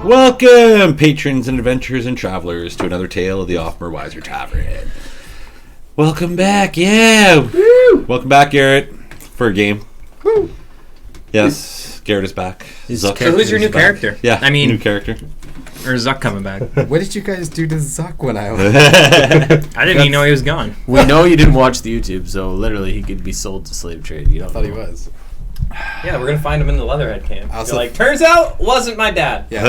Welcome, patrons and adventurers and travelers, to another tale of the Othmerweizen Tavern. Welcome back, yeah. Woo. Welcome back, Garret, for a game. Woo. Yes, Garret is back. So who's your new character? Yeah, I mean, new character. Or is Zukk coming back? What did you guys do to Zukk when I was... I didn't even know he was gone. We know you didn't watch the YouTube, so literally he could be sold to slave trade. You don't I thought know. he was. Yeah, we're gonna find him in the Leatherhead camp. Also, You're like, turns out, wasn't my dad. Yeah.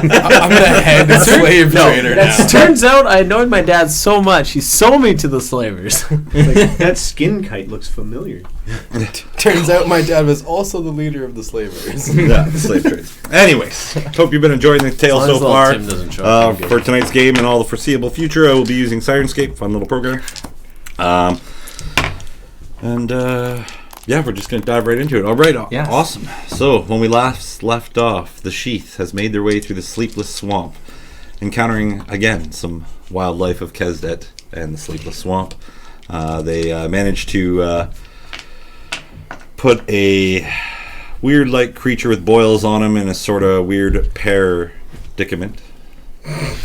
I'm gonna head the slave trader now. Turns out I annoyed my dad so much, he sold me to the slavers. Like, that skin kite looks familiar. Turns out my dad was also the leader of the slavers. Yeah, the slave trade. Anyways, hope you've been enjoying the tale so far. Tim doesn't show up, For tonight's game and all the foreseeable future, I will be using Sirenscape, fun little program. Yeah, we're just going to dive right into it. All right, yes. Awesome. So, when we last left off, the Sheath has made their way through the Sleepless Swamp, encountering, again, some wildlife of Kesdet and the Sleepless Swamp. They managed to put a weird-like creature with boils on him in a sort of weird predicament.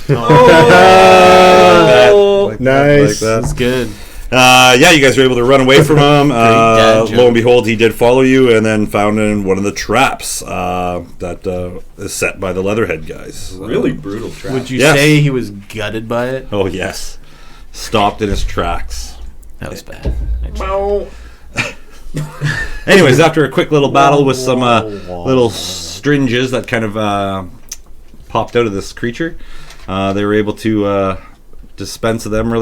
Oh, Like nice. that. That's good. Yeah, you guys were able to run away from him. dad joke. Lo and behold, he did follow you and then found in one of the traps that is set by the Leatherhead guys. Really brutal trap. Would you Yes. say he was gutted by it? Oh, yes. Stopped in his tracks. That was bad. Anyways, after a quick little battle with some little stringes that kind of popped out of this creature, they were able to disperse of them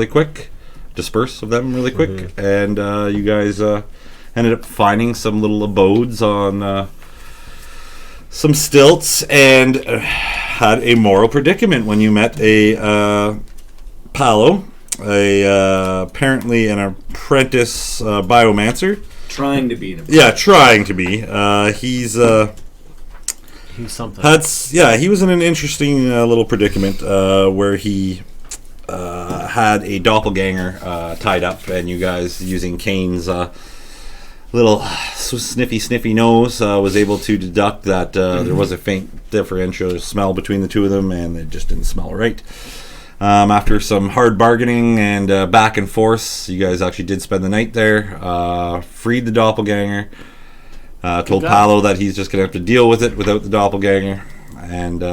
really quick, and you guys ended up finding some little abodes on some stilts and had a moral predicament when you met a Palo, apparently an apprentice biomancer. Trying to be an Yeah, trying to be. He's something. he was in an interesting little predicament where he had a doppelganger tied up, and you guys, using Kaine's little sniffy nose, was able to deduct that there was a faint differential smell between the two of them, and it just didn't smell right. After some hard bargaining and back and forth, you guys actually did spend the night there, freed the doppelganger, told Palo that he's just going to have to deal with it without the doppelganger, and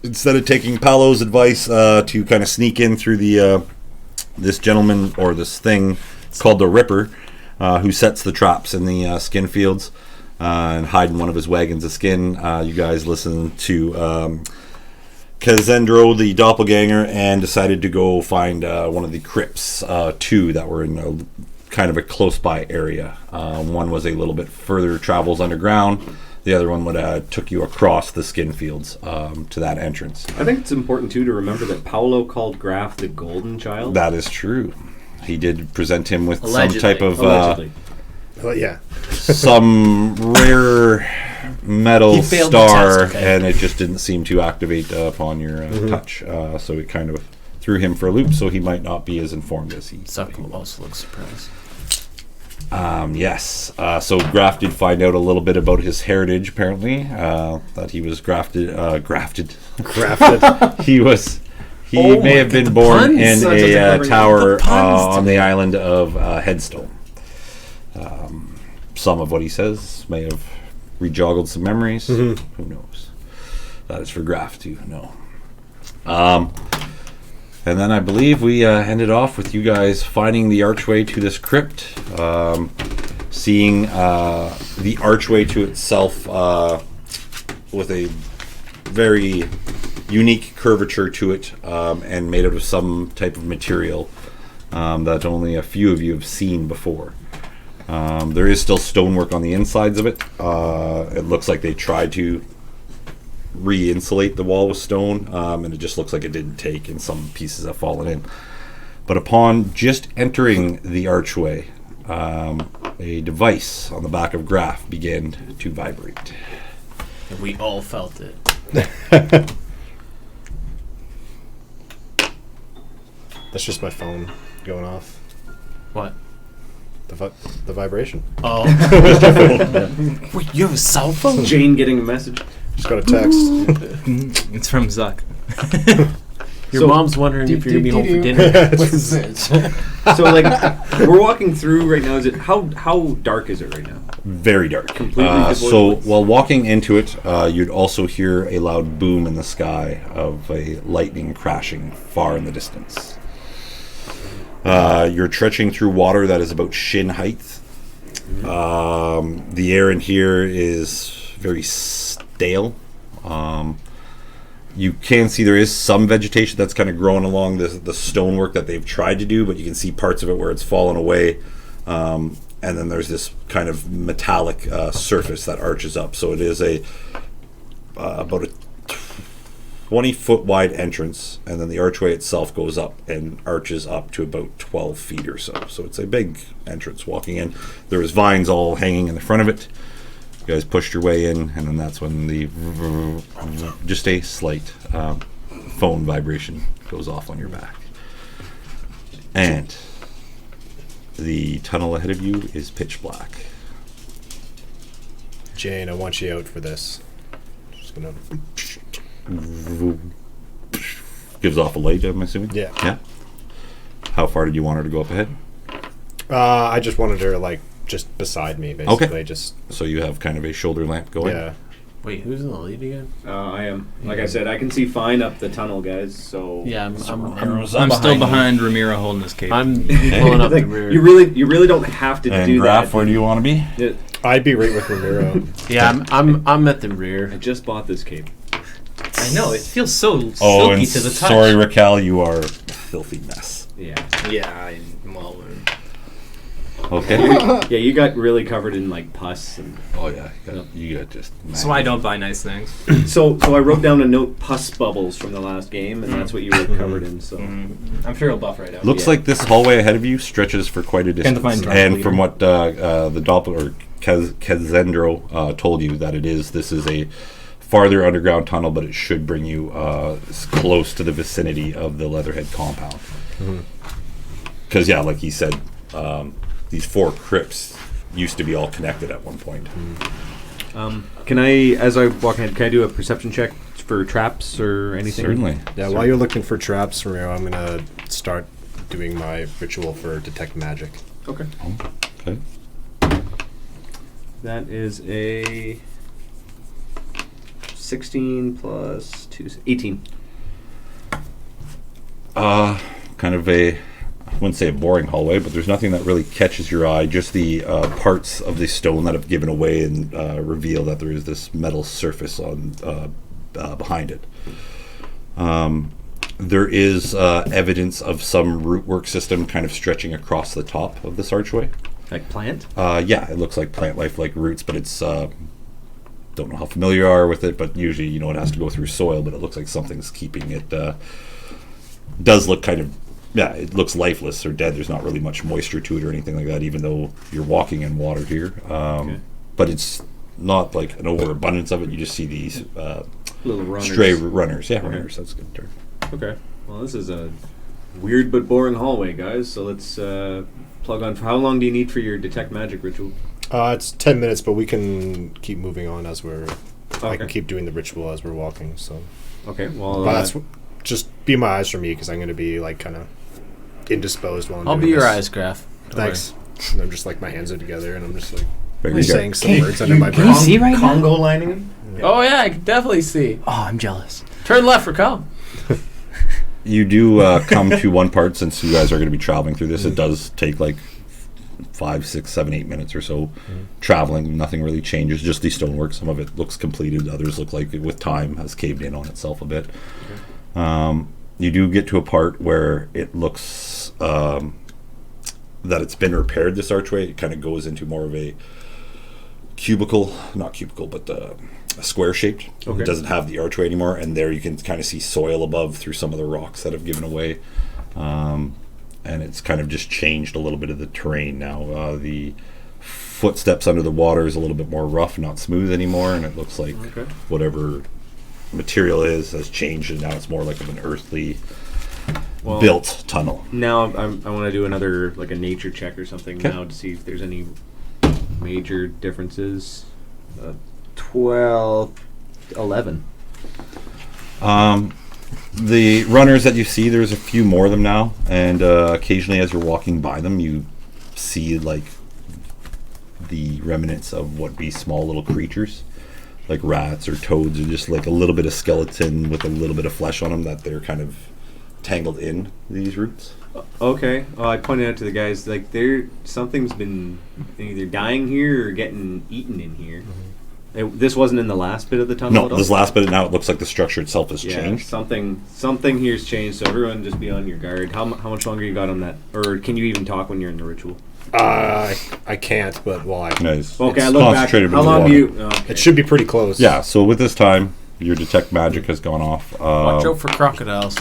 instead of taking Palo's advice to kind of sneak in through the this gentleman, or this thing called the Ripper, who sets the traps in the skin fields, and hide in one of his wagons of skin, you guys listened to Kazendro, the doppelganger, and decided to go find one of the crypts, two that were in a kind of a close-by area. One was a little bit further travels underground. The other one would took you across the skin fields to that entrance. I think it's important, too, to remember that Paolo called Graff the Golden Child. That is true. He did present him with Allegedly. some type of Allegedly. some rare metal He failed star, the test, okay. and it just didn't seem to activate upon your touch. So it kind of threw him for a loop, so he might not be as informed as he. Zukk also looks surprised. Yes. So Graff did find out a little bit about his heritage, apparently, that he was grafted. He may have been born in a tower on the island of Headstone. Some of what he says may have rejoggled some memories. Who knows? That is for Graff to know. And then I believe we ended off with you guys finding the archway to this crypt, seeing the archway to itself with a very unique curvature to it, and made out of some type of material that only a few of you have seen before. There is still stonework on the insides of it. It looks like they tried to re-insulate the wall with stone, and it just looks like it didn't take, and some pieces have fallen in. But upon just entering the archway, a device on the back of Graff began to vibrate. And we all felt it. That's just my phone going off. What? The vibration. Oh. Wait, you have a cell phone? Jane getting a message. Just got a text. It's from Zukk. Your mom's wondering if you're going to be home for dinner. What's this? So, like, we're walking through right now. Is it how dark is it right now? Very dark. Completely devoid So of lights? while walking into it, you'd also hear a loud boom in the sky of a lightning crashing far in the distance. You're trekking through water that is about shin height. The air in here is very stale. You can see there is some vegetation that's kind of growing along the stonework that they've tried to do, but you can see parts of it where it's fallen away. And then there's this kind of metallic surface that arches up. So it is about a 20-foot wide entrance, and then the archway itself goes up and arches up to about 12 feet or so. So it's a big entrance walking in. There is vines all hanging in the front of it. You guys pushed your way in, and then that's when just a slight phone vibration goes off on your back. And the tunnel ahead of you is pitch black. Jane, I want you out for this. Just gonna. Gives off a light, I'm assuming? Yeah. Yeah. How far did you want her to go up ahead? I just wanted her just beside me, basically. Okay. Just So you have kind of a shoulder lamp going? yeah. Wait, who's in the lead again? I am. Like I said, I can see fine up the tunnel, guys. So Yeah, I'm I'm still behind Ramiro holding his cape. I'm pulling up like, the rear. you really don't have to And do Graff, that. where do you want to be? I'd be right with Ramiro. Yeah, I'm at the I rear. just bought this cape. I know, it feels so Oh, silky and to the touch. sorry, Rakell, you are a filthy mess. Yeah. Yeah, well, Okay. Yeah, you got really covered in like pus and Oh yeah, you got just. that's why I don't buy nice things. so I wrote down a note, pus bubbles from the last game, and that's what you were covered in. So I'm sure he'll buff right out. Looks like this hallway ahead of you stretches for quite a Can't distance. find And leader. from what the Doppler or Kazendro told you, that this is a farther underground tunnel, but it should bring you close to the vicinity of the Leatherhead compound. Because yeah, like he said, these 4 crypts used to be all connected at one point. can I, as I walk ahead, can I do a perception check for traps or anything? Certainly. Yeah, while you're looking for traps, Ramiro, I'm gonna start doing my ritual for detect magic. Okay. Okay. That is a 16 plus 2, 18. Kind of I wouldn't say a boring hallway, but there's nothing that really catches your eye. Just the parts of the stone that have given away and reveal that there is this metal surface on behind it. There is evidence of some rootwork system kind of stretching across the top of this archway. Like plant? Yeah, it looks like plant life, like roots, but it's don't know how familiar you are with it, but usually it has to go through soil, but it looks like something's keeping it. Does look kind of, yeah, it looks lifeless or dead. There's not really much moisture to it or anything like that, even though you're walking in water here. Okay. But it's not like an overabundance of it. You just see these Little runners. stray runners. Yeah, Okay. runners. That's a good term. Okay. Well, this is a weird but boring hallway, guys. So let's plug on. How long do you need for your detect magic ritual? It's 10 minutes, but we can keep moving on as we're. I can Okay. keep doing the ritual as we're walking. So, Okay. Well, but that's just be my eyes for me because I'm going to be kind of indisposed while I'm I'll doing be your this. eyes, Graff. Don't Thanks. And I'm just my hands are together and I'm just Very good. saying some words under my Can you breath. see right now? Congo lining him? worry. Oh yeah, I can definitely see. Oh, I'm jealous. Turn left for come. You do come to one part, since you guys are going to be traveling through this. It does take 5, 6, 7, 8 minutes or so traveling. Nothing really changes, just the stonework. Some of it looks completed, others look like it with time has caved in on itself a bit. You do get to a part where it looks that it's been repaired, this archway. It kind of goes into more of a not cubicle, but a square shaped. Okay. It doesn't have the archway anymore, and there you can kind of see soil above through some of the rocks that have given away. And it's kind of just changed a little bit of the terrain now. The footsteps under the water is a little bit more rough, not smooth anymore, and it looks like whatever material has changed, and now it's more like of an earthy built tunnel. Now I want to do another, like a nature check or something 'Kay. now to see if there's any major differences. 11. The runners that you see, there's a few more of them now, and occasionally as you're walking by them, you see like the remnants of what be small little creatures, like rats or toads, or just like a little bit of skeleton with a little bit of flesh on them that they're kind of tangled in these roots. Okay. Oh, I pointed out to the guys, like, something's been either dying here or getting eaten in here. This wasn't in the last bit of the tunnel No, at all? this last bit, now it looks like the structure itself has changed. Something here's changed, so everyone just be on your guard. How much longer you got on that? Or can you even talk when you're in the ritual? I can't, but Nice. Okay, It's I look back. concentrated How with long water. do you... Okay. it should be pretty close. Yeah, so with this time, your detect magic has gone off. Watch out for crocodiles.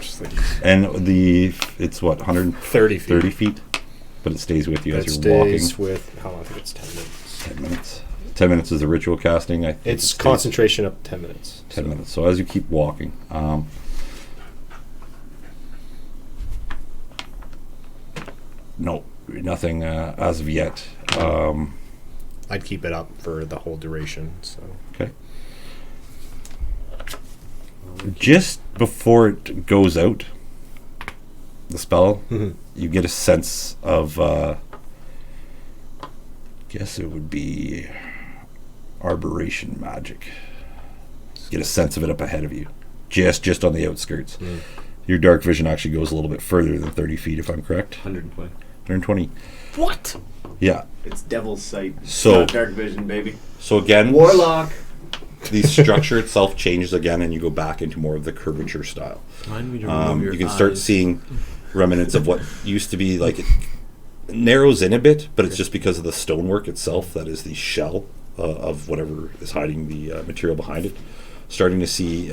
Just like And it's what, 30 feet. 30 feet? But it stays with you It as you're walking. stays with, how long? I think it's 10 minutes. 10 minutes. 10 minutes is the ritual casting. I think It's it stays concentration up to 10 minutes. 10 minutes. So as you keep walking, no, nothing as of yet. I'd keep it up for the whole duration. So Okay. Just before it goes out, the spell, you get a sense of, guess it would be arboration magic. Get a sense of it up ahead of you, just on the outskirts. Your dark vision actually goes a little bit further than 30 feet, if I'm correct. 120. 120. What? Yeah. It's devil's sight. So- Not dark vision, baby. So again, Warlock. the structure itself changes again, and you go back into more of the curvature style. Remind me to remove your You can start eyes. seeing remnants of what used to be like, it narrows in a bit, but it's just because of the stonework itself that is the shell of whatever is hiding the material behind it. Starting to see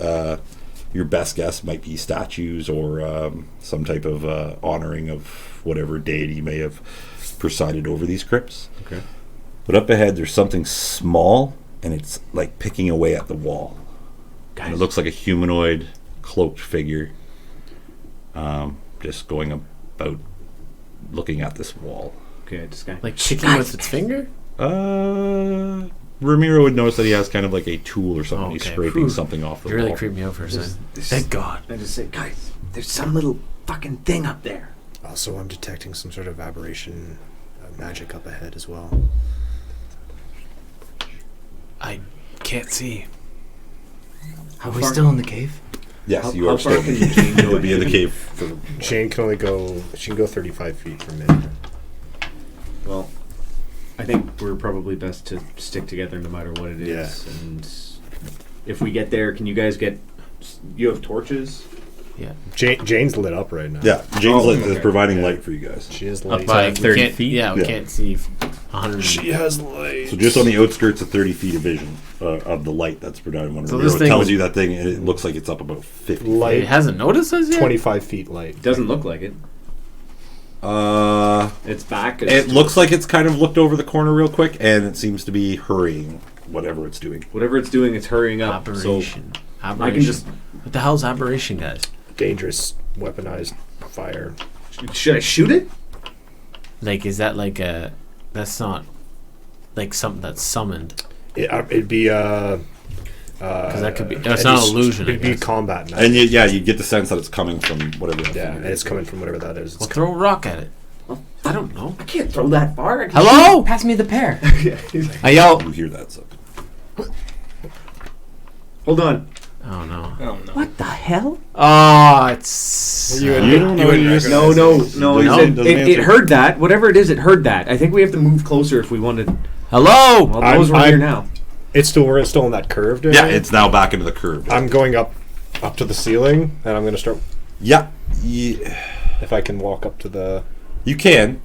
your best guess might be statues or some type of honoring of whatever deity may have presided over these crypts. Okay. But up ahead, there's something small, and it's like picking away at the wall. And it looks like a humanoid, cloaked figure, just going about looking at this wall. Okay, this guy. Like kicking with its finger? Ramiro would notice that he has kind of like a tool or something. Oh, He's okay. scraping Whew. something off the You really wall. creeped me out for a second. this- Thank God. I just say, guys, there's some little fucking thing up there. also I'm detecting some sort of aberration magic up ahead as well. I can't see. Are we still in the cave? Yes, you how are far still can you change You'll be in the cave for Jane can only go. She can go 35 feet from me. Well, I think we're probably best to stick together no matter what it is. Yeah. And if we get there, can you guys get... You have torches? Yeah. Jane's lit up right now. Yeah, James is okay. providing light for you guys. She is Up light. by like 30 we can't- feet? Yeah, we Yeah. can't see 100. She has light. So just on the outskirts of 30 feet of vision of the light that's provided. When So Ramiro this thing tells was- you that thing, and it looks like it's up about 50 It light. hasn't noticed us yet? 25 feet light. It doesn't look like it. Its back is... It looks like it's kind of looked over the corner real quick, and it seems to be hurrying whatever it's doing. Whatever it's doing, it's hurrying up. Aberration. So Aberration. I can just... What the hell's aberration, guys? Dangerous weaponized fire. Should I shoot it? Like, is that like a... That's not... Like something that's summoned. It'd be Because that could be... That's not an illusion, I It'd be guess. combat magic. And you get the sense that it's coming from whatever. that Yeah, thing and is. it's coming from whatever that is. Well, throw a rock at it. I don't know. I can't throw that far. I can Hello? Pass me the pear. I yell. You hear that? So. Hold on. Oh, no. Oh no. What the hell? Oh, it's... You You don't know. You just No, no. He No, said doesn't it answer. heard that. Whatever it is, it heard that. I think we have to move closer if we wanted... Hello? Well, those were here now. We're still in that curved area. Yeah, it's now back into the curve. I'm going up to the ceiling, and I'm going to start. Yeah, If I can walk up to the. you can.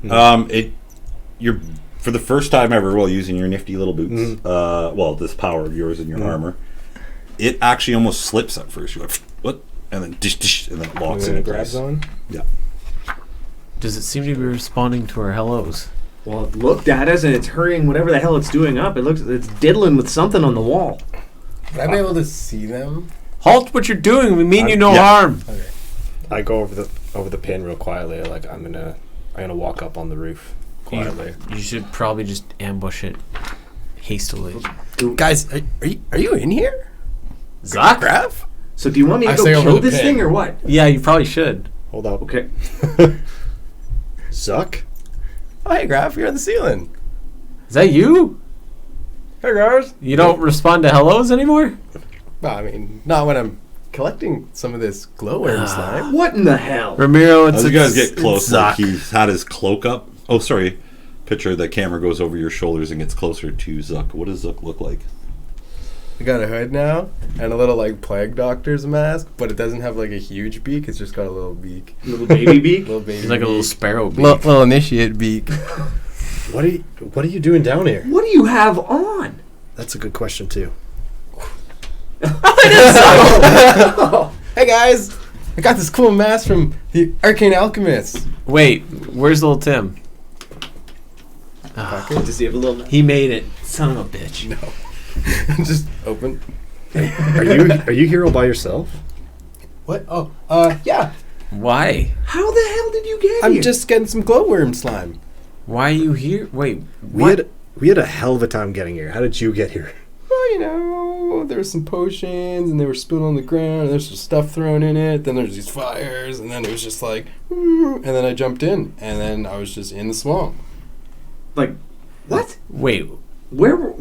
You're for the first time ever while using your nifty little boots. This power of yours and your armor. It actually almost slips at first. You're like, what? And then dish, dish, and then it locks I'm in gonna place. grab on. Yeah. Does it seem to be responding to our hellos? Well, it looked at us and it's hurrying whatever the hell it's doing up. It's diddling with something on the wall. Would I be able to see them? Halt what you're doing. We mean you no yeah. harm. Okay. I go over the pin real quietly. Like I'm gonna walk up on the roof quietly. You should probably just ambush it hastily. Guys, are you in here? Zukk? Graff? So do you want me to I go say over kill the this pin. thing or what? Yeah, you probably should. Hold up. Okay. Zukk? Oh, hey, Graff, you're on the ceiling. Is that you? Hey, guys. You don't respond to hellos anymore? Well, I mean, not when I'm collecting some of this glowworm slime. What in the hell? Ramiro, it's As you guys get close, it's like Zukk. he's had his cloak up. Oh, sorry. Picture the camera goes over your shoulders and gets closer to Zukk. What does Zukk look like? I got a hood now and a little like plague doctor's mask, but it doesn't have like a huge beak. It's just got a little beak. Little baby beak? Little baby. He's like a little beak. sparrow beak. Little initiate beak. What are you doing down here? What do you have on? That's a good question too. Hey guys, I got this cool mask from the Arcane Alchemist. Wait, where's little Tim? Does he have a little... He made it. Son of a bitch. No. Just open. Are you here all by yourself? What? Oh, yeah. Why? How the hell did you get I'm here? just getting some glowworm slime. Why are you here? Wait, We had a hell of a time getting here. How did you get here? Well, you know, there were some potions, and they were spilled on the ground, and there's some stuff thrown in it. Then there's these fires, and then it was just like, and then I jumped in, and then I was just in the swamp. Like, what? Wait. Where were...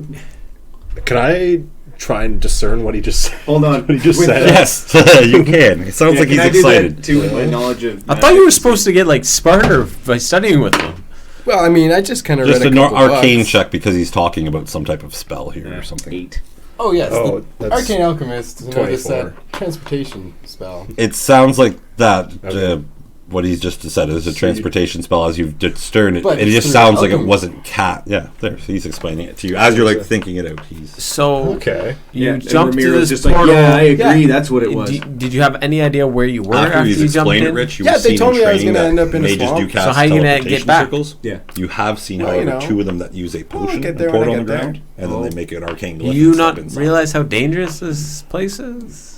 Can I try and discern what he just said? Hold on. What he just With said? the- Yes, you can. It sounds like can he's I do that excited. too, with my knowledge of... I thought you were supposed to get like smarter by studying with them. Well, I mean, I just kind of Just read a an couple arcane books. check because he's talking about some type of spell here or something. 8. Oh, yes. Oh, the that's Arcane Alchemist, you know, just 24. that transportation spell. It sounds like that. Okay. What he's just said is a transportation spell. As you've discerned it, But it it's just through sounds like it alchemy. wasn't cat. Yeah, there. So he's explaining it to you as you're like thinking it out. He's So Okay. you and jumped to Ramiro's this just portal. like, yeah, I agree, Yeah. that's what it was. Did you have any idea where you were after after he's you jumped explained in? it, Rich. You Yeah, have they seen told in me I was training gonna that end up in a mages do swamp. cast So how you gonna teleportation get back? circles. Yeah. You have seen, Well, however, you know, 2 of them that use a potion get and there pour when it I on the get ground, there. and then Oh. they make an arcane Do glyph you and not step inside. realize how dangerous this place is?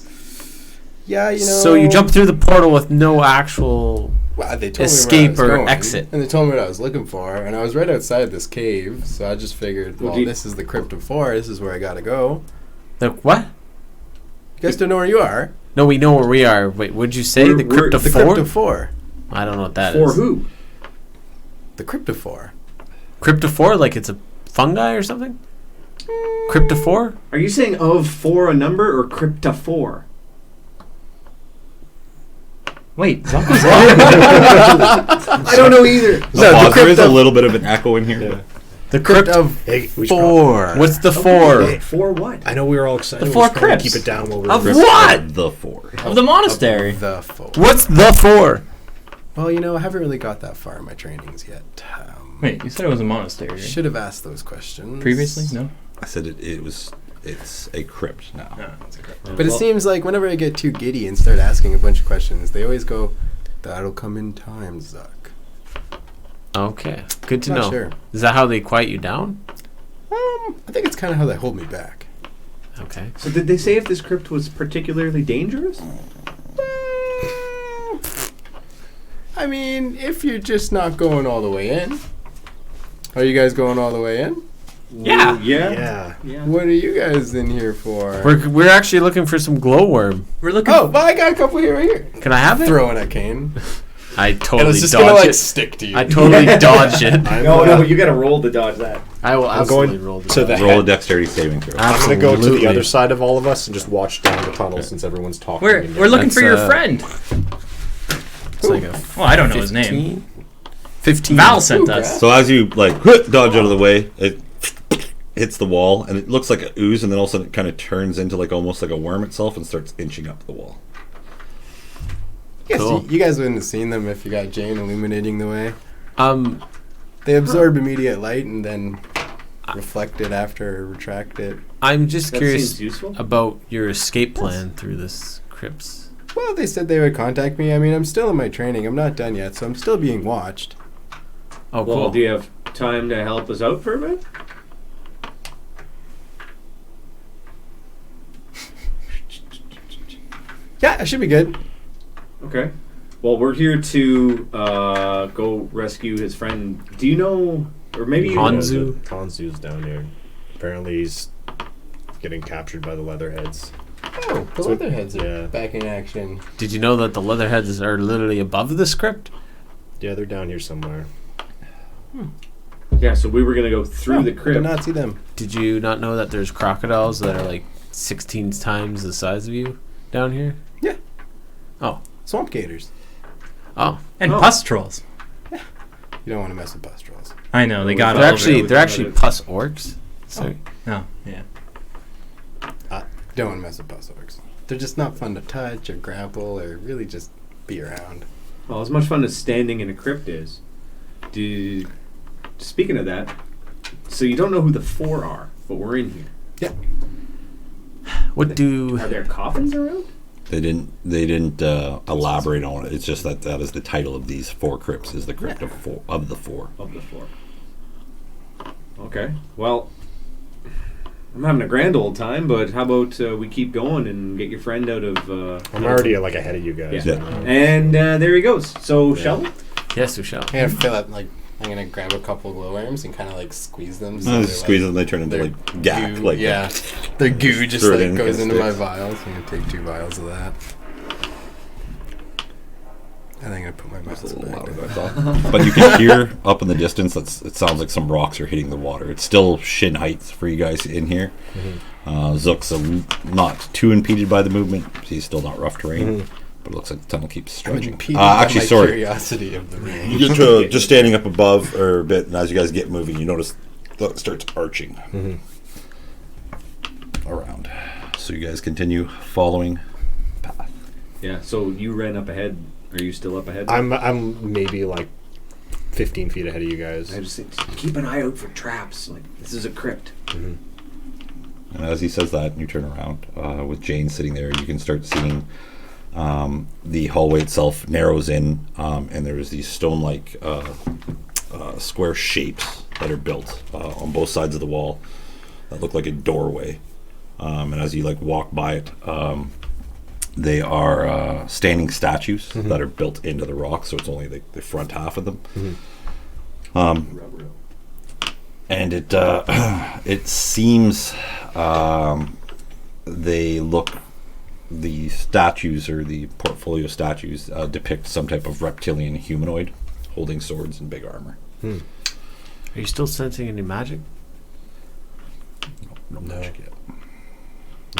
Yeah, you know. So you jumped through the portal with no actual. Well, they told escape me where I was or going, exit. and they told me what I was looking for, and I was right outside this cave, so I just figured, well, do you- this is the Crypt of 4, this is where I gotta go. The what? You guys don't know where you are? No, we know where we are. Wait, what'd you say? The We're- Crypt of The Four? Crypt of 4. I don't know what that is. For who? The Crypt of 4. Cryptophore? Like it's a fungi or something? Cryptophore? Are you saying of 4 a number or cryptophore? Wait, Zukk I don't know either. Pause, there is a little bit of an echo in here. Yeah. The Crypt Crypt of Hey, we should 4. What's the four? For what? I know we were all excited. The we four should probably crypts. Keep it down while we're Of ripping. what? The 4. Of the monastery. The 4. What's the four? Well, you know, I haven't really got that far in my trainings yet. Wait, you said it was a monastery, right? Should have asked those questions. Previously? No? I said it's a crypt now. No, it's a crypt. But it seems like whenever I get too giddy and start asking a bunch of questions, they always go, that'll come in time, Zukk. Okay, good to Not know. sure. Is that how they quiet you down? I think it's kind of how they hold me back. Okay. So did they say if this crypt was particularly dangerous? I mean, if you're just not going all the way in. Are you guys going all the way in? Yeah. Yeah. Yeah. What are you guys in here for? We're actually looking for some glowworm. We're looking Oh, well, I got a couple here right here. Can I have it? Throwing at Kaine. I And totally it's just dodged gonna like it. stick to you. I totally dodged it. No, you gotta roll to dodge that. I will I'm absolutely going roll the to the dodge. Roll a head. dexterity saving throw. I'm going to go to Absolutely. the other side of all of us and just watch down the tunnel since everyone's talking. We're looking That's, for your uh, friend. It's like a Well, I don't know his name. 15. Val sent Ooh, us. So as you like dodge out of the way, it hits the wall and it looks like an ooze, and then all of a sudden it kind of turns into like almost like a worm itself and starts inching up the wall. Yes, Cool. you guys wouldn't have seen them if you got Jane illuminating the way. Um, They absorb immediate light and then reflect it after, retract it. I'm just That curious seems useful. about your escape plan through this crypts. Well, they said they would contact me. I mean, I'm still in my training. I'm not done yet, so I'm still being watched. Oh, Well, cool. do you have time to help us out for a bit? Yeah, I should be good. Okay. Well, we're here to go rescue his friend. Do you know, or maybe you Hanzu? Hanzu's down here. Apparently he's getting captured by the Leatherheads. Oh, the So- Leatherheads are yeah. back in action. Did you know that the Leatherheads are literally above the script? Yeah, they're down here somewhere. Yeah, so we were gonna go through the Did crypt. not see them. Did you not know that there's crocodiles that are like 16 times the size of you down here? Swamp gators. Oh, And Oh. pus trolls. You don't want to mess with pus trolls. I know they got they're all actually over they're actually pus orcs. So it. Oh, yeah. Don't want to mess with pus orcs. They're just not fun to touch or grapple or really just be around. Well, as much fun as standing in a crypt is. Speaking of that, so you don't know who the 4 are, but we're in here. what do Are there coffins around? They didn't elaborate on it. It's just that is the title of these 4 crypts. Is the crypt of the four. Of the 4. Okay. Well, I'm having a grand old time, but how about we keep going and get your friend out of... I'm already like ahead of you guys. Yeah. right now. And there he goes. So, shall we? yes, we shall. I'm gonna fill up I'm gonna grab a couple glowworms and kind of like squeeze them. So they're, squeeze them, they turn into they're like gack. goo, Like yeah, the goo just throw it like in, goes kinda into my sticks. vials. I'm gonna take 2 vials of that. And I'm gonna put my That's vials a little back louder down. than I thought. But you can hear up in the distance. It sounds like some rocks are hitting the water. It's still shin height for you guys in here. Zukk's not too impeded by the movement. He's still not rough terrain, but it looks like the tunnel keeps I'm stretching. impeded by Actually, my sorry. curiosity of the ring. You just standing up above or a bit, and as you guys get moving, you notice that it starts arching around. So you guys continue following path. Yeah, so you ran up ahead. Are you still up ahead? I'm maybe like 15 feet ahead of you guys. I just think, keep an eye out for traps. Like, this is a crypt. And as he says that, and you turn around with Jane sitting there, you can start seeing the hallway itself narrows in, and there's these stone-like square shapes that are built on both sides of the wall that look like a doorway. And as you walk by it, they are standing statues that are built into the rock, so it's only the front half of them. And it seems the statues or the portfolio statues depict some type of reptilian humanoid holding swords and big armor. Are you still sensing any magic? No magic yet.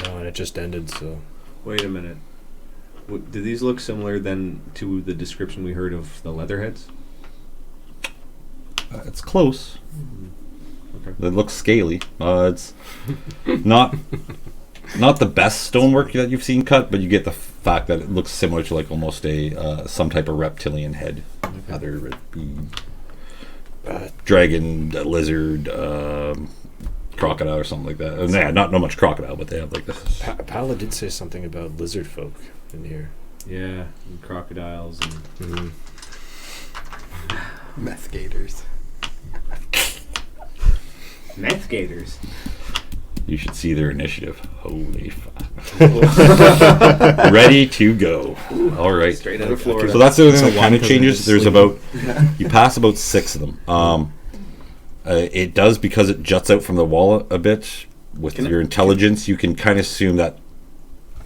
No, and it just ended, so... Wait a minute. Do these look similar then to the description we heard of the Leatherheads? It's close. Okay. It looks scaly. It's not the best stonework that you've seen cut, but you get the fact that it looks similar to almost a some type of reptilian head, either it be dragon, lizard, crocodile, or something like that. Yeah, not much crocodile, but they have this. Paola did say something about lizard folk in here. Yeah, and crocodiles and... Meth gators. Meth gators. You should see their initiative. Holy fuck. Ready to go. All right. Straight out of Florida. So that's the other thing So that why? kind of Because they're changes. just There's sleeping. about you pass about 6 of them. It does because it juts out from the wall a bit. With your intelligence, you can kind of assume that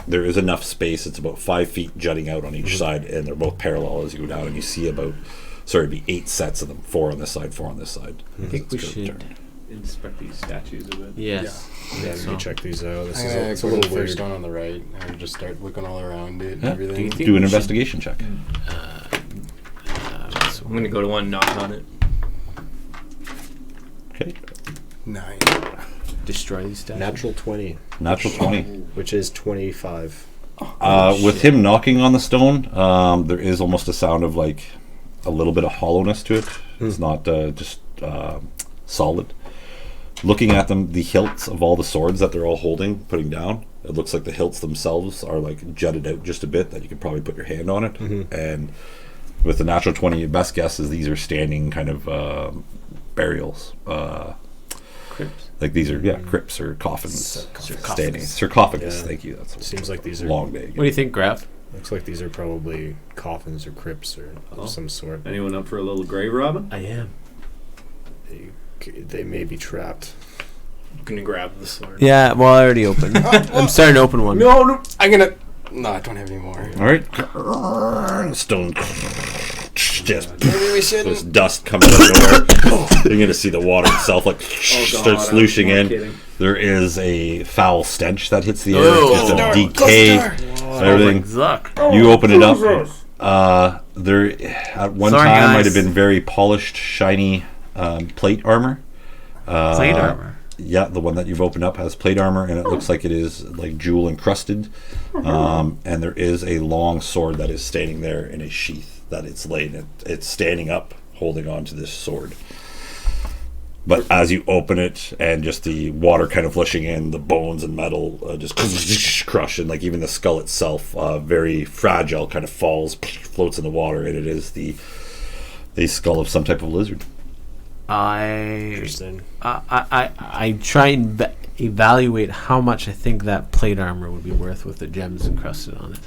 there is enough space. It's about 5 feet jutting out on each side, and they're both parallel as you go down. And you see it'd be 8 sets of them, 4 on this side, 4 on this side. I think we It's should. turn. Inspect these statues a bit. Yes. Yeah, So- let me check these out. This I'm is gonna it's a go to little the first weird. one on the right and just start looking all around it and Yeah. everything. Do you think Do an we should- investigation check. So I'm gonna go to one, knock on it. Okay. 9. Destroy these statues. Natural 20, Natural 20. which is 25. With him knocking on the stone, there is almost a sound of a little bit of hollowness to it. It's not just solid. Looking at them, the hilts of all the swords that they're all holding, putting down, it looks like the hilts themselves are jutted out just a bit, that you could probably put your hand on it. And with the natural 20, your best guess is these are standing kind of burials. Crypts. These are crypts or coffins. Sarcophagus. Standing sarcophagus. Yeah. Thank you. That's Seems like these are long day. What do you think, Graff? Looks like these are probably coffins or crypts or of some sort. Anyone up for a little grave robbing? I am. They may be trapped. I'm gonna grab the sword. Yeah, well, I already opened. I'm starting to open one. No, I'm gonna. No, I don't have any more. All right. Stone. Just Maybe we shouldn't. there's dust coming out of nowhere. You're going to see the water itself starts slushing in. Kidding. There is a foul stench that hits the air. Oh. It's Close a the door, decay. Everything. Zukk. You open it up. There, at one Sorry, time, guys. might have been very polished, shiny plate armor. Plate armor. Yeah, the one that you've opened up has plate armor, and it looks like it is like jewel encrusted. And there is a long sword that is standing there in a sheath that it's laid. It's standing up, holding on to this sword. But as you open it, and just the water kind of flushing in, the bones and metal just crush, and like even the skull itself, very fragile, kind of falls, floats in the water, and it is the skull of some type of lizard. Interesting. I try and evaluate how much I think that plate armor would be worth with the gems encrusted on it.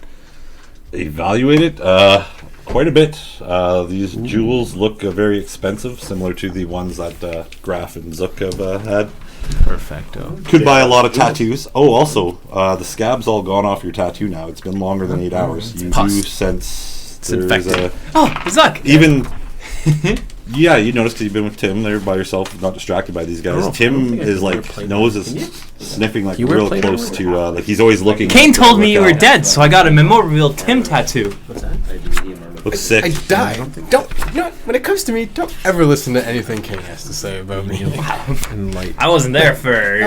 Evaluate it quite a bit. These jewels look very expensive, similar to the ones that Graff and Zukk have had. Perfecto. Could buy a lot of tattoos. Oh, also, the scab's all gone off your tattoo now. It's been longer than 8 hours. You pus. do sense It's there's infected. Oh, Zukk! even. Yeah, you noticed because you've been with Tim there by yourself, not distracted by these guys. I don't Tim think I is can wear like plate nose armor. Can you? is sniffing like You wear real plate close armor? to like he's always looking. Kaine for told me you were Rakell. dead, so I got a memorial Tim tattoo. What's that? Looks sick. I died. Don't. You know what? When it comes to me, don't ever listen to anything Kaine has to say about me. And light. I wasn't there for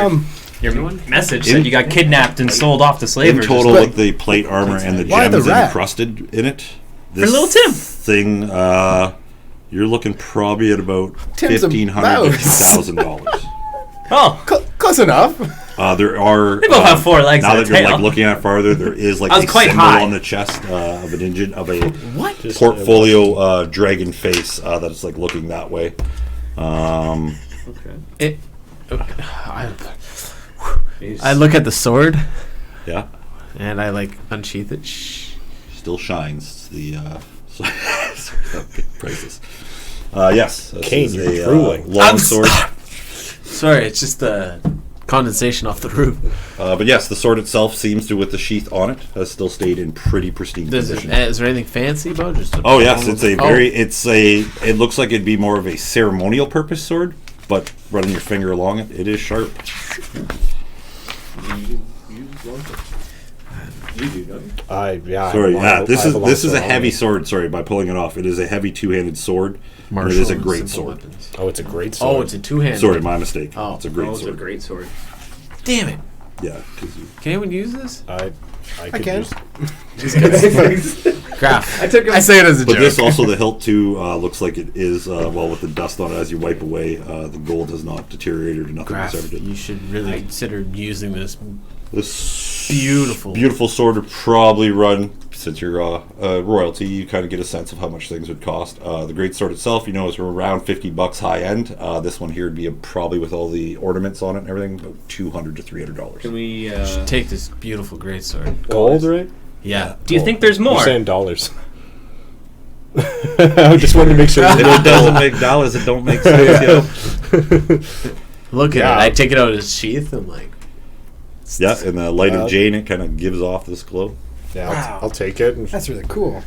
your message that you got kidnapped and sold off to In slavers. total, with the plate armor and the Why the gems rat? encrusted in it, this little Tim. thing, you're looking probably at about Tim's a $1,500 to mouse. $2,000. Oh, Close enough. There are. they both have 4 legs Now and a that you're tail. like looking at it farther, there is like I was a quite symbol high. on the chest of an engine of a What? portfolio dragon face that's like looking that way. Okay. I look at the sword Yeah, and I like unsheath it. still shines. The prices. Yes, this Kaine, is you're a drooling. long sword. Sorry, it's just the condensation off the roof. But yes, the sword itself seems to, with the sheath on it, has still stayed in pretty pristine condition. Is there anything fancy about it? Just a Oh yes, it's a normal- very. It looks like it'd be more of a ceremonial purpose sword, but running your finger along it, it is sharp. Yeah. Sorry, yeah. This I have is a long heavy sword. sword. Sorry, by pulling it off, it is a heavy two-handed sword. And it Martial is a great simple sword. weapons. Oh, it's a great sword. Oh, it's a two-handed. Sorry, my mistake. Oh. It's a great It's a sword. great sword. Damn it! Yeah, because Can anyone use this? I could can. use. Graph. I say it as a But joke. this also, the hilt too, looks like it is, well, with the dust on it as you wipe away, the gold has not deteriorated or nothing. Graph. Has ever did. You should really consider using this. This Beautiful sword would probably run, since you're royalty, you kind of get a sense of how much things would cost. The great sword itself, you know, is around $50 high end. This one here would be probably with all the ornaments on it and everything, about $200 to $300. Can we? You should take this beautiful greatsword. Gold, right? Yeah. Do you think there's more? You're saying dollars. I just wanted to make sure. If it doesn't make dollars, it don't make sense. Look at Yeah. it. I take it out of its sheath and like. Yeah, in the light of Jane, it kind of gives off this glow. Yeah, Wow. I'll take it. And That's really cool.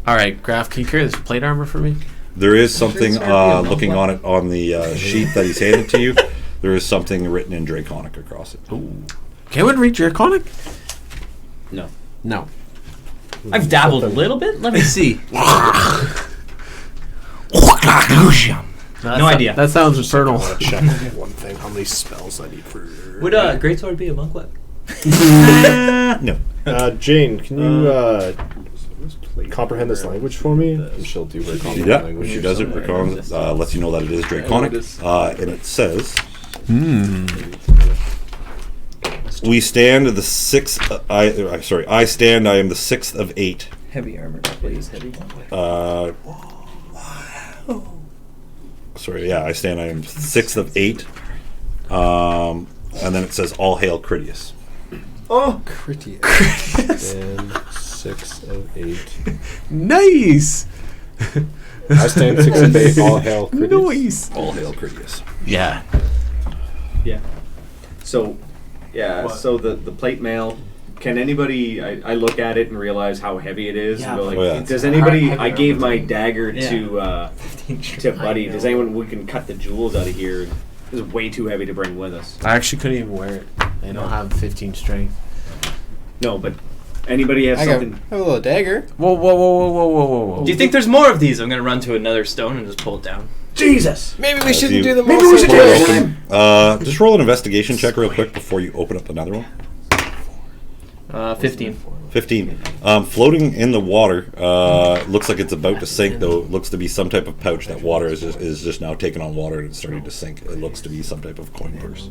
All right, Graph, can you carry this plate armor for me? There is something Sure, yeah, no looking on problem. it on the sheet that he's handed to you. There is something written in Draconic across it. Ooh. Can anyone read Draconic? No. No. I've dabbled a little bit. Let me see. No idea. That sounds infernal. I want to check one thing. How many spells I need for? Would greatsword be a monk weapon? No. Jane, can you comprehend this language for me? And she'll do her comprehend Yeah, language. she does it. Racon lets you know that it is Draconic. And it says, we stand the sixth. I stand. I am the sixth of 8. Heavy armor, please. Heavy. Sorry, yeah, I stand. I am 6th of 8. And then it says, all hail Critias. Oh, Critias. And 6 of 8. Nice. I stand 6 of 8. All hail Critias. Nice. All hail Critias. Yeah. Yeah. So, so the plate mail. Can anybody? I look at it and realize how heavy it is. Yeah. And go like, Oh, yeah. does anybody? Heavier I gave on my the- dagger Yeah. to Buddy. Does anyone? We can cut the jewels out of here. This is way too heavy to bring with us. I actually couldn't even wear it. I don't have 15 strength. No, but anybody have I something? have a little dagger. Whoa. Do you think there's more of these? I'm gonna run to another stone and just pull it down. Jesus! Maybe we As shouldn't you- do the Maybe we most should important do it. one. Just roll an investigation check real quick before you open up another one. 15. 15. Floating in the water, looks like it's about to sink, though. It looks to be some type of pouch. That water is just now taking on water and it's starting to sink. It looks to be some type of coin purse.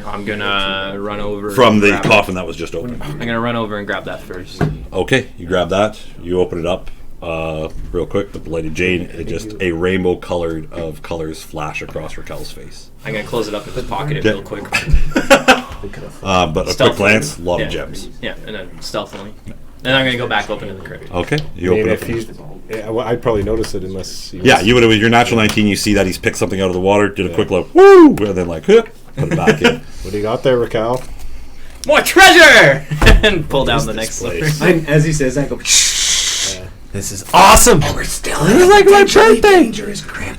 I'm gonna run over From and the grab coffin that was just opened. I'm gonna run over and grab that first. Okay, you grab that. You open it up real quick with the Lady Jane. It just a rainbow colored of colors flash across Rakell's face. I'm gonna close it up and just pocket it Yeah. real quick. But a quick Stealthily. glance, a lot Yeah. of gems. Yeah, and then stealthily. Then I'm gonna go back open to the crypt. Okay, you I mean, open if up. he's, I'd probably notice it unless. He Yeah, you would have with your natural 19. You see that he's picked something out of the water, did a quick look, woo, and then like, put it back in. What do you got there, Rakell? More treasure! And pull down the next slipper. As he says, I go. This is awesome. This is like my birthday.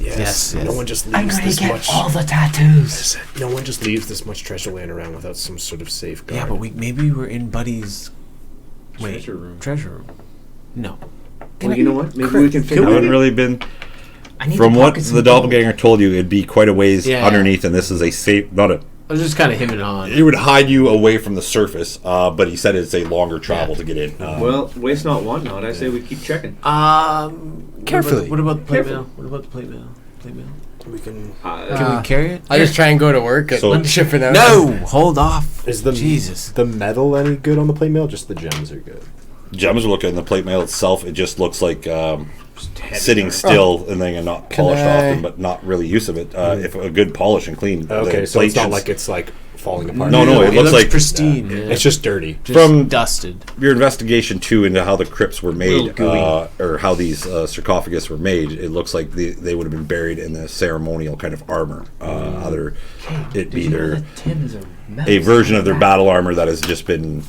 Yes. No one just leaves this much. the tattoos. No one just leaves this much treasure laying around without some sort of safeguard. Yeah, but maybe we're in Buddy's Treasure room. Treasure room. No. Well, you know what? Maybe we can I figure haven't out. really been. I need From to what pocket some the gold. doppelganger told you, it'd be quite a ways Yeah. underneath, and this is a safe. Not a. I was just kind of him and on. It would hide you away from the surface, but he said it's a longer travel to get in. Well, waste not, want not. I say we keep checking. Carefully. What about the plate Careful. mail? What about the plate mail? Plate mail. we can. Can we carry it? I just try and go to work at So- shipping out. No, hold off. Is the Jesus. the metal any good on the plate mail? Just the gems are good. gems are looking in the plate mail itself. It just looks like Heavy sitting iron. still and then not Can polished I- often, but not really use of it. If a good polish and clean. Okay, the so plate it's not should- like it's like falling apart. No, it looks like pristine. Yeah. It's just dirty. Just from- dusted. your investigation too into how the crypts were made, Little gooey. or how these sarcophagus were made. It looks like they would have been buried in the ceremonial kind of armor. Either it be their a version of their battle armor that has just been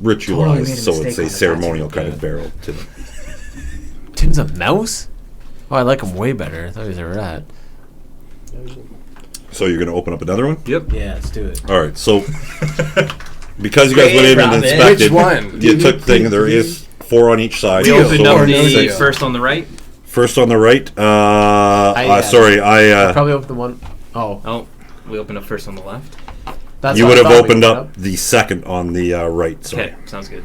ritualized, Totally made a so it's mistake a on the ceremonial tattoo. kind of burial to them. Tim's a mouse? Oh, I like him way better. I thought he was a rat. So you're going to open up another one? Yep. Yeah, let's do it. All right. So because you guys went in and Rabbit. inspected, Which one? you took thing. There is 4 on each side. We opened So up one, the 6. first on the right. First on the right. Sorry, Probably open the one. Oh, Oh, we opened up first on the left. that's you what would I have thought we opened up the second on the right. Sorry. Okay, sounds good.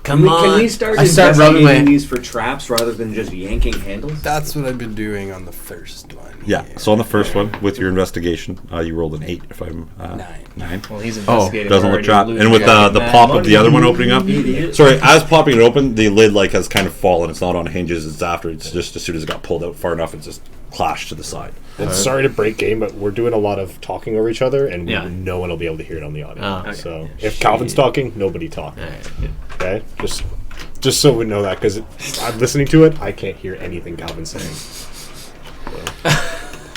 Come on. Can we start I start rubbing investigating my. these for traps rather than just yanking handles? That's what I've been doing on the first one. Yeah. So on the first one with your investigation, you rolled an 8. If I'm 9. Well, he's Oh, investigating. Doesn't We're look already trapped. losing And with track the of pop that. of the other one opening up. Idiot. Sorry, as popping it open, the lid has kind of fallen. It's not on hinges. It's after. It's just as soon as it got pulled out far enough, it just clashed to the side. And sorry to break game, but we're doing a lot of talking over each other, and Yeah. no one will be able to hear it on the audio. Oh, okay. So if Calvin's talking, nobody talking. Okay, just so we know that, because I'm listening to it, I can't hear anything Calvin's saying.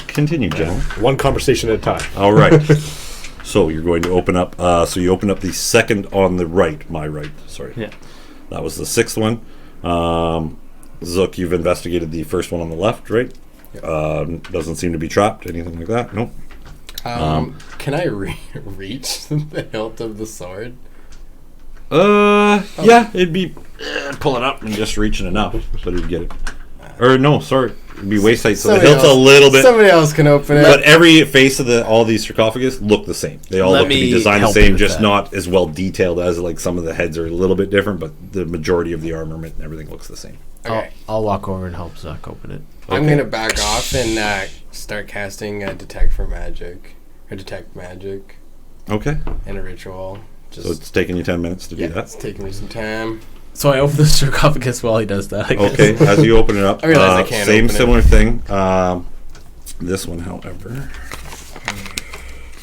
Continue, gentlemen. One conversation at a time. All right. So you're going to open up. So you open up the second on the right. My right. Sorry. Yeah. That was the 6th one. Zukk, you've investigated the first one on the left, right? Doesn't seem to be trapped. Anything like that? Nope. Can I reach the hilt of the sword? Yeah, it'd be pull it up and just reaching enough so you'd get it. Or no, sorry, it'd be waist height. So the Somebody hilt's a else- little bit. Somebody else can open it. But every face of all these sarcophagus look the same. They all Let look to be me designed the help you same, with just that. not as well detailed as like some of the heads are a little bit different. But the majority of the armament and everything looks the same. Okay. I'll walk over and help Zach open it. I'm Okay. gonna back off and start casting detect for magic or detect magic Okay, in a ritual. Just so it's taking you 10 minutes to yeah, do it's that. taking me some time. So I open the sarcophagus while he does that. I guess. Okay, as you open it up, I realize I can't same open it. similar thing. This one, however,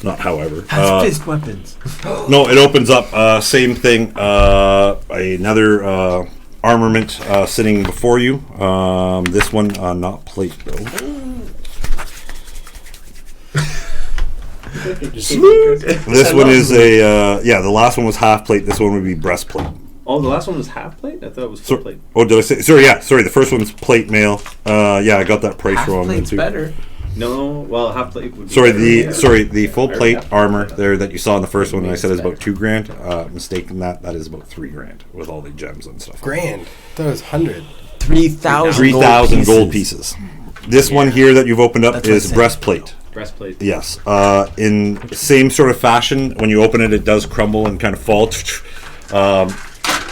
Not however. Has fist weapons. No, it opens up. Same thing. Another armament sitting before you. This one not plate though. This one is a the last one was half plate. This one would be breastplate. Oh, the last one was half plate? I thought it was full plate. Oh, did I say? Sorry. The first one's plate mail. I got that price wrong. Half plate's better. No, well, half plate would be the full plate armor there that you saw in the first one, and I said is about $2,000. Mistaken that is about $3,000 with all the gems and stuff. Grand. That was 100. 3,000 gold pieces. This one here that you've opened up is breastplate. Breastplate. Yes. In same sort of fashion, when you open it, it does crumble and kind of fall.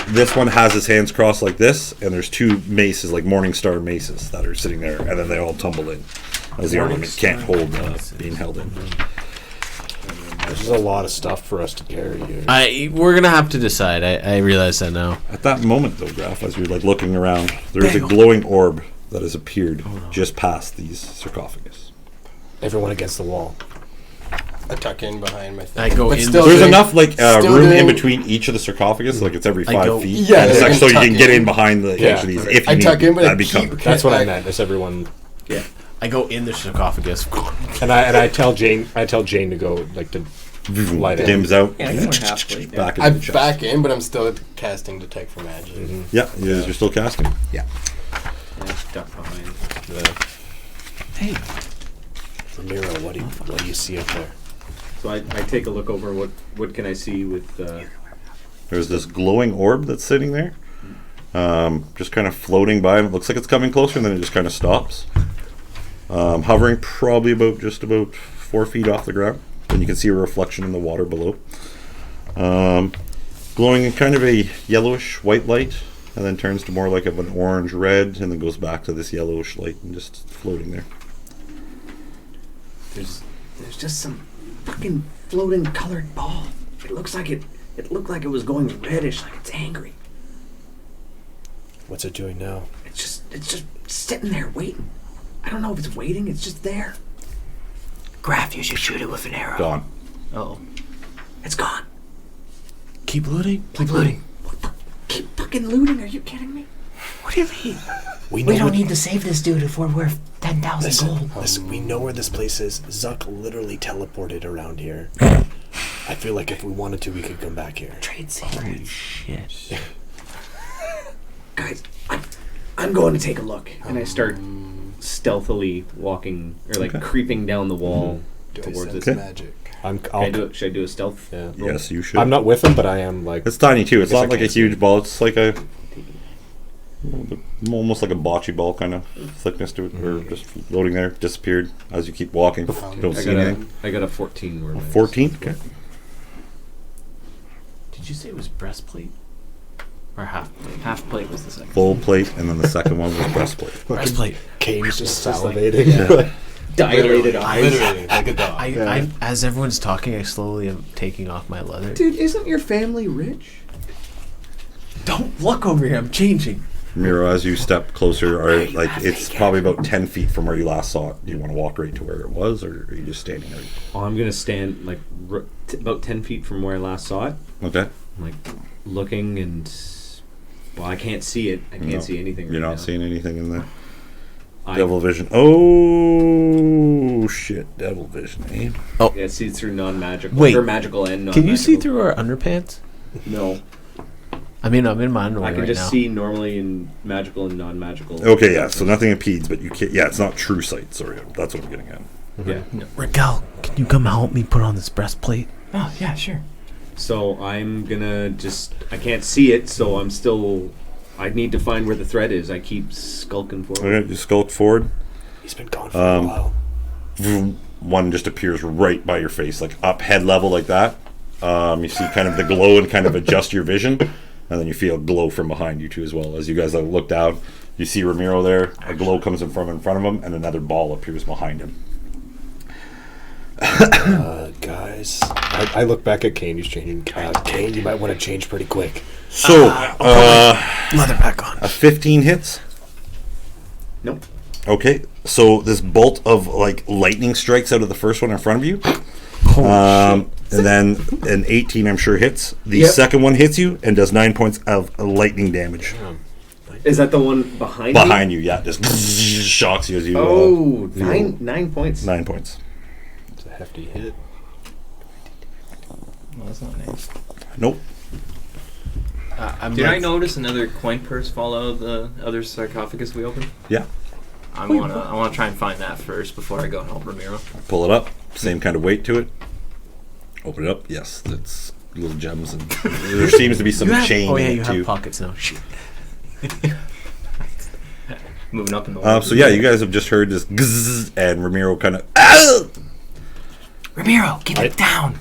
This one has its hands crossed like this, and there's two maces, like Morningstar maces, that are sitting there, and then they all tumble in, as the armament can't hold being held in. This is a lot of stuff for us to carry here. We're gonna have to decide. I realize that now. At that moment, though, Graff, as you're like looking around, there is a glowing orb that has appeared just past these sarcophagus. Everyone against the wall. I tuck in behind my thing. I go in. There's enough room in between each of the sarcophagus, like it's every 5 feet. Yeah, so you can get in behind the each of these if you I need. tuck in, but That'd be covered. That's what I meant. Is everyone? Yeah. I go in the sarcophagus. And I tell Jane to go like to light it. Dims out. Yeah, I can half plate. Back I'm into the chest. back in, but I'm still casting Detect for Magic. Mm-hmm. Yeah, you're still casting. Yeah. Duck behind. Hey, Ramiro, what do you see up there? So I take a look over. What can I see with? There's this glowing orb that's sitting there, just kind of floating by, and it looks like it's coming closer, and then it just kind of stops, hovering probably about 4 feet off the ground. And you can see a reflection in the water below, glowing in kind of a yellowish white light, and then turns to more like of an orange red, and then goes back to this yellowish light and just floating there. There's just some fucking floating colored ball. It looks like it looked like it was going reddish, like it's angry. What's it doing now? It's just sitting there waiting. I don't know if it's waiting. It's just there. Graff, you should shoot it with an arrow. Gone. Oh. It's gone. keep looting. Keep looting. Keep fucking looting. Are you kidding me? What do you mean? We don't need to save this dude if we're worth 10,000 gold. Listen, we know where this place is. Zukk literally teleported around here. I feel like if we wanted to, we could come back here. Trade secrets. Shit. Guys, I'm going to take a look. And I start stealthily walking, or like creeping down the wall towards it. Magic. Should I do a stealth? Yeah. Yes, you should. I'm not with him, but I am like. It's tiny too. It's I not like a can't see huge it. ball. It's like almost like a bocce ball kind of thickness to it, or just floating there. Disappeared as you keep walking. Don't see anything. I got a 14. Where 14. Okay. Did you say it was breastplate? Or half plate? Half plate was the second. Full plate, and then the second one was breastplate. Breastplate. Kaine's just Just like- salivating. Dilated eyes. Literally, like a dog. I as everyone's talking, I slowly am taking off my leather. Dude, isn't your family rich? Don't look over here. I'm changing. Ramiro, as you step closer, it's probably about 10 feet from where you last saw it. Do you want to walk right to where it was, or are you just standing there? Oh, I'm gonna stand like about 10 feet from where I last saw it. Okay. I'm like looking, and I can't see it. I can't see anything. You're right not now. seeing anything in the devil vision. Oh shit, devil vision, eh? Yeah, it sees through non-magical. Wait. Or magical and non-magical. Can you see through our underpants? No. I mean, I'm in my underwear I can right just now. see normally in magical and non-magical. Okay, yeah. So nothing impedes, but you can't. Yeah, it's not true sight. Sorry, that's what I'm getting at. Yeah. Rakell, can you come help me put on this breastplate? Oh, yeah, sure. So I'm gonna I can't see it, so I'm still. I need to find where the thread is. I keep skulking forward. Okay, you skulk forward. He's been gone for a while. Vroom, one just appears right by your face, like up head level, like that. You see kind of the glow and kind of adjust your vision, and then you feel a glow from behind you too as well. As you guys look down, you see Ramiro there. A glow comes in front of him, and another ball appears behind him. Guys, I look back at Kaine. He's changing. Kaine, you might want to change pretty quick. So, Leather back on. a 15 hits. Nope. Okay, so this bolt of like lightning strikes out of the first one in front of you. And then an 18, I'm sure, hits. The second one hits you and does 9 points of lightning damage. Is that the one behind you? Behind you, yeah. Just shocks you as you... Oh, 9 points. 9 points. It's a hefty hit. No, that's not nice. Nope. Did I notice another coin purse fall out of the other sarcophagus we opened? Yeah. I wanna try and find that first before I go and help Ramiro. Pull it up. Same kind of weight to it. Open it up. Yes, it's little gems. And there seems to be some chain in it, you too. have pockets now. Shit. Moving up in the world. So yeah, you guys have just heard this gzzz, and Ramiro kind of... Ramiro, get it down!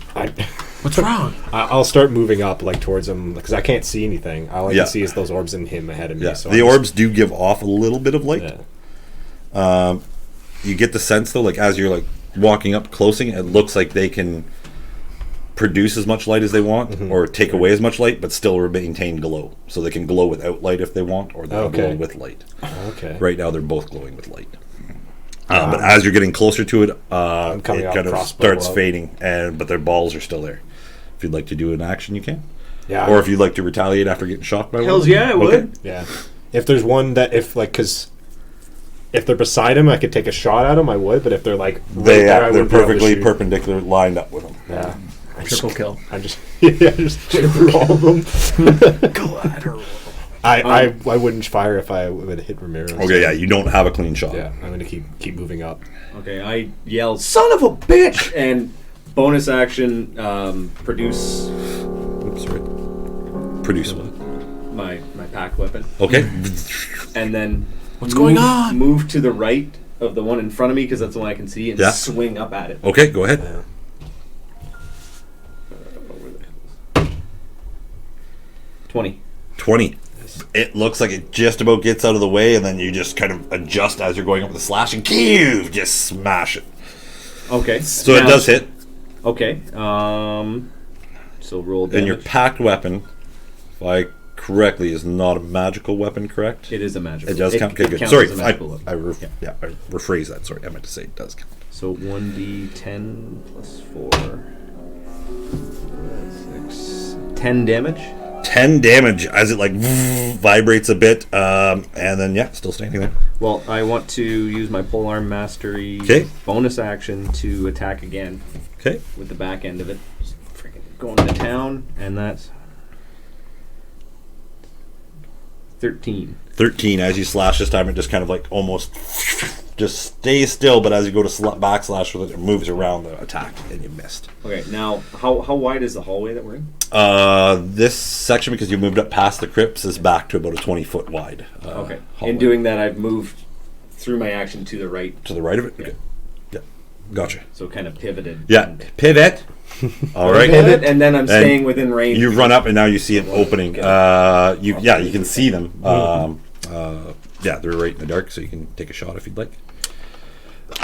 What's wrong? I'll start moving up like towards him because I can't see anything. All I can see is those orbs and him ahead of me. Yeah, So the orbs do give off a little bit of light. Yeah. You get the sense though, like as you're like walking up closing, it looks like they can produce as much light as they want, or take away as much light, but still maintain glow. So they can glow without light if they want, or they'll glow with light. Okay. Right now, they're both glowing with light. But as you're getting closer to it, it kind of starts fading, but their balls are still there. If you'd like to do an action, you can. Yeah. Or if you'd like to retaliate after getting shocked by one. Hells yeah, I would. Yeah. If there's one that because if they're beside him, I could take a shot at him. I would, but if they're like they're perfectly perpendicular, lined up with them. Yeah. Triple kill. I just just through all of them. Collateral. I wouldn't fire if I would hit Ramiro. Okay, yeah, you don't have a clean shot. Yeah, I'm gonna keep moving up. Okay, I yell, "Son of a bitch!" and bonus action, produce. Oops, sorry. Produce what? My pack weapon. Okay. And then What's going on? Move to the right of the one in front of me because that's the one I can see, and swing up at it. Okay, go ahead. Yeah. 20. It looks like it just about gets out of the way, and then you just kind of adjust as you're going up with the slash, and just smash it. Okay. So it does hit. Okay. So roll damage. And your packed weapon, if I correctly, is not a magical weapon, correct? It is a magical. It does count. Okay, good. Counts Sorry, as a magical weapon. I rephrase that. Sorry, I meant to say it does count. So 1d10 plus 4. 6. 10 damage. 10 damage as it like vibrates a bit, and then still standing there. Well, I want to use my polearm mastery bonus action to attack again. Okay. With the back end of it. Just freaking going to town, and that's 13. 13 as you slash this time, it just kind of like almost just stays still, but as you go to backslash with it, it moves around the attack, and you missed. Okay, now how wide is the hallway that we're in? This section, because you moved up past the crypts, is back to about a 20-foot wide. Okay. Hallway. In doing that, I've moved through my action to the right. To the right of it? Yeah. Okay. Yeah. Gotcha. So kind of pivoted. Yeah. Pivot. All right. Pivot, and then I'm staying within range. You run up, and now you see an opening. You can see them. They're right in the dark, so you can take a shot if you'd like.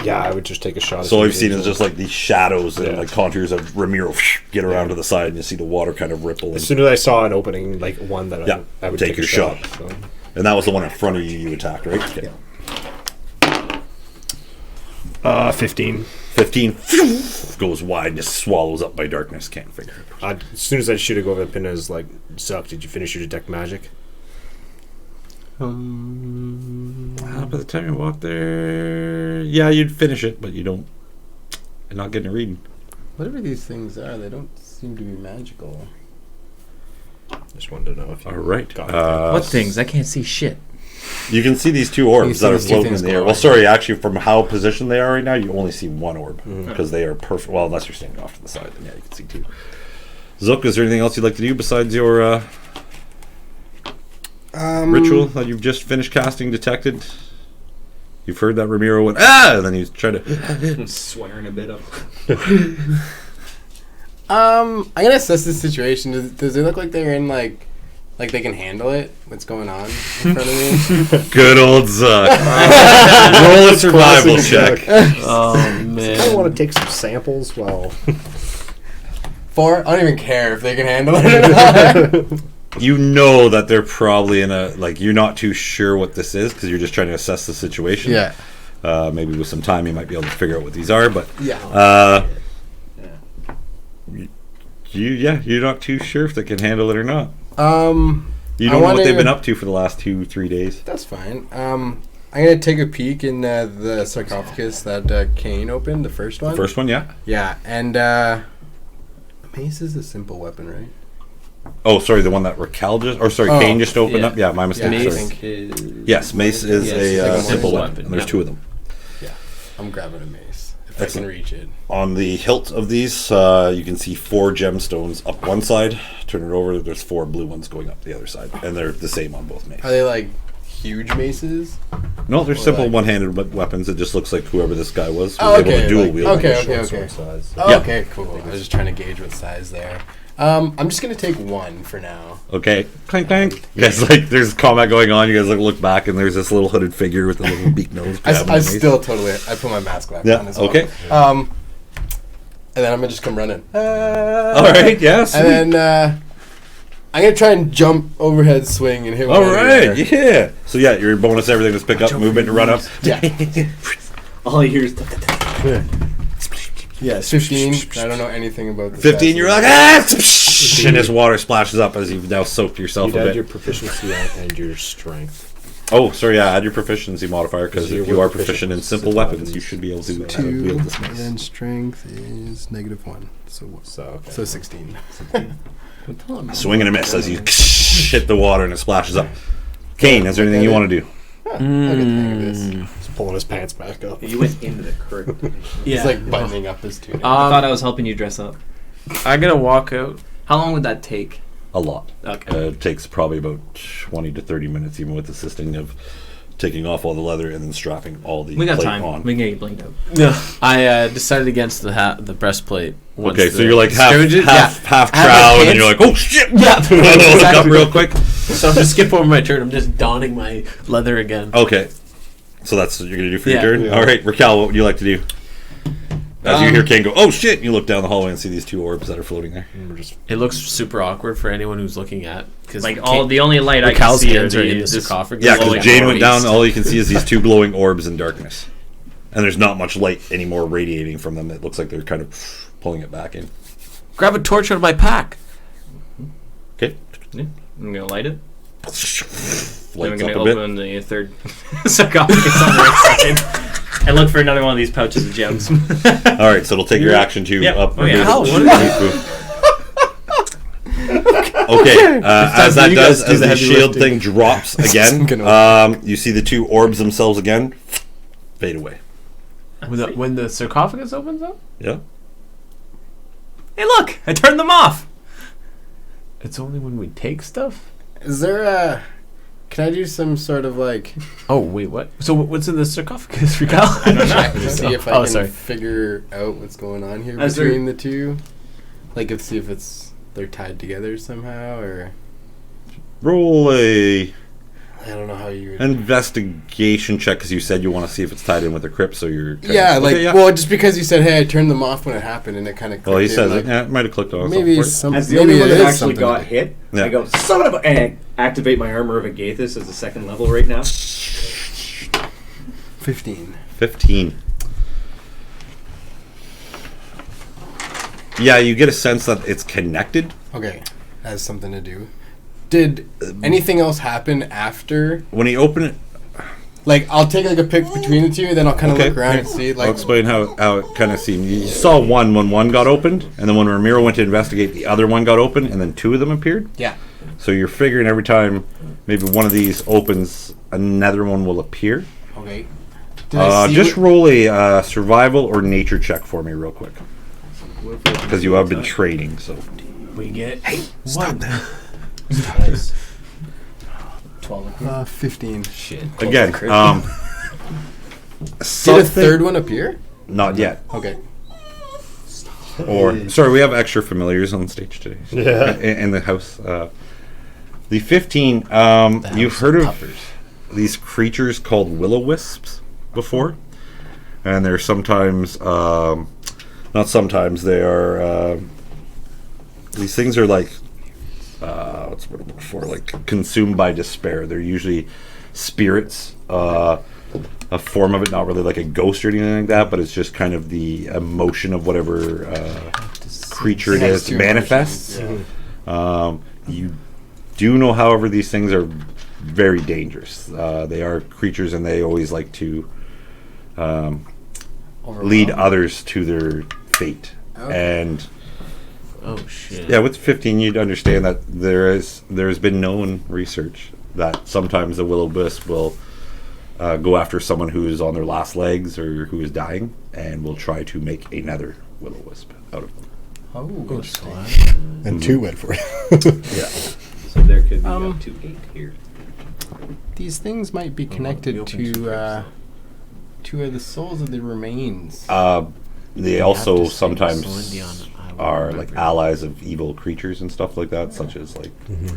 Yeah, I would just take a shot. So all you've seen is just like these shadows and like contours of Ramiro get around to the side, and you see the water kind of ripple. As soon as I saw an opening, like one that I would take your shot. So. And that was the one in front of you you attacked, right? Okay. 15. 15 goes wide and just swallows up by darkness. Can't figure it out. As soon as I shoot it over the pin, I was like, Zukk, did you finish your detect magic? By the time you walk there, you'd finish it, but you're not getting a reading. Whatever these things are, they don't seem to be magical. Just wanted to know if you all right. What things? I can't see shit. You can see these two orbs that are these two floating in things the air. glowing. Well, sorry, actually, from how positioned they are right now, you only see one orb because they are perfect. Well, unless you're standing off to the side, then you can see two. Zukk, is there anything else you'd like to do besides your ritual that you've just finished casting? Detected. You've heard that Ramiro went and then he's trying to swearing a bit up. I'm gonna assess this situation. Does it look like they're in like they can handle it? What's going on in front of me? Good old Zukk. Roll a survival check. Oh man! I want to take some samples. Well, 4. I don't even care if they can handle it or not. You know that they're probably in a you're not too sure what this is because you're just trying to assess the situation. Yeah. Maybe with some time you might be able to figure out what these are, but You're not too sure if they can handle it or not. You I don't know what wanna- they've been up to for the last 2-3 days. That's fine. I'm gonna take a peek in the sarcophagus that Kaine opened, the first one. First one, yeah. Yeah, and mace is a simple weapon, right? Oh, sorry, the one that Rakell just, or sorry, Oh, Kaine just opened yeah. up. Yeah, my mistake. Yeah, I sorry. think Yes, mace is Yes, a like a simple simple weapon, weapon, and there's yeah. 2 of them. I'm grabbing a mace if I can reach it. On the hilt of these, you can see 4 gemstones up one side. Turn it over, there's 4 blue ones going up the other side, and they're the same on both maces. Are they like huge maces? No, they're Or simple like- one-handed weapons. It just looks like whoever this guy was Oh, able to dual like- wield. okay, them. okay. Short sword size. Oh, Yeah. okay, cool. I was just trying to gauge what size there. I'm just gonna take 1 for now. Okay, clank clank. You guys, like, there's combat going on. You guys look back, and there's this little hooded figure with a little beak nose. grabbing I the mace. still totally. I put my mask back Yeah, on as well. okay. And then I'm gonna just come running. All right, yes. And then I'm gonna try and jump overhead swing and hit. All one over right, there. yeah. So yeah, your bonus everything is pick up, movement, and run up. Yeah. All you hear is Yeah, 15. I don't know anything about this. 15, you're like, ah! And this water splashes up as you've now soaked yourself You'd a add bit. your proficiency and your strength. Oh, sorry, yeah, add your proficiency modifier, because You're if you are proficient proficient in in simple simple weapons, weapons. you should be able to 2, wield this and mace. then strength is -1. So, okay. So 16. Swing and a miss as you hit the water and it splashes up. Kaine, is there anything you want to do? I'll get the hang of this. He's pulling his pants back up. You went into the curtain. Yeah. It's like buttoning up his tunic. I thought I was helping you dress up. I'm gonna walk out. How long would that take? A lot. Okay. It takes probably about 20 to 30 minutes, even with assisting of taking off all the leather and then strapping all the We got plate time. on. We can get you blinked out. No, I decided against the breastplate. once Okay, so the you're like half scrimmages- half I have my trow, and then pants- you're like, oh shit! Yeah, Look up real quick. So I'm just skip over my turn. I'm just donning my leather again. Okay, so that's what you're gonna do for your Yeah. turn. Yeah. All right, Rakell, what would you like to do? As you hear Kaine go, oh shit! And you look down the hallway and see these 2 orbs that are floating there. And we're just It looks super awkward for anyone who's looking at because Like the only light I can Rakell's see are hands are in the this sarcophagus. Yeah, glowing because Jane went orbs. down. All you can see is these 2 glowing orbs in darkness, and there's not much light anymore radiating from them. It looks like they're kind of pulling it back in. Grab a torch out of my pack. Okay, Yeah, I'm gonna light it. Then we're lights gonna up a bit. open the third sarcophagus on the right side and look for another one of these pouches of gems. All right, so it'll take your action to Yeah. up. Oh, yeah. Hell, what Okay, as that you does, guys do as the the heavy shield lifting. thing drops again, you see the 2 orbs themselves again fade away. When the sarcophagus opens up, Yeah. Hey, look! I turned them off. it's only when we take stuff. Is there a? Can I do some sort of like Oh wait, what? So what's in the sarcophagus, Rakell? I don't check to see if I Oh, can sorry. figure out what's going on here As between the 2? Like, let's see if they're tied together somehow, or Roll a I don't know how you. investigation check because you said you want to see if it's tied in with the crypt. So you're kinda- Yeah, like Okay, yeah. well, just because you said, "Hey, I turned them off when it happened," and it kind of. Well, he says it. Yeah, it might have clicked on. Maybe something. some. As the maybe only one it that is actually something got to- hit, Yeah. I go, son of a... And I activate my Armor of Agathis as a 2nd level right now. 15. 15. Yeah, you get a sense that it's connected. Okay, has something to do. Did anything else happen after? When you open it, Like, I'll take like a pic between the 2, then I'll kind of Okay, look around yeah. and see. I'll Like, explain how it kind of seemed. You saw one when one got opened, and then when Ramiro went to investigate, the other one got open, and then 2 of them appeared. yeah. So you're figuring every time maybe one of these opens, another one will appear. Okay. Did I see Just what- roll a survival or nature check for me real quick. Because you have been training, so. We get Stop that. 12. 15. Shit. Again, Did a something- third one appear? Not yet. Okay. Or sorry, we have extra familiars on stage today. So Yeah. in the house. The 15. You've heard of these creatures called will-o-wisps before, and they're sometimes, not sometimes. They are. These things are like. What's the word I'm looking for? Like consumed by despair. They're usually spirits. A form of it, not really like a ghost or anything like that, but it's just kind of the emotion of whatever creature it It has is two manifests. emotions, yeah. You do know, however, these things are very dangerous. They are creatures, and they always like to lead others to their fate. Okay. And Oh shit. yeah, with 15, you'd understand that there's been known research that sometimes the will-o-wisp will go after someone who is on their last legs or who is dying, and will try to make another will-o-wisp out of them. And 2 went for it. Yeah. So there could be up to 8 here. These things might be connected to two of the souls of the remains. They have also to sing sometimes Celine Dion, I will are remember. like allies of evil creatures and stuff like that, such as like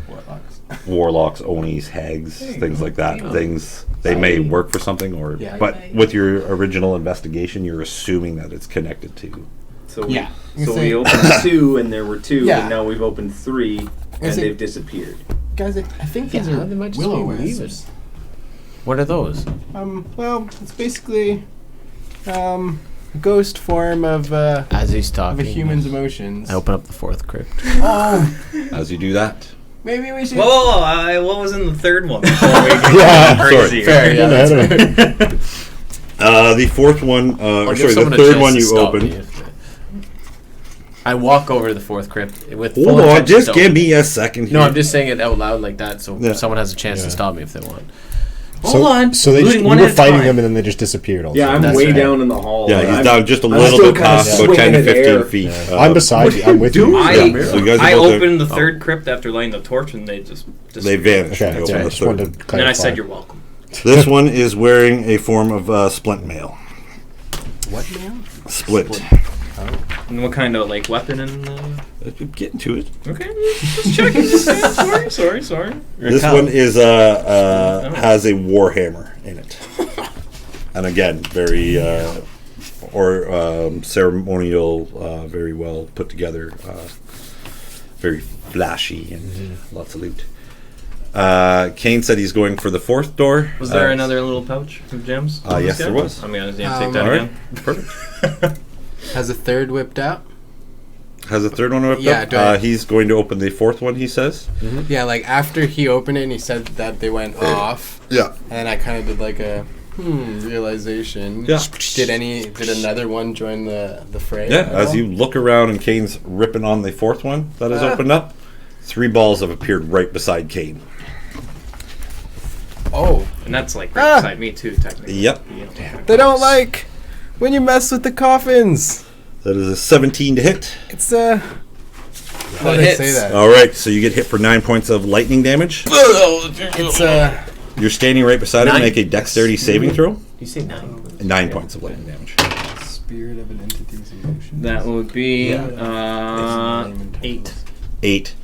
Warlocks. warlocks, onis, hags, things like that. Things they may work for something, or Yeah. but with your original investigation, you're assuming that it's connected to. So Yeah. so Say- we opened 2 and there were 2, Yeah. and now we've opened 3 and Say- they've disappeared. Guys, I think these Yeah, are they might just be will-o-wisps. weavers. What are those? Well, it's basically a ghost form of As he's talking, a human's emotions. I open up the 4th crypt. Oh, As you do that, maybe we should. Whoa, what was in the third one? Before we get Yeah. crazy. Fair, yeah. Getting ahead of it. the fourth one, I'll or give sorry, someone the a third chance one to you stop open. me if- I walk over to the 4th crypt with full Hold on, intention just to give open me a second. No, here. I'm just saying it out loud like that, so Yeah. someone has a chance Yeah. to stop me if they want. Hold on. So they Doing just, one you at were a fighting time. them and then they just disappeared. Also. Yeah, I'm That's way right. down in the hall. Yeah, he's I'm- down just a I'm little still bit kinda past, about swinging 10 to in 15 air. feet. I'm beside you. I'm with you. I, Yeah, so you guys are I both there. opened the third crypt after lighting the torch, and they just They vanished. Okay, when you that's opened right. I the just third. wanted to clarify. and then I said, "You're welcome." This one is wearing a form of splint mail. What now? Split. And what kind of weapon and? Getting to it. Okay, just checking. Sorry. This one is has a warhammer in it, and again, very ceremonial, very well put together, very flashy and lots of loot. Kaine said he's going for the 4th door. Was there another little pouch of gems? Yes, there was. I'm gonna take that All right, again. perfect. Has a third whipped out? Has a third one whipped Yeah, up? do I- He's going to open the 4th one, he says. Yeah, after he opened it and he said that they went off, Yeah. and I kind of did a realization. Yeah. Did another one join the fray? Yeah, at as all? you look around and Kane's ripping on the 4th one that is opened up, 3 balls have appeared right beside Kaine. Oh, And that's right Ah! beside me too, technically. Yep. Yeah. they don't like when you mess with the coffins. That is a 17 to hit. It's How That did I hits. say that? All right, so you get hit for 9 points of lightning damage. It's You're standing right beside him. Nine. Make a dexterity saving throw. You say 9. 9 points of lightning damage. spirit of an entity's emotion. That would be Yeah. 8. 8.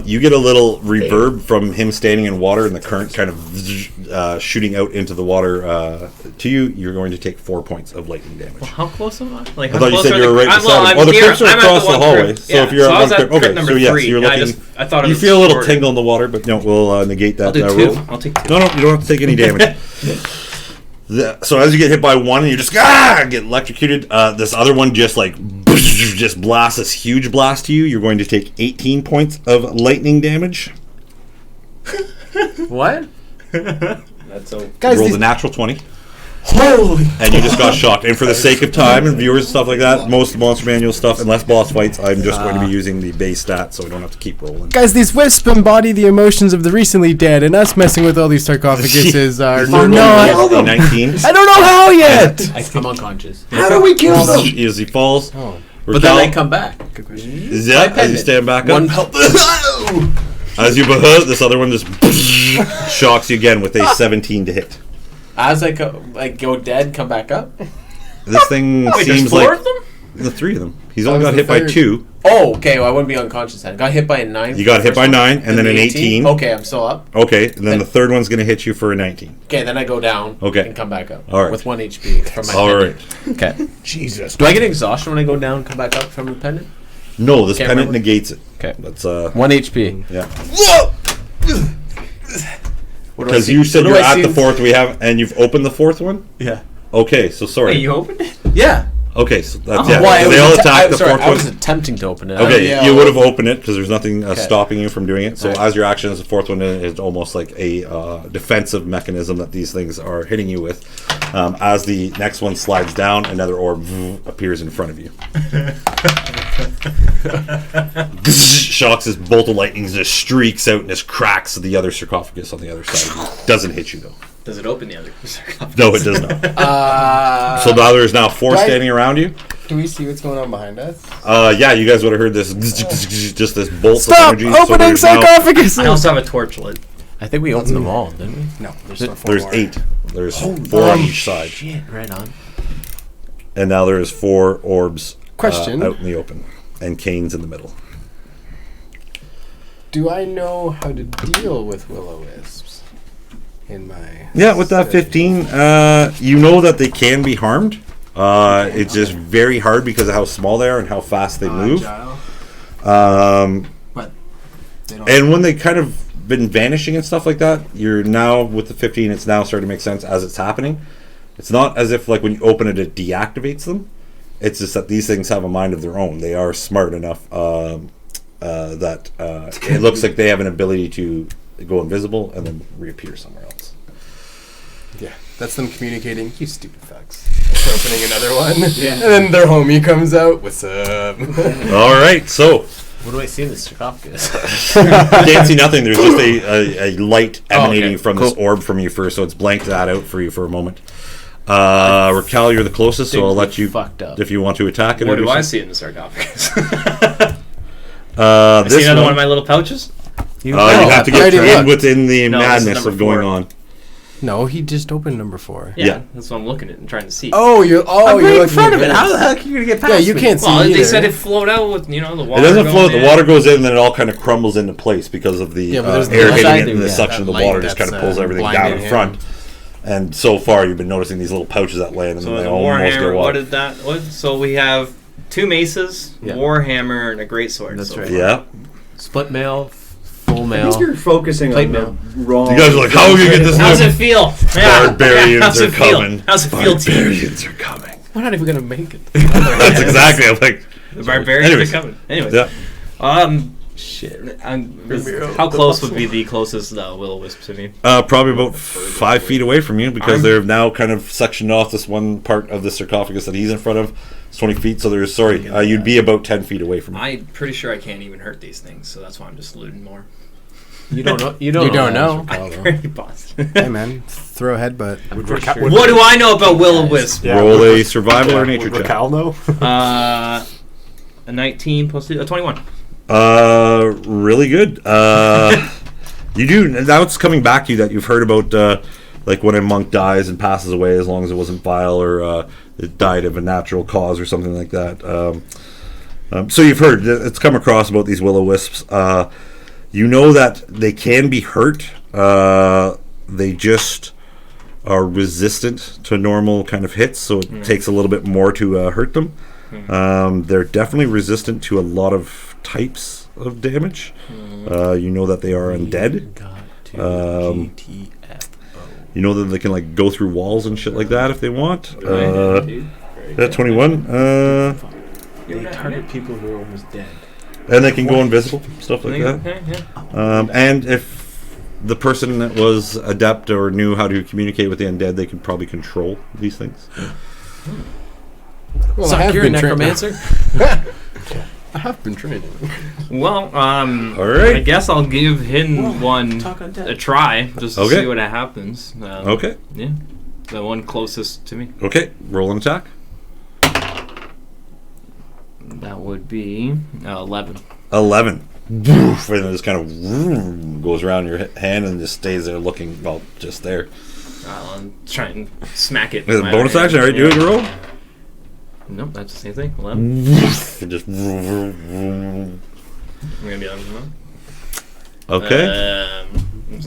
You get a little reverb from him standing in water and the current kind of shooting out into the water to you. You're going to take 4 points of lightning damage. How close am I? I thought you said you were right beside him. Oh, the crypts are across the hallway. So if you're so at I was one crypt, at okay. crypt number So yes, 3. you're Yeah, looking. I thought it You was feel a little shorter. tingle in the water, but no, we'll negate that I'll do 2. roll. I'll take 2. No, you don't have to take any damage. So as you get hit by one, and you just get electrocuted. This other one just just blasts this huge blast to you. You're going to take 18 points of lightning damage. What? That's okay. Guys, Roll these- the natural 20, holy. and you just got shocked. And for the sake of time and viewers and stuff like that, most Monster Manual stuff, unless boss fights, I'm just going to be using the base stat, so we don't have to keep rolling. Guys, these wisps embody the emotions of the recently dead, and us messing with all these sarcophaguses are not. A 19. I don't know how yet. I'm unconscious. How do we kill them? As he falls, But then I come back. yeah, as you stand back up. One help. As you this other one just shocks you again with a 17 to hit. As I go dead, come back up. This thing Wait, there's seems 4 like of them? the 3 of them. He's only was got the hit by third. 2. Oh, okay. Well, I wouldn't be unconscious then. Got hit by a 9. You got hit by 9, and then an 18. Okay, I'm still up. Okay, and then the third one's going to hit you for a 19. Okay, then I go down. Okay. And come back up. All right. With 1 HP from my All pendant. right. Okay. Jesus. Do I get exhaustion when I go down and come back up from the pendant? No, this Can't pendant remember. negates it. Okay. That's 1 HP. yeah. What do I Because see- you said what do you're I at see the in- 4th, and you've opened the 4th one. Yeah. Okay, so sorry. Hey, you opened it? Yeah. Okay, so that's Well, they all attack the fourth I was one. attempting to open it. Okay, yeah, you well- would have opened it because there's nothing stopping you from doing it. So Alright. as your action, as the fourth one is almost like a defensive mechanism that these things are hitting you with. As the next one slides down, another orb appears in front of you. Shocks as bolt of lightning just streaks out and just cracks the other sarcophagus on the other side of you. Doesn't hit you though. Does it open the other sarcophagus? No, it does not. So now there's now four do I- standing around you. Do we see what's going on behind us? Yeah, you guys would have heard this, just this bolt Stop of energy. opening there's now- sarcophagus! I also have a torch lit. I think we opened them all, didn't we? No, there's still 4 There's more. 8. There's 4 on each side. Shit, right on. And now there's 4 orbs Question. out in the open. And Kaine's in the middle. Do I know how to deal with will-o-wisps in my... Yeah, with that 15, you know that they can be harmed. It's just very hard because of how small they are and how fast they move. But they don't... And when they kind of been vanishing and stuff like that, you're now with the 15, it's now starting to make sense as it's happening. It's not as if like when you open it deactivates them. It's just that these things have a mind of their own. They are smart enough that it looks like they have an ability to go invisible and then reappear somewhere else. Yeah, that's them communicating. You stupid fucks. It's opening another one. Yeah. And then their homie comes out. What's up? All right, so What do I see in the sarcophagus? can't see nothing. There's just a light emanating from this Cool. orb from you first, so it's blanked that out for you for a moment. Rakell, you're the closest, so I'll let you fucked up. if you want to attack it. What or do I something. see in the sarcophagus? This See another one, one of my little pouches? you have to get already trained looked. within the No, this is madness number of going 4. on. No, he just opened number 4. Yeah. That's what I'm looking at and trying to see. Oh, you're I'm right you're in front of looking it. at How the this. heck are you gonna get past Yeah, you me? can't see Well, they either. said it flowed out with, the water. It doesn't going float. The in. water goes in, and then it all kind of crumbles into place because of the Yeah, but there's the air other hitting side it, there, and the yeah. suction of the That light water just kind of that's, pulls everything down blinding in him. front. And so far, you've been noticing these little pouches that land, and So then the they almost get Warhammer, what water. is that? So we have 2 maces, Yeah. Warhammer, and a greatsword. That's so right. far. Yeah. Split mail, full I mail. think you're focusing Plate on mail. the wrong. You guys are like, how are we gonna get this? How's now? it feel? Yeah. Barbarians How's are it feel? coming. How's it feel to you? Barbarians are coming. We're not even going to make it. That's exactly. I'm like, The barbarians Anyways. are coming. Anyways. yeah. Shit. How close would be the closest will-o-wisp to me? Probably about 5 feet away from you because they're now kind of sectioned off this one part of the sarcophagus that he's in front of. It's 20 feet, so there's you'd be about 10 feet away from him. I'm pretty sure I can't even hurt these things, so that's why I'm just looting more. You don't know. You don't. You don't know. I'm pretty positive. Hey, man. Throw a headbutt. I'm pretty sure. What do I know about will-o-wisp? Yeah, Roll would- a survival or nature would check. Rakell know? A 19 plus 2, a 21. Really good. You do. Now it's coming back to you that you've heard about, like when a monk dies and passes away, as long as it wasn't vile or it died of a natural cause or something like that. So you've heard. It's come across about these will-o-wisps. You know that they can be hurt. They just are resistant to normal kind of hits, so it takes a little bit more to hurt them. They're definitely resistant to a lot of types of damage. You know that they are undead. You know that they can like go through walls and shit like that if they want. That 21. They target people who are almost dead. And they can go invisible, stuff like that. Yeah. And if the person that was adept or knew how to communicate with the undead, they could probably control these things. Well, Zukk, you're a necromancer. I have been training. Well, All right. I guess I'll give hidden one Talk on dead. a try, just to Okay. see what happens. Okay. Yeah. The one closest to me. Okay. Roll an attack. That would be 11. 11. Woof, and it just kind of goes around your hand and just stays there looking, well, just there. I'll try and smack it. Is with it my bonus other action? hand. All right, do it, roll. Nope, that's the same thing. 11. It just. I'm gonna be on. Okay.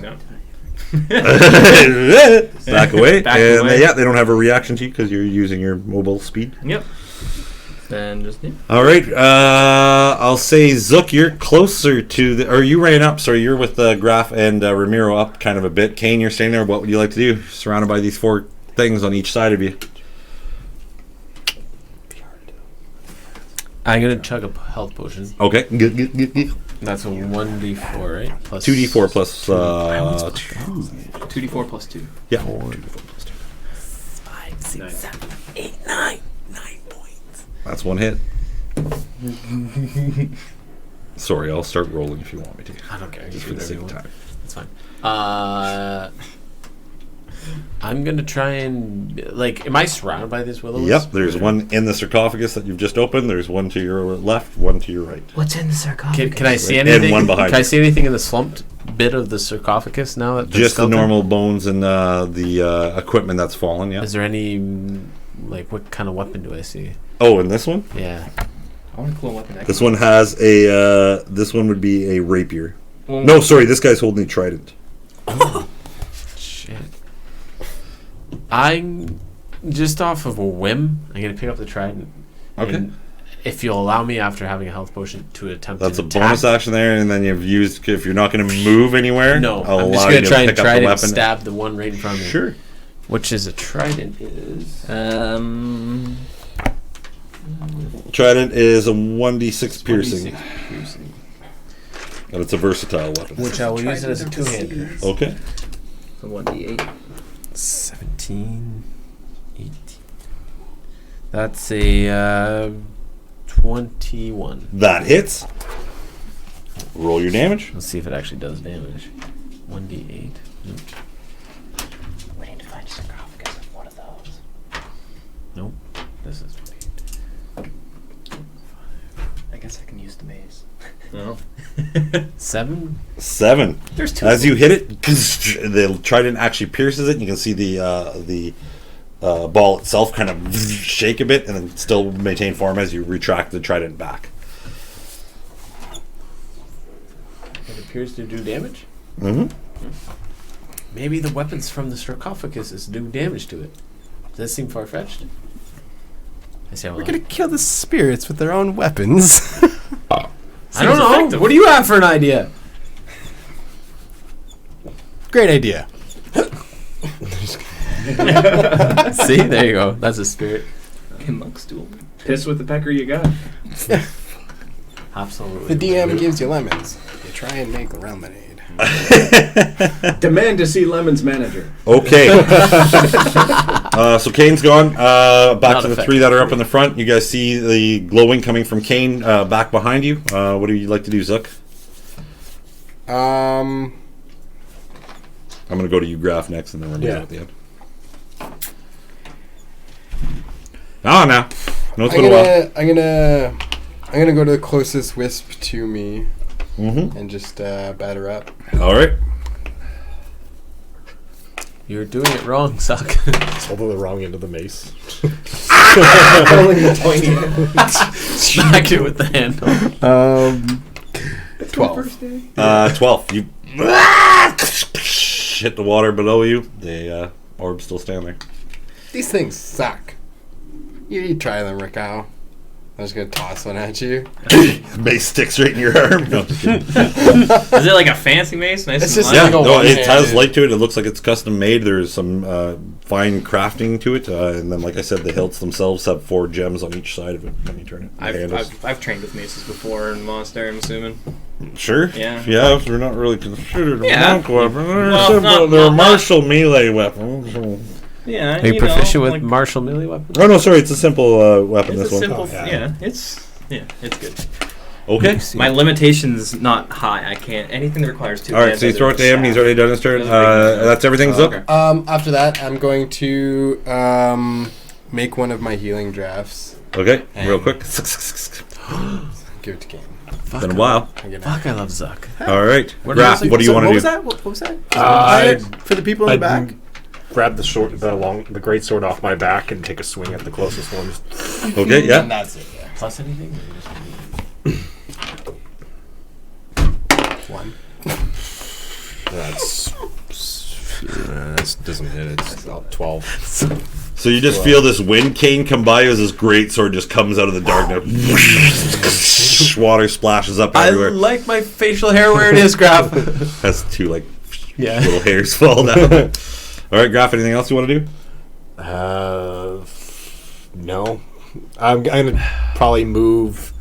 No. Back away. Back and away. yeah, they don't have a reaction to you because you're using your mobile speed. Yep. Then just All right. I'll say Zukk, you're closer to the, or you ran up. Sorry, you're with Graff and Ramiro up kind of a bit. Kaine, you're staying there. What would you like to do? Surrounded by these 4 things on each side of you. I'm gonna chug a health potion. Okay. That's a 1d4, right? Plus 2d4 plus 2. 2d4 plus 2. Yeah. 5, 6, 7, 8, 9. 9 points. That's one hit. Sorry, I'll start rolling if you want me to. I don't care. Just for the sake of time. That's fine. I'm gonna try and am I surrounded by these will-o-wisps? Yep, there's one in the sarcophagus that you've just opened. There's one to your left, one to your right. What's in the sarcophagus? Can I see And anything? one behind Can I you. see anything in the slumped bit of the sarcophagus now? That Just the normal bones and the equipment that's fallen, yeah. Is there any what kind of weapon do I see? Oh, and this one? Yeah. I want a cool weapon. This one has a, this one would be a rapier. Well, No, sorry, this guy's holding a trident. Shit. I'm just off of a whim. I'm gonna pick up the trident. Okay. And if you'll allow me, after having a health potion, to attempt. That's to a bonus attack. action there, and then you've used, if you're not going to move anywhere, No, I'll I'm just allow gonna you try to and pick up try the to weapon. stab the one right in front of me. Sure. Which is a trident is. Trident is a 1d6 piercing, 26 piercing. and it's a versatile weapon. Which I will use it as a two-hander. Okay. So 1d8. 17, 18. That's a 21. That hits. Roll your damage. Let's see if it actually does damage. 1d8. Nope. We need to find a sarcophagus of one of those. Nope. This is 8. I guess I can use the maze. No. 7? 7. There's 2. As you hit it, the trident actually pierces it, and you can see the ball itself kind of shake a bit, and then still maintain form as you retract the trident back. It appears to do damage. Mm-hmm. Maybe the weapons from the sarcophagus is do damage to it. Does that seem far-fetched? I say, We're gonna kill the spirits with their own weapons. I don't know. effective. What do you have for an idea? Great idea. See, there you go. That's a spirit. Monk's duel. Piss with the pecker you got. Absolutely. The DM gives you lemons. You try and make lemonade. Demand to see Lemon's manager. Okay. So Kaine's gone. Back Not to the effective. 3 that are up in the front. You guys see the glowing coming from Kaine back behind you. What do you like to do, Zukk? I'm going to go to you, Graff, next, and then Ramiro at the end. Oh, now. No, it's been a while. I'm gonna go to the closest wisp to me Mm-hmm. and just batter up. All right. You're doing it wrong, Zukk. Although the wrong end of the mace. Smack it with the handle. 12. 12. You hit the water below you. The orbs still stand there. These things suck. You try them, Rakell. I'm just gonna toss one at you. Mace sticks right in your arm. No, just kidding. Is it like a fancy mace? Nice It's and just light? Yeah, like a no, it one-handed- has light to it. It looks like it's custom made. There's some fine crafting to it, and then, like I said, the hilts themselves have 4 gems on each side of it when you turn it. The handles. I've trained with maces before in Monastery, I'm assuming. Sure. Yeah. Yeah, if they're not really considered a Yeah. monk weapon. They're, Well, simple, not- they're not- martial melee weapons. Yeah, Are you proficient with like, martial melee weapons? Oh no, sorry, it's a simple weapon. it's This a one. simple, it's good. Okay. My limitation's not high. I can't anything that requires 2 All right, hands so you other throw it than to him. He's staff. already done his turn. Doesn't make That's everything, Oh, Zukk. okay. After that, I'm going to make one of my healing drafts. Okay, real And- quick. Give it to Kaine. Been a while. I'm gonna- Fuck, I love Zukk. All right, What Graff, else- what do you want to do? What was that? For the people I'd grab the great sword off my back and take a swing at the closest one. Okay, And yeah. that's it. Yeah. Plus anything? Or you just- 1. That doesn't hit. It's 12. So you just feel this wind cane come by as this great sword just comes out of the darkness. Water splashes up I everywhere. like my facial hair where it is, Graff. Has 2 like Yeah. little hairs fall down. All right, Graff. Anything else you want to do? No. I'm gonna probably move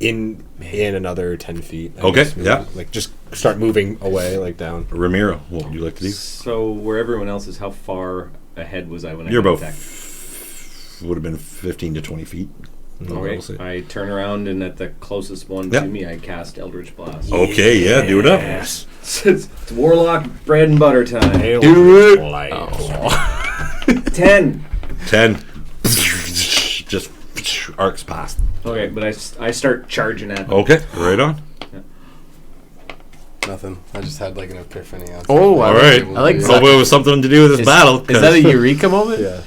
in another 10 feet. I Okay, guess, maybe. yeah. Like just start moving away, like down. Ramiro, what would you like to do? So where everyone else is, how far ahead was I when You're I got about attacked? would have been 15 to 20 feet. Okay, I turn around and at the closest one Yep. to me, I cast Eldritch Blast. Okay, yeah, do it up. It's Warlock bread and butter time. Do it. 10. 10. Just arcs past. Okay, but I start charging at them. Okay, right on. Nothing. I just had like an epiphany. Oh, All right. I like Hope it was something to do with this battle. Is that a eureka moment? Yeah.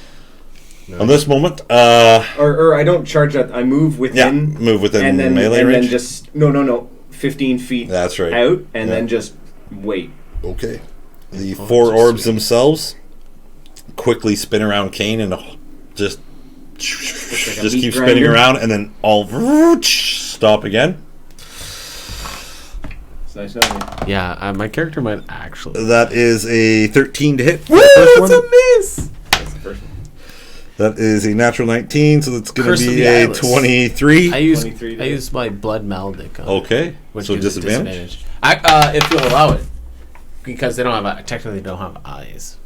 On this moment, Or I don't charge at. I move within. move within and then, melee and range. then just no, 15 feet. That's right. Out and Yeah. then just wait. Okay. The four orbs themselves quickly spin around Kaine and just like a just meat keep grinder. spinning around and then all stop again. It's nice knowing you. Yeah, my character might actually. That is a 13 to hit. Woo! It's a miss. That's the first one. That is a natural 19, so that's going Curse to of be the a Eyeless. 23. I use 23 to I hit. use my blood maledict. On Okay, which so gives it disadvantage. If you'll allow it, because they don't have technically don't have eyes.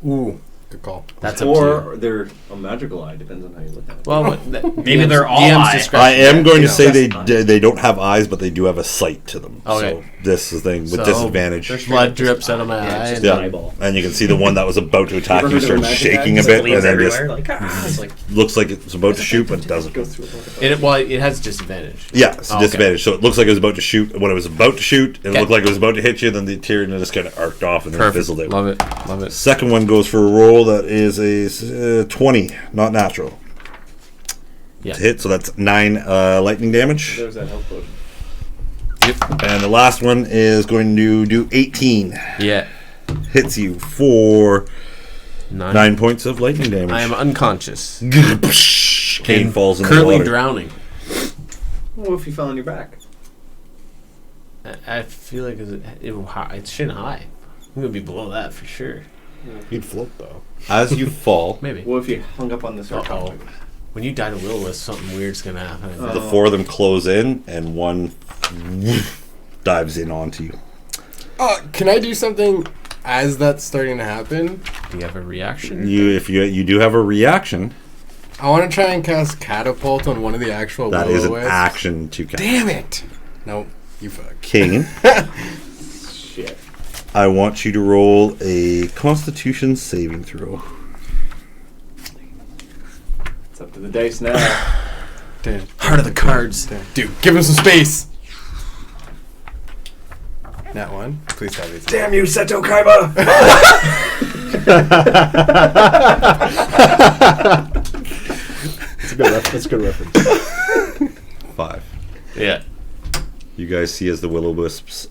Ooh, good call. That's up to you. Or they're a magical eye, depends on how you look at it. Well, Maybe they're all DM's eyes. discretion. I am going to you say know. they don't have eyes, but they do have a sight to them. Okay. So this is the thing with So, disadvantage. Blood drips out of my Yeah, eye. it's just and- an eyeball. And you can see the one that was about to attack ever you heard of a starts magic shaking a axe? bit, Bleeds and then everywhere. just It's like looks like it's about to shoot, but doesn't. Goes through it has disadvantage. Yeah, it's Oh, okay. disadvantage. So it looks like it was about to shoot. When it was about to shoot, it Okay. looked like it was about to hit you. Then the Tyrion just kind of arced off and then Perfect. fizzled out. Love it. Love it. Second one goes for a roll that is a 20, not natural. Yeah. To hit, so that's 9 lightning damage. There's that health potion. And the last one is going to do 18. Yeah. Hits you for 9 points of lightning damage. I am unconscious. Kaine falls in the Currently water. drowning. What if you fell on your back? I feel like it's shin high. I'm gonna be below that for sure. You'd float though. As you fall, Maybe. What if you hung up on the sarcophagus? When you die to will-o-wisp, something weird's gonna happen. the 4 of them close in, and one dives in onto you. Can I do something as that's starting to happen? Do you have a reaction? If you do have a reaction, I want to try and cast catapult on one of the actual that is an will-o-wisps. action to cast. Damn it! Nope. You fuck. Kaine, Shit. I want you to roll a Constitution saving throw. It's up to the dice now. Damn. Heart of the cards. Dude, give him some space! That one. Please have it. Damn you, Seto Kaiba! That's a good reference. 5. Yeah. You guys see as the will-o-wisp's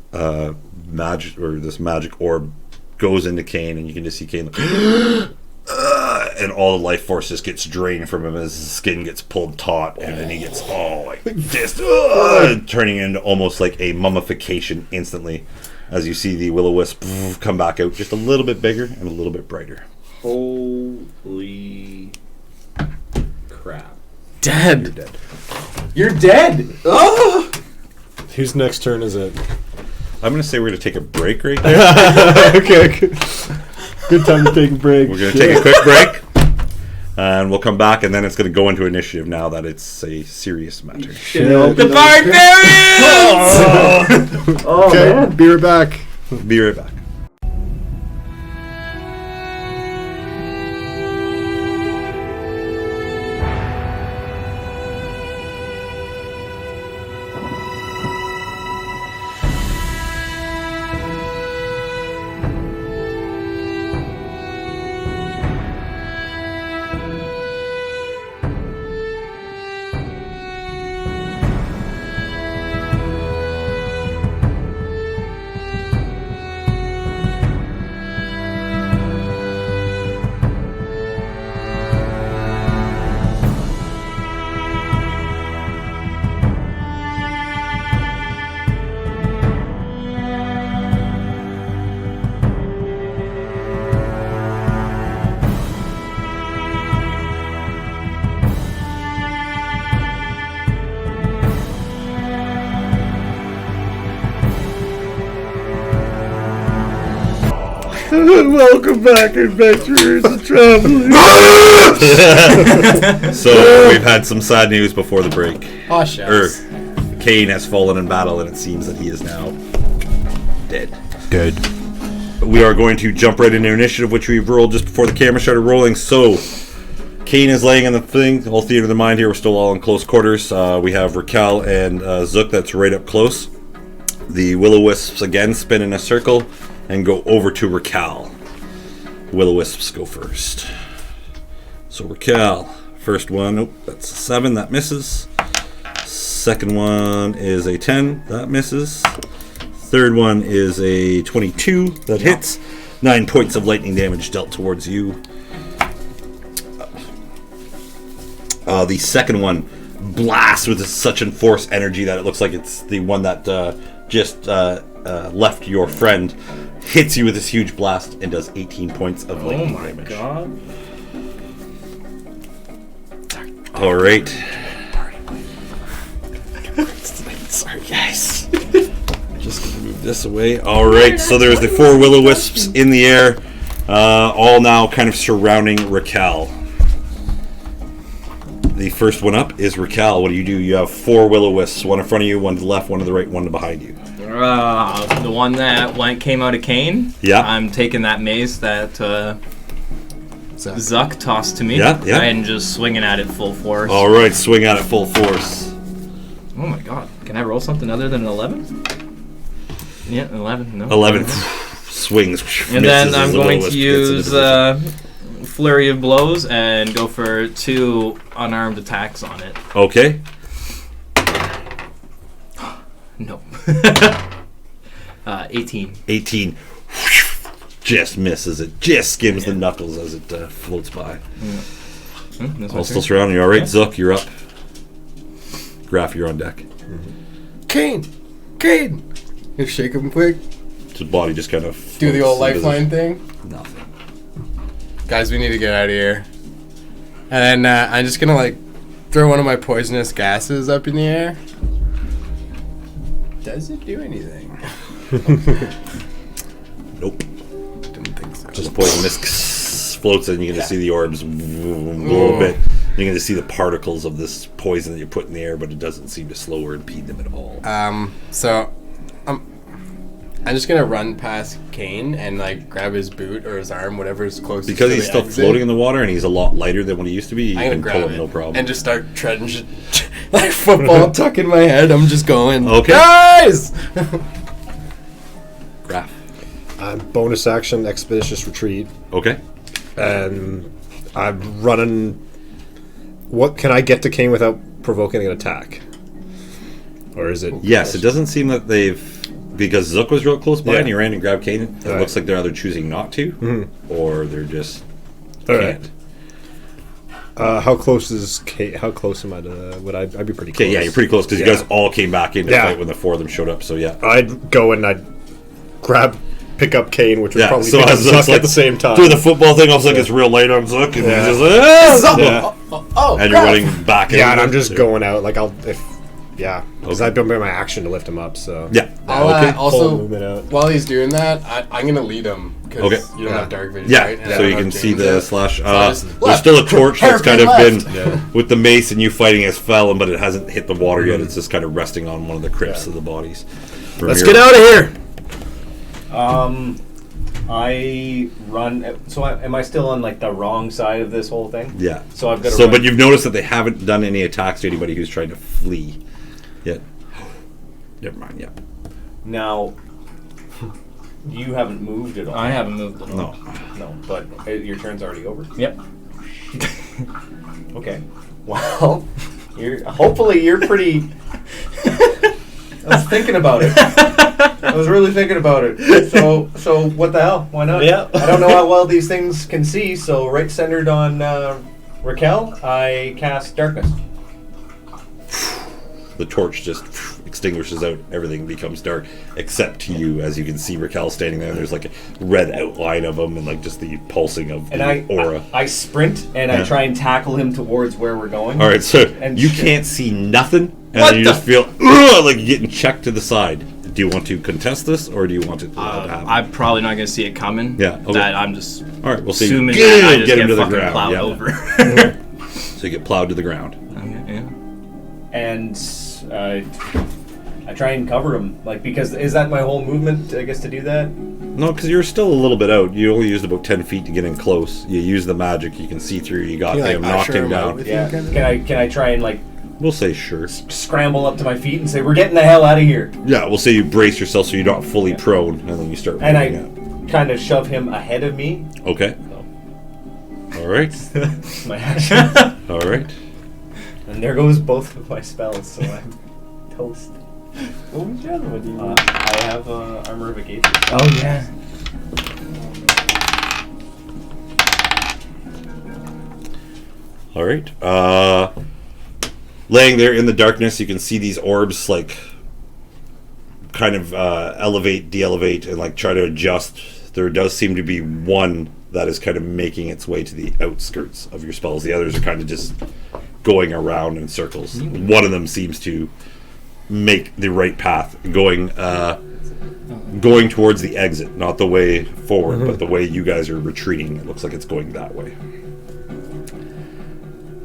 magic, or this magic orb, goes into Kaine, and you can just see Kaine, and all the life force just gets drained from him as his skin gets pulled taut, and then he gets all like this, turning into almost like a mummification instantly. As you see the will-o-wisp come back out, just a little bit bigger and a little bit brighter. Holy crap. Dead. You're dead! Oh! Whose next turn is it? I'm going to say we're going to take a break right now. Okay. Good time to take a break. We're going to take a quick break, and we'll come back, and then it's going to go into initiative now that it's a serious matter. The barbarians! Oh, Okay, man. be right back. Be right back. Welcome back, adventurers and travelers. So we've had some sad news before the break. Oh, shucks. Kaine has fallen in battle, and it seems that he is now dead. Good. We are going to jump right into initiative, which we've rolled just before the camera started rolling. So, Kaine is laying in the thing. All theater of the mind here. We're still all in close quarters. We have Rakell and Zukk that's right up close. The will-o-wisps again spin in a circle and go over to Rakell. Will-o-wisps go first. So Rakell, first one, oh, that's a 7, that misses. Second one is a 10, that misses. Third one is a 22, that hits. 9 points of lightning damage dealt towards you. The second one blasts with such enforced energy that it looks like it's the one that just left your friend. Hits you with this huge blast and does 18 points of lightning damage. Oh my god. All right. Sorry, guys. Just gonna move this away. All right. So there's the 4 will-o-wisps in the air, all now kind of surrounding Rakell. The first one up is Rakell. What do? You have 4 will-o-wisps, one in front of you, one to the left, one to the right, one behind you. The one that came out of Kaine. Yeah. I'm taking that mace that Zukk tossed to me. Yeah. And just swinging at it full force. All right, swing at it full force. Oh my god. Can I roll something other than an 11? Yeah, 11. No. 11 swings. And then I'm going to use Flurry of Blows and go for 2 unarmed attacks on it. Okay. No. 18. 18. Just misses it. Just skims the knuckles as it floats by. All still surrounding you. All right, Zukk, you're up. Graff, you're on deck. Kaine! You shake him quick. His body just kind of Do the old floats into lifeline thing. Nothing. Guys, we need to get out of here. And then I'm just gonna throw one of my poisonous gases up in the air. Does it do anything? Nope. Didn't think so. Just poison mist floats and you can just see the orbs a little bit. You can just see the particles of this poison that you put in the air, but it doesn't seem to slow or impede them at all. So I'm just gonna run past Kaine and grab his boot or his arm, whatever's closest. Because to he's the still exit. floating in the water and he's a lot lighter than what he used to be, you I'm gonna can grab pull him it no problem. and just start treading like football, tucking my head. I'm just going. Okay. Guys. Graff. Bonus action, expeditious retreat, Okay. and I'm running. What can I get to Kaine without provoking an attack? Or is it? Yes, it doesn't seem that they've... Because Zukk was real close by Yeah. and you ran and grabbed Kaine, it Right. looks like they're either choosing not to, or they're just All can't. right. How close is Kaine? How close am I to? I'd be pretty close. Okay, yeah, you're pretty close because you guys all came back in to Yeah. fight when the 4 of them showed up, so yeah. I'd go and I'd pick up Kaine, which would Yeah, probably so pick up as Zuck's Zukk at the same time. Do the football thing, also it's real light on Zukk, and Yeah. he's just like, Yeah. and you're running back in. Yeah, and I'm just going out because Okay. I've been my action to lift him up. So Yeah. I'll, Okay. Full also, movement out. while he's doing that, I'm gonna lead him because Okay. you don't have dark vision, Yeah, right? And I so don't you have can see James the yet. slash. I just There's left. still a torch that's kind of Hairpin been with the mace and you fighting as fell, but it hasn't hit the water yet. It's just kind of resting on one of the crypts of the bodies. Let's Ramiro. get out of here. I run. So am I still on the wrong side of this whole thing? Yeah. So I've got to. So, but you've noticed that they haven't done any attacks to anybody who's tried to flee yet. Never mind. Yeah. Now, you haven't moved at all. I haven't moved at all. No. No, but your turn's already over. Yep. Okay. Well, hopefully you're pretty. I was thinking about it. I was really thinking about it. So what the hell? Why not? Yeah. I don't know how well these things can see, so right centered on Rakell, I cast darkness. The torch just extinguishes out. Everything becomes dark except to you, as you can see Rakell standing there. There's a red outline of him and just the pulsing of And the aura. I sprint and I try and tackle him towards where we're going. All right, so And you shit. can't see nothing, and What then you the- just feel like you're getting checked to the side. Do you want to contest this, or do you want it to happen? I'm probably not going to see it coming. Yeah, okay. That I'm just All right, we'll see. assuming that I just Get him get to the fucking ground. plowed Yeah. over. So you get plowed to the ground. Okay, yeah. And I try and cover him, like, because is that my whole movement? I guess to do that. No, because you're still a little bit out. You only used about 10 feet to get in close. You use the magic. You can see through. You got Can you, him, like, knocked usher him him out down. with Yeah. you, kinda? Can I try and like We'll say sure. scramble up to my feet and say, "We're getting the hell out of here," Yeah, we'll say you brace yourself so you're not fully prone, and then you start and I moving kind of shove him ahead of me. out. Okay. All right. My action. All right. And there goes both of my spells, so I'm toast. What was the other one? I have Armor of Negation. Oh yeah. All right. Laying there in the darkness, you can see these orbs like kind of elevate, de-elevate, and like try to adjust. There does seem to be one that is kind of making its way to the outskirts of your spells. The others are kind of just going around in circles. One of them seems to make the right path, going towards the exit, not the way forward, but the way you guys are retreating. It looks like it's going that way.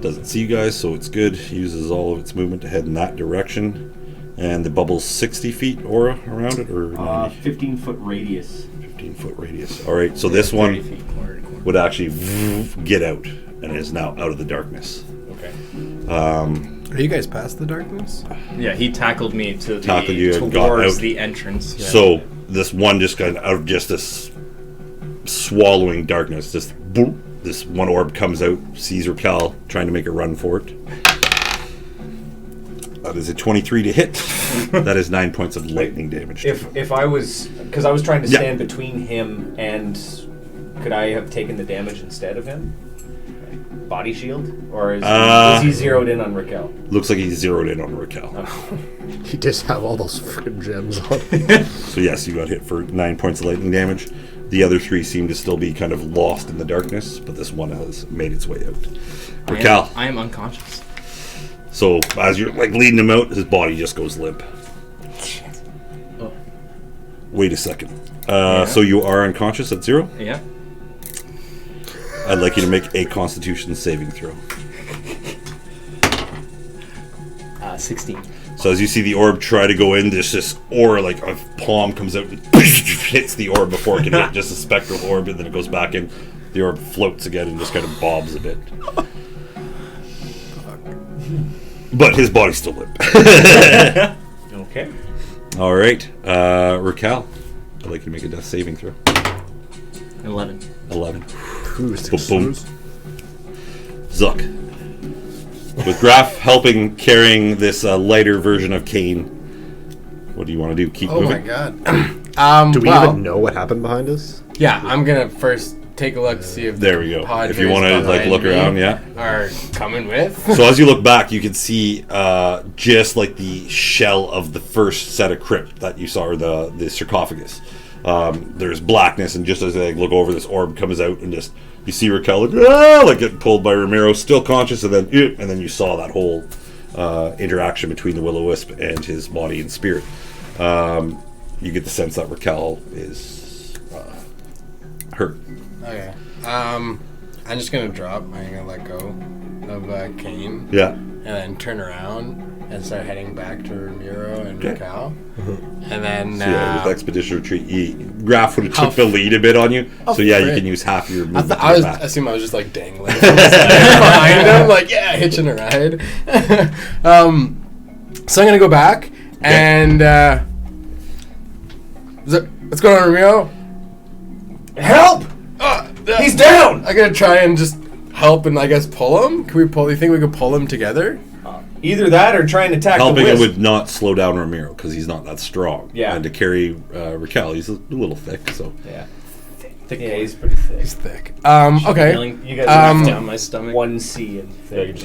Doesn't see you guys, so it's good. Uses all of its movement to head in that direction. And the bubble's 60 feet aura around it, or 15-foot radius. 15-foot radius. All right, so this one would actually get out and is now out of the darkness. Okay. Are you guys past the darkness? Yeah, he tackled me to Tackled you and got towards out. the entrance. Yeah. So this one just got out of just this swallowing darkness. This boop, this one orb comes out, sees Rakell, trying to make a run for it. That is a 23 to hit. That is 9 points of lightning damage. If I was, because I was trying to Yeah. stand between him and, could I have taken the damage instead of him? Body shield, or is he zeroed in on Rakell? Looks like he's zeroed in on Rakell. He does have all those freaking gems on him. So yes, you got hit for 9 points of lightning damage. The other three seem to still be kind of lost in the darkness, but this one has made its way out. Rakell. I am unconscious. So as you're like leading him out, his body just goes limp. Oh. Wait a second. So you are unconscious at 0? Yeah. I'd like you to make a Constitution saving throw. 16. So as you see the orb try to go in, this aura like a palm comes out and hits the orb before it can hit just a spectral orb, and then it goes back in. The orb floats again and just kind of bobs a bit. But his body's still limp. Okay. All right, Rakell, I'd like you to make a death saving throw. 11. 11. Ooh, Boom. Zukk. With Graff helping carrying this lighter version of Kaine, what do you want to do? Keep Oh moving? my god. Do we well, even know what happened behind us? Yeah, I'm gonna first take a look to see if There we go. Padres If you want to like behind look me around, yeah. are coming with. So as you look back, you can see just like the shell of the first set of crypt that you saw, or the sarcophagus. There's blackness, and just as they look over, this orb comes out, and just you see Rakell like getting pulled by Ramiro, still conscious, and then you saw that whole interaction between the Will-O-Wisp and his body and spirit. You get the sense that Rakell is hurt. Okay. I'm just gonna drop. I'm gonna let go of Kaine. Yeah. And then turn around and start heading back to Ramiro and Okay. Rakell. And then So yeah, with Expedition Retreat, Graff would have took Huff. the lead a bit on you. Oh, So yeah, you frick. can use half your movement. I assume I was just like dangling from the stand behind him, like hitching a ride. So I'm gonna go back and what's going on, Ramiro? Help! He's down! I'm gonna try and just help and I guess pull him. Can we pull? You think we could pull him together? Either that or try and attack Helping the him wisp. would not slow down Ramiro because he's not that strong. Yeah. And to carry Rakell, he's a little thick. So Yeah. Yeah, he's pretty thick. He's thick. Okay. Healing You guys down my stomach. 1C and thick.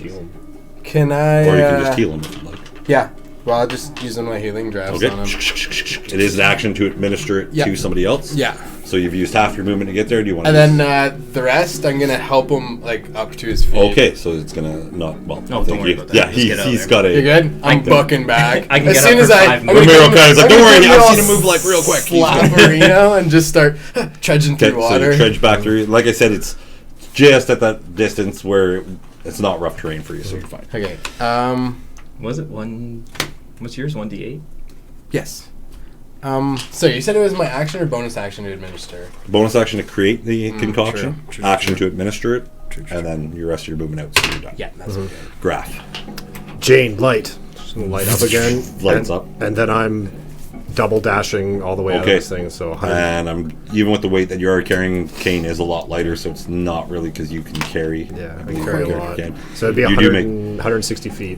Can I? or you can just heal him. If you'd like. Yeah. Well, I'll just use one of my healing drafts Okay. on him. It is an action to administer it Yeah. to somebody else. Yeah. So you've used half your movement to get there. Do you want? And then the rest, I'm gonna help him like up to his feet. Okay, so it's gonna not. Well, Oh, don't worry about that. Yeah, Just get out he's there. got a. You good? I'm bucking back. I can as get soon up as for I, 5 I'm minutes. gonna Ramiro give him- kind of is like, I'm "Don't gonna worry, give I've all seen him move like real quick." Slap Marino and just start trudging Okay, through so water. you trudge back through. Like I said, it's just at that distance where it's not rough terrain for you, so you're fine. Okay. Was it one? What's yours? 1d8. Yes. So you said it was my action or bonus action to administer? Bonus action to create the concoction, true, action to administer it, and then your rest of your movement out, so you're done. Yeah, that's okay. Graff. Jane, light. Just gonna light up again. Lights and, up. And then I'm double dashing all the way out of Okay. this thing. So 100, And I'm even with the weight that you are carrying, Kaine is a lot lighter, so it's not really because you can carry. yeah, I believe can carry you a lot. can. So it'd be You do 100, make- 160 feet.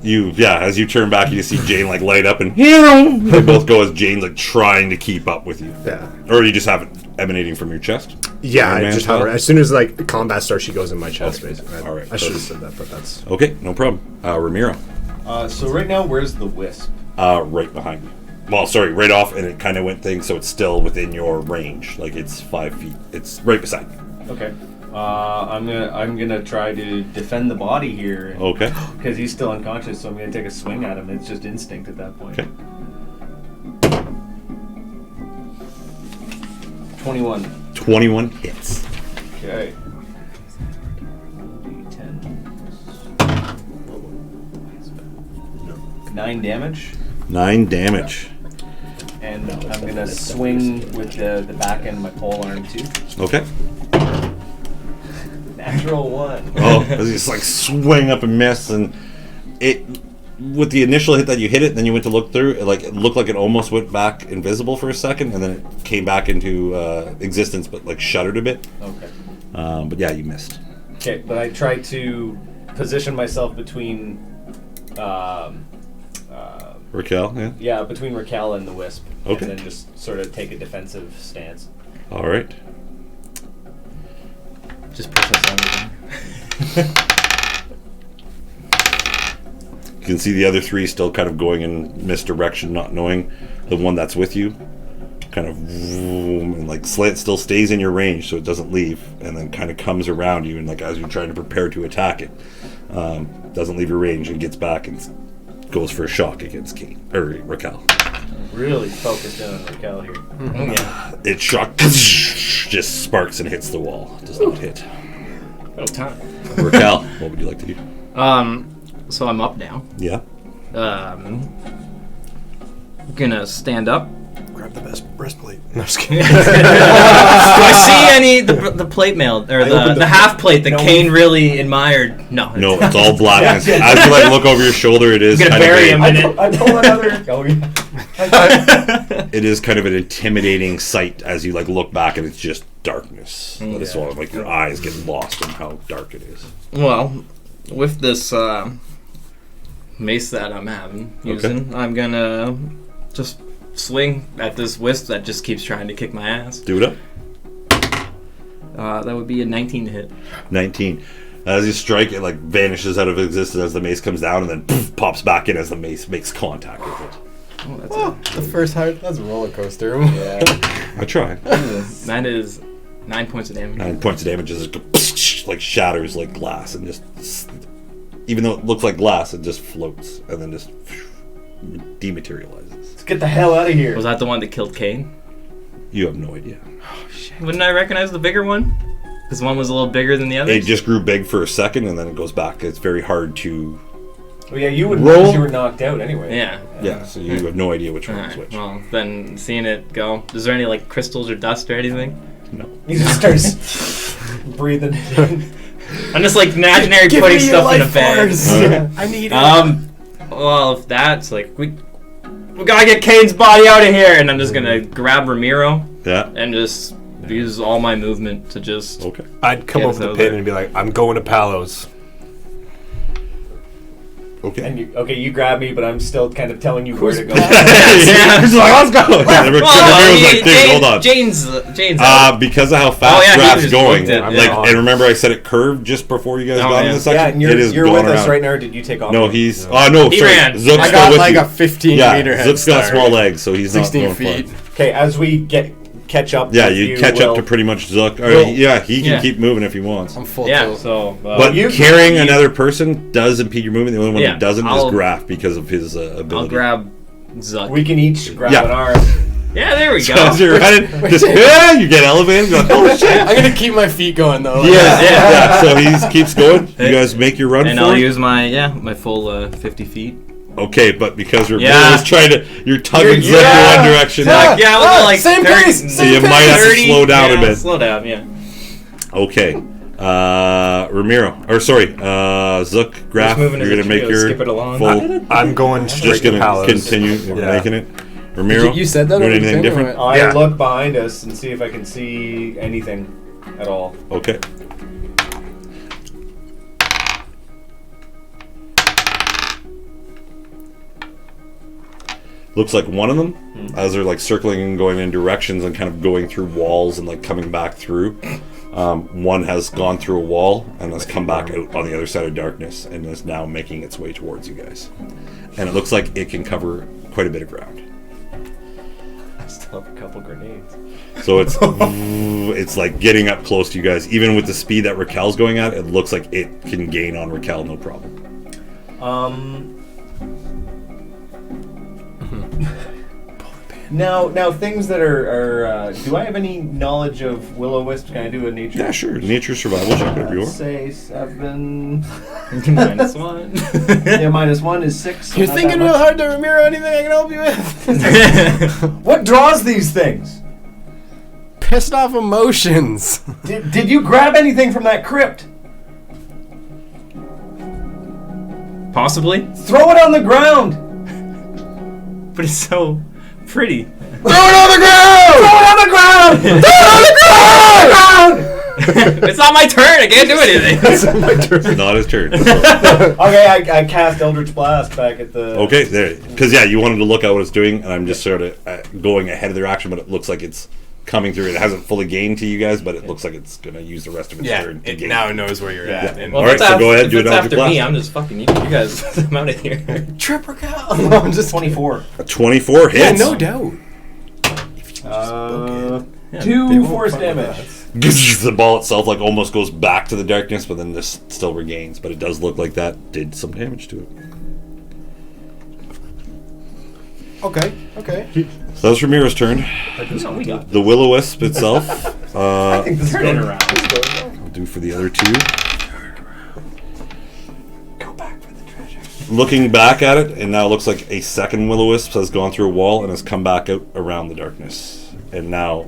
As you turn back, you see Jane like light up, and they both go as Jane's like trying to keep up with you. Yeah. Or you just have it emanating from your chest. Yeah, Iron I Man just have style? her. As soon as like combat starts, she goes in my chest, Okay. basically. All right, I should have perfect. said that, but that's Okay, no problem. Ramiro, So right now, where's the wisp? right behind you. Well, sorry, right off, and it kind of went thing, so it's still within your range. Like it's 5 feet. It's right beside you. Okay. I'm gonna try to defend the body here. Okay. Because he's still unconscious, so I'm gonna take a swing at him. It's just instinct at that point. Okay. 21. 21 hits. Okay. 9 damage, 9 damage. and I'm gonna swing with the back end of my pole arm too. Okay. Natural 1. Oh, you just like swing up and miss, and it with the initial hit that you hit it, then you went to look through it, like it looked like it almost went back invisible for a second, and then it came back into existence, but like shuddered a bit. Okay. But yeah, you missed. Okay, but I try to position myself between, Rakell, yeah. yeah, between Rakell and the wisp, Okay. and then just sort of take a defensive stance. All right. Just push us on. You can see the other three still kind of going in misdirection, not knowing. The one that's with you kind of vroom, and like still stays in your range, so it doesn't leave, and then kind of comes around you, and like as you're trying to prepare to attack it, doesn't leave your range and gets back and goes for a shock against Kaine or Rakell. Really focused in on Rakell here. Oh, yeah. It shock just sparks and hits the wall. Does not hit. No time. Rakell, what would you like to do? So I'm up now. Yeah. Gonna stand up. grab the best breastplate. No, I'm just kidding. Do I see any the plate mail or the half plate that Kaine really admired? No. No, it's all blackness. As you like look over your shoulder, it is I'm gonna kind bury of him in it. I pull another. Oh yeah. it is kind of an intimidating sight as you like look back, and it's just darkness. That is sort of like your eyes get lost in how dark it is. Well, with this mace that I'm using, I'm gonna just swing at this wisp that just keeps trying to kick my ass. Do it up. That would be a 19 to hit. 19. As you strike, it like vanishes out of existence as the mace comes down, and then poof, pops back in as the mace makes contact with it. Oh, that's The first hard. That's a roller coaster. I try. that is 9 points of damage. 9 points of damage as it like shatters like glass, and just even though it looks like glass, it just floats and then just dematerializes. Let's get the hell out of here. Was that the one that killed Kaine? You have no idea. Wouldn't I recognize the bigger one? Because one was a little bigger than the other. It just grew big for a second, and then it goes back. It's very hard to. Well, yeah, you would Roll. because you were knocked out anyway. Yeah. Yeah, so you have no idea which one is Alright, which. well, then seeing it go, is there any like crystals or dust or anything? No. He just starts breathing it in. I'm just like imaginary Give putting me your stuff in a life bag. force. Alright. I need it. Well, if that's like we gotta get Kaine's body out of here, and I'm just gonna grab Ramiro Yeah. and just use all my movement to just. Okay. I'd come Get over us the out pit there. and be like, I'm going to Palos. Okay. And you grab me, but I'm still kind of telling you where to go. Yeah. He's like, let's go. Ramiro's like, dude, hold on. Jane's out. Because of how Oh, fast yeah, he Graff's was going, booked it, like, yeah. and remember I said it curved just before you guys Oh, got yeah. in the section. Yeah, and it is you're going with us around. right now. Or did you take off? No, he's. Oh no, He sorry. ran. Zukk's I still got with like you. a 15 Yeah, meter head Zukk's got start. small legs, so he's 16 not going feet. far. Okay, as we get catch up. Yeah, with you catch up to pretty much Zukk. Or, Well, yeah, he can yeah. keep moving if he wants. I'm full Yeah, tilt. so. But you- carrying another person does impede your movement. The only one Yeah, that doesn't I'll- is Graff because of his ability. I'll grab Zukk. We can each grab Yeah. an arm. Yeah, there we So go. as you're running, just you get elevated. You're like, oh shit! I'm gonna keep my feet going though. Yeah. So he keeps going. You Hey. guys make your run And for I'll it. use my full 50 feet. Okay, but because Ramiro Yeah. is trying to, you're tugging Zukk yeah. in one direction. Yeah. Yeah, we'll go like same 30, pace, So you might have to 30, slow down a yeah, bit. Slow down, yeah. Okay, Ramiro, or sorry, Zukk, Graff. moving You're as a gonna make trio, your skip it along. full. I'm going straight Just to gonna Palace. continue Yeah. making it. Ramiro, You said that doing over the anything thing, or different? what? I Yeah. look behind us and see if I can see anything at all. Okay. Looks like one of them, as they're like circling and going in directions and kind of going through walls and like coming back through. One has gone through a wall and has come back out on the other side of darkness and is now making its way towards you guys. And it looks like it can cover quite a bit of ground. I still have a couple grenades. So it's like getting up close to you guys. Even with the speed that Rakell's going at, it looks like it can gain on Rakell, no problem. Now things that are do I have any knowledge of will-o-wisp? Can I do a nature? Yeah, sure. Nature survival check whatever you want. Say 7. -1. Yeah, -1 is 6. so You're not thinking that real much. hard to Ramiro. Anything I can help you with? What draws these things? Pissed off emotions. Did you grab anything from that crypt? Possibly, Throw it on the ground. but it's so pretty. Throw it on the ground! Throw it on the ground. Throw it on the ground. It's not my turn. I can't do anything. It's not his turn. Okay, I cast Eldritch Blast back at the. Okay, there. Because yeah, you wanted to look at what it's doing, and I'm just sort of going ahead of their action, but it looks like it's coming through. It hasn't fully gained to you guys, but it looks like it's gonna use the rest of its Yeah, turn to it gain. now it knows where you're at. Yeah. And Well, All right, if it's so go ahead, if do it's an Eldritch after me, Blast. I'm just fucking you guys. I'm out of here. Trip Rakell. I'm just 24. A 24 Yeah, hits. no doubt. Two They won't force fuck with damage. The ball itself like almost goes back to the darkness, but then this still regains. But it does look like that did some damage to it. Okay, okay. So that was Ramiro's turn. No, we got The will-o-wisp itself. I think this is turn it going around. I'll do for the other two. Go back for the treasure. Looking back at it, and now it looks like a second will-o-wisp has gone through a wall and has come back out around the darkness. And now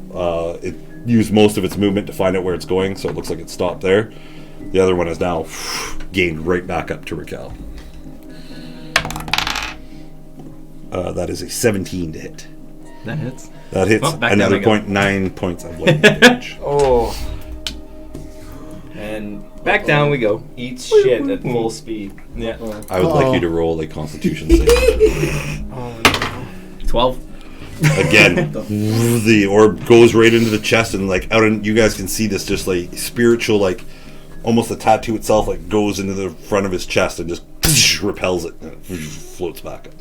it used most of its movement to find out where it's going, so it looks like it stopped there. The other one has now gained right back up to Rakell. That is a 17 to hit. That hits. That hits Well, back down another I go. 0.9 points of lightning damage. Oh. And Back down we go. eats shit at full speed. Yeah. I would like you to roll a Constitution save. 12. Again, the orb goes right into the chest, and like out, and you guys can see this just like spiritual, like almost the tattoo itself, like goes into the front of his chest and just repels it, and it floats back up.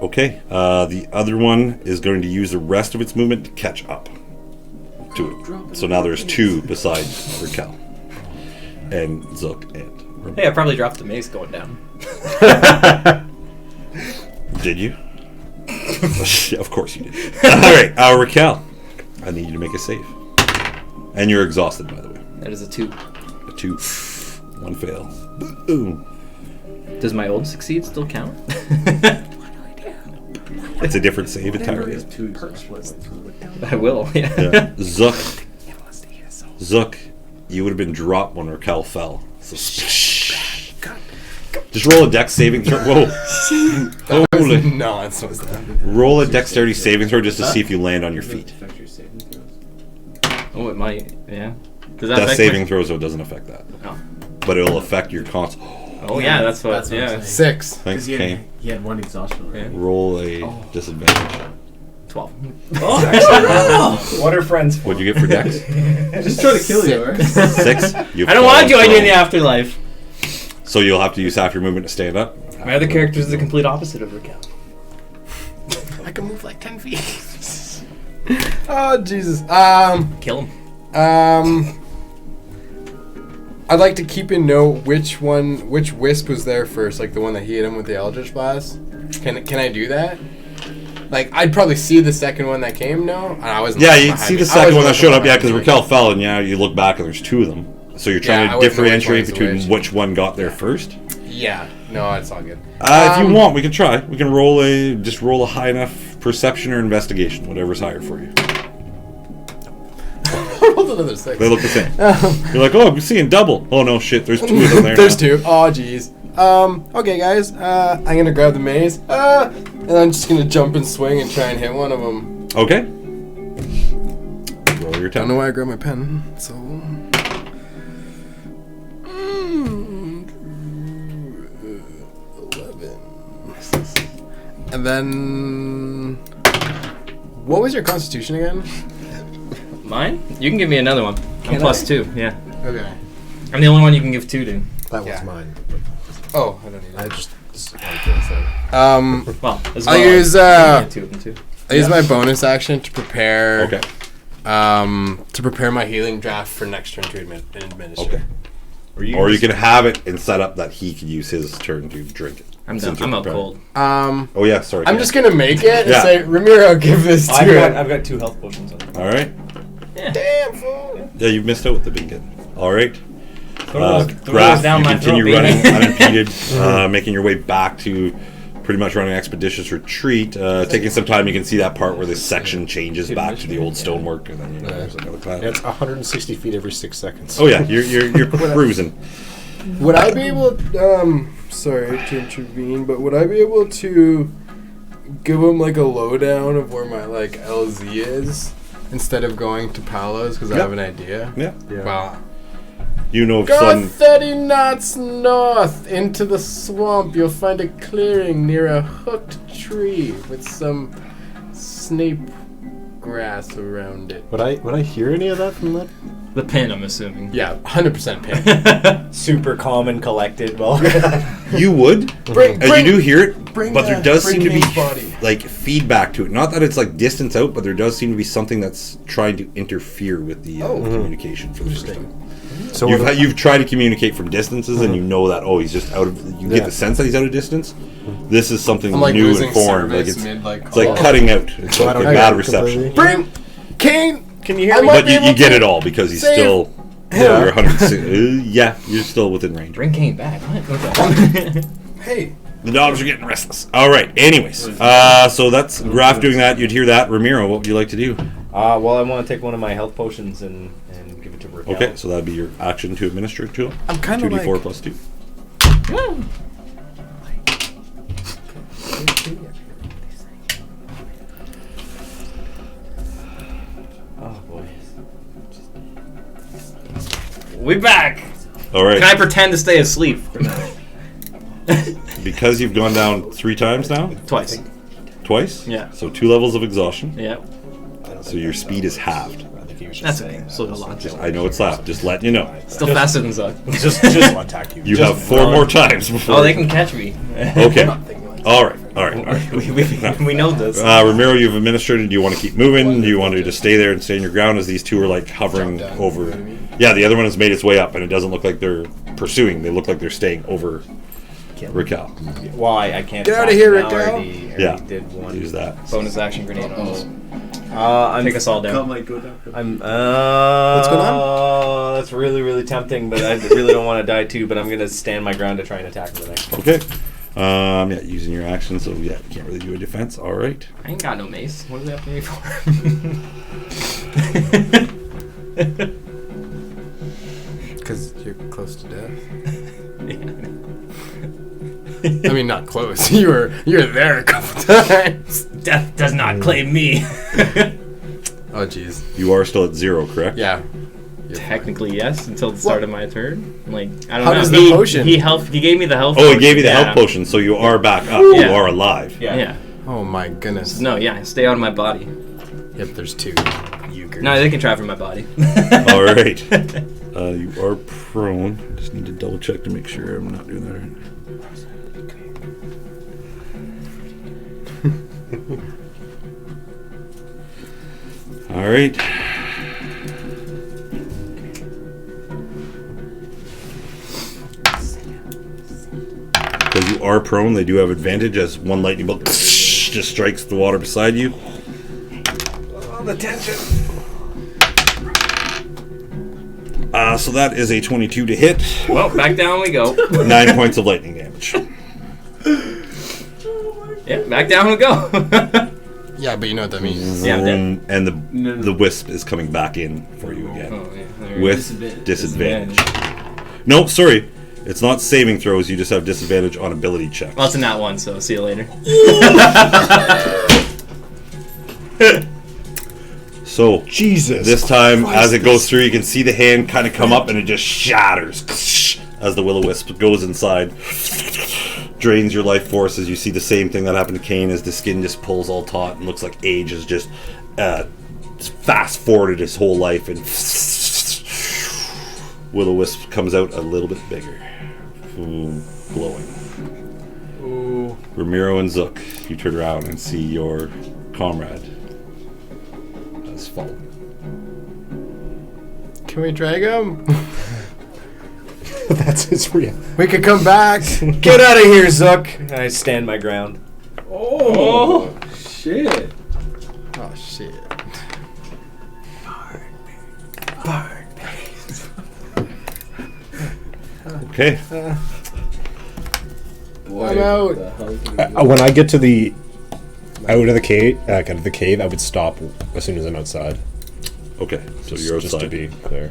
Okay, the other one is going to use the rest of its movement to catch up to it. So now there's two besides Rakell and Zukk and. Hey, I probably dropped the mace going down. Did you? Of course you did. Alright, Rakell. I need you to make a save. And you're exhausted, by the way. That is a 2. A 2. 1 fail. Boom. Does my old succeed still count? It's a different save entirely. I will, yeah. Yeah. Zukk. Zukk, you would have been dropped when Rakell fell. So just roll a dex saving throw. Whoa. Holy. No, that's what's that. Roll a dexterity saving throw just to see if you land on your feet. Oh, it might, yeah. Does that Death affect saving throws, so it doesn't affect that. Oh. But it'll affect your con. Oh, yeah, that's what, That's what I'm yeah. saying. 6. Thanks, Because Kaine. he had one exhaustion already. Yeah. Roll a disadvantage. 12. What are friends for? What'd you get for dex? Just trying to kill you, right? 6. You've I don't want to fallen join you in prone. the afterlife. So you'll have to use half your movement to stand up. My other character is the complete opposite of Rakell. I can move like 10 feet. Oh Jesus. Kill him. I'd like to keep in note which wisp was there first, like the one that hit him with the Eldritch Blast. Can I do that? Like, I'd probably see the second one that came, no? I wasn't. Yeah, you'd see the second one that showed up, yeah, because Rakell fell, and you look back and there's two of them. So you're trying to differentiate between which one got there first? Yeah. No, it's all good. If you want, we can try. We can roll a high enough perception or investigation, whatever's higher for you. Rolled another 6. They look the same. You're like, oh, I'm seeing double. Oh no, shit, there's two of them there. There's two. Oh, jeez. Okay, guys. I'm gonna grab the mace. And I'm just gonna jump and swing and try and hit one of them. Okay. Roll your I don't attack. know why I grabbed my pen. So. 11. And then. What was your constitution again? Mine? You can give me another one. I'm +2. Yeah. Okay. I'm the only one you can give 2 to. That Yeah. was mine. Oh, I don't need I it. just. Well, as I'll well, use you can get 2 of them too. I use my bonus action to prepare. Okay. To prepare my healing draft for next turn to administer. Okay. Or you can have it and set up that he can use his turn to drink it. I'm Since done. I'm you're out prepared. cold. Oh yeah, sorry. I'm just gonna make it and Yeah. say, Ramiro, give this to it. I've got 2 health potions on it. All right. Damn fool. Yeah, you missed out with the bingot. All right. Throw Graff, those down you my continue throat, running baby. unimpeded, making your way back to pretty much running an expeditious retreat. Taking some time, you can see that part where this section changes back to the old stonework, and then there's another cloud. Yeah, it's 160 feet every 6 seconds. Oh yeah, you're cruising. Would I be able sorry to intervene, but would I be able to give him like a lowdown of where my like LZ is instead of going to Palos because I Yep. have an idea? Yeah. Wow. You know if Go some 30 knots north into the swamp. You'll find a clearing near a hooked tree with some snape grass around it. Would I hear any of that from that? The pin, I'm assuming. Yeah, 100% pin. Super calm and collected. Well, you would, Bring- you do hear it, bring but there the- does bring seem to be Kaine's body. like feedback to it. Not that it's like distance out, but there does seem to be something that's trying to interfere with the communication for the first time. So You've tried to communicate from distances, and you know that he's just out of. You get Yeah. the sense that he's out of distance. This is something I'm like new losing and foreign. Like service it's mid like it's like cutting out. It's like a bad reception. Bring Kaine. can you hear I me? might But be you able get to it all because he's save still. You're 106. Yeah, you're still within range. Bring Kaine back. What? Hey. The dogs are getting restless. All right. Anyways, so that's Graff doing that. You'd hear that. Ramiro, what would you like to do? Well, I want to take one of my health potions and give it to Rakell. Okay, so that'd be your action to administer it to him. I'm kind of 2d4 like. plus 2. Oh boy. We back. All right. Can I pretend to stay asleep? Because you've gone down 3 times now? Twice. Twice? Yeah. So 2 levels of exhaustion. Yeah. So your speed is halved. That's okay. Still got a lot. I know it's halved. Just letting you know. Still faster than Zukk. just attack you. You have 4 more times before. Oh, they can catch me. Okay. All right. we know this. Ramiro, you've administered. Do you want to keep moving? Do you want to just stay there and stay in your ground as these two are like hovering Jump down, over? you know what I mean? Yeah, the other one has made its way up, and it doesn't look like they're pursuing. They look like they're staying over Rakell. Well, I can't. Get outta attack here, now. I Rakell. already Yeah. did one. Use that. Bonus action grenade almost. I'm Take us all down. I'm. What's going on? That's really, really tempting, but I really don't want to die too. But I'm gonna stand my ground to try and attack the next one. Okay. Yeah, using your action, so yeah, you can't really do a defense. All right. I ain't got no mace. What is that for me for? Because you're close to death. I mean, not close. You're there a couple times. Death does not claim me. Oh, jeez. You are still at 0, correct? Yeah. Technically, yes, until the start of my turn. Like, I don't How know. does the potion- He helped. He gave me the health. Oh, he gave you the Yeah. health potion, so you are back up. Yeah. You are alive. Yeah. Oh my goodness. No, yeah. Stay out of my body. Yep, there's 2. Euchres. No, they can try for my body. All right. You are prone. I just need to double check to make sure I'm not doing that right. All right. Because you are prone, they do have advantage as one lightning bolt just strikes the water beside you. Oh, the tension. So that is a 22 to hit. Well, back down we go. 9 points of lightning damage. Yeah, back down we go. Yeah, but you know what that means. Yeah, I'm dead. And the wisp is coming back in for you again. Oh, yeah. With disadvantage. No, sorry. It's not saving throws, you just have disadvantage on ability checks. Well, it's a nat 1, so see you later. So, Jesus. this time, as it goes through, you can see the hand kind of come up and it just shatters as the will-o-wisp goes inside. Drains your life force as you see the same thing that happened to Kaine as the skin just pulls all taut and looks like age has just fast-forwarded his whole life, and will-o-wisp comes out a little bit bigger. Ooh, glowing. Ooh. Ramiro and Zukk, you turn around and see your comrade has fallen. Can we drag him? That's his real. We could come back. Get out of here, Zukk. I stand my ground. Oh, shit. Oh shit. Okay. I'm out. When I get to the out of the cave, I would stop as soon as I'm outside. Okay, so you're Just to outside. be clear.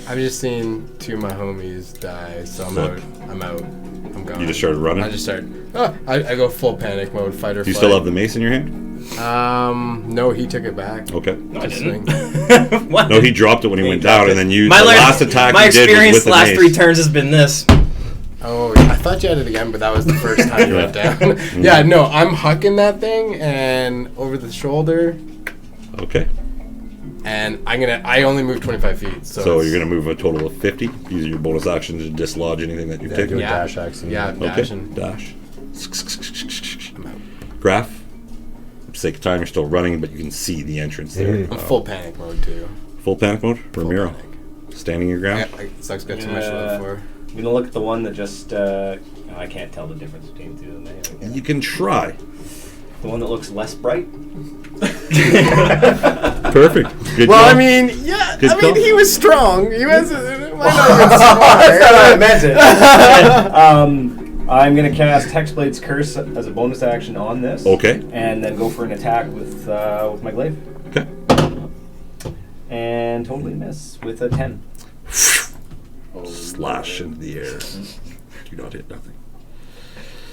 I've just seen 2 of my homies die, so I'm Fuck. out. I'm out. I'm gone. You just started running? I just started. I go full panic mode, fight or Do you flight. still have the mace in your hand? No, he took it back. Okay. No, I Just didn't. swing. What? No, he dropped it when he went down, and then the My last attack my you did was experience with the the last mace. 3 turns has been this. Oh, I thought you had it again, but that was the first time you went down. Yeah, no, I'm hucking that thing and over the shoulder, Okay. and I only move 25 feet. So, So it's- you're going to move a total of 50, using your bonus action to dislodge anything that you've Do taken. a Yeah. dash action. Yeah, Okay. dashing. Dash. I'm out. Graff. For the sake of time, you're still running, but you can see the entrance there. Mhm. I'm full panic mode too. Full panic mode. Full Ramiro. panic. Standing your ground. Zuk's got too much to live for. I'm gonna look at the one that just. I can't tell the difference between the two of them. I guess. You can try. The one that looks less bright. Perfect. Good Well, call. I mean, yeah, Good I mean, call. he was strong. He was. Why not That's not how I meant it. smart? I'm gonna cast Hexblade's Curse as a bonus action on this. Okay. And then go for an attack with my glaive. Okay. And totally miss with a 10. Slash into the air. Do not hit nothing.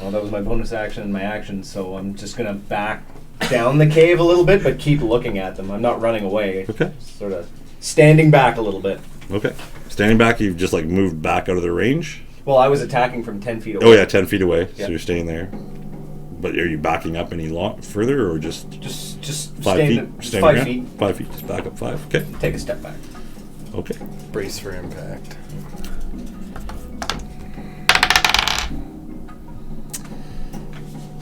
Well, that was my bonus action and my action, so I'm just gonna back down the cave a little bit, but keep looking at them. I'm not running away. Okay. Sort of standing back a little bit. Okay. Standing back, you've just like moved back out of the range. Well, I was attacking from 10 feet away. Oh yeah, 10 feet away. Yeah. So you're staying there. But are you backing up any further, or just Just 5 stand, feet? just Standing 5 around? feet. 5 feet. Just back up 5. Okay. Take a step back. Okay. Brace for impact.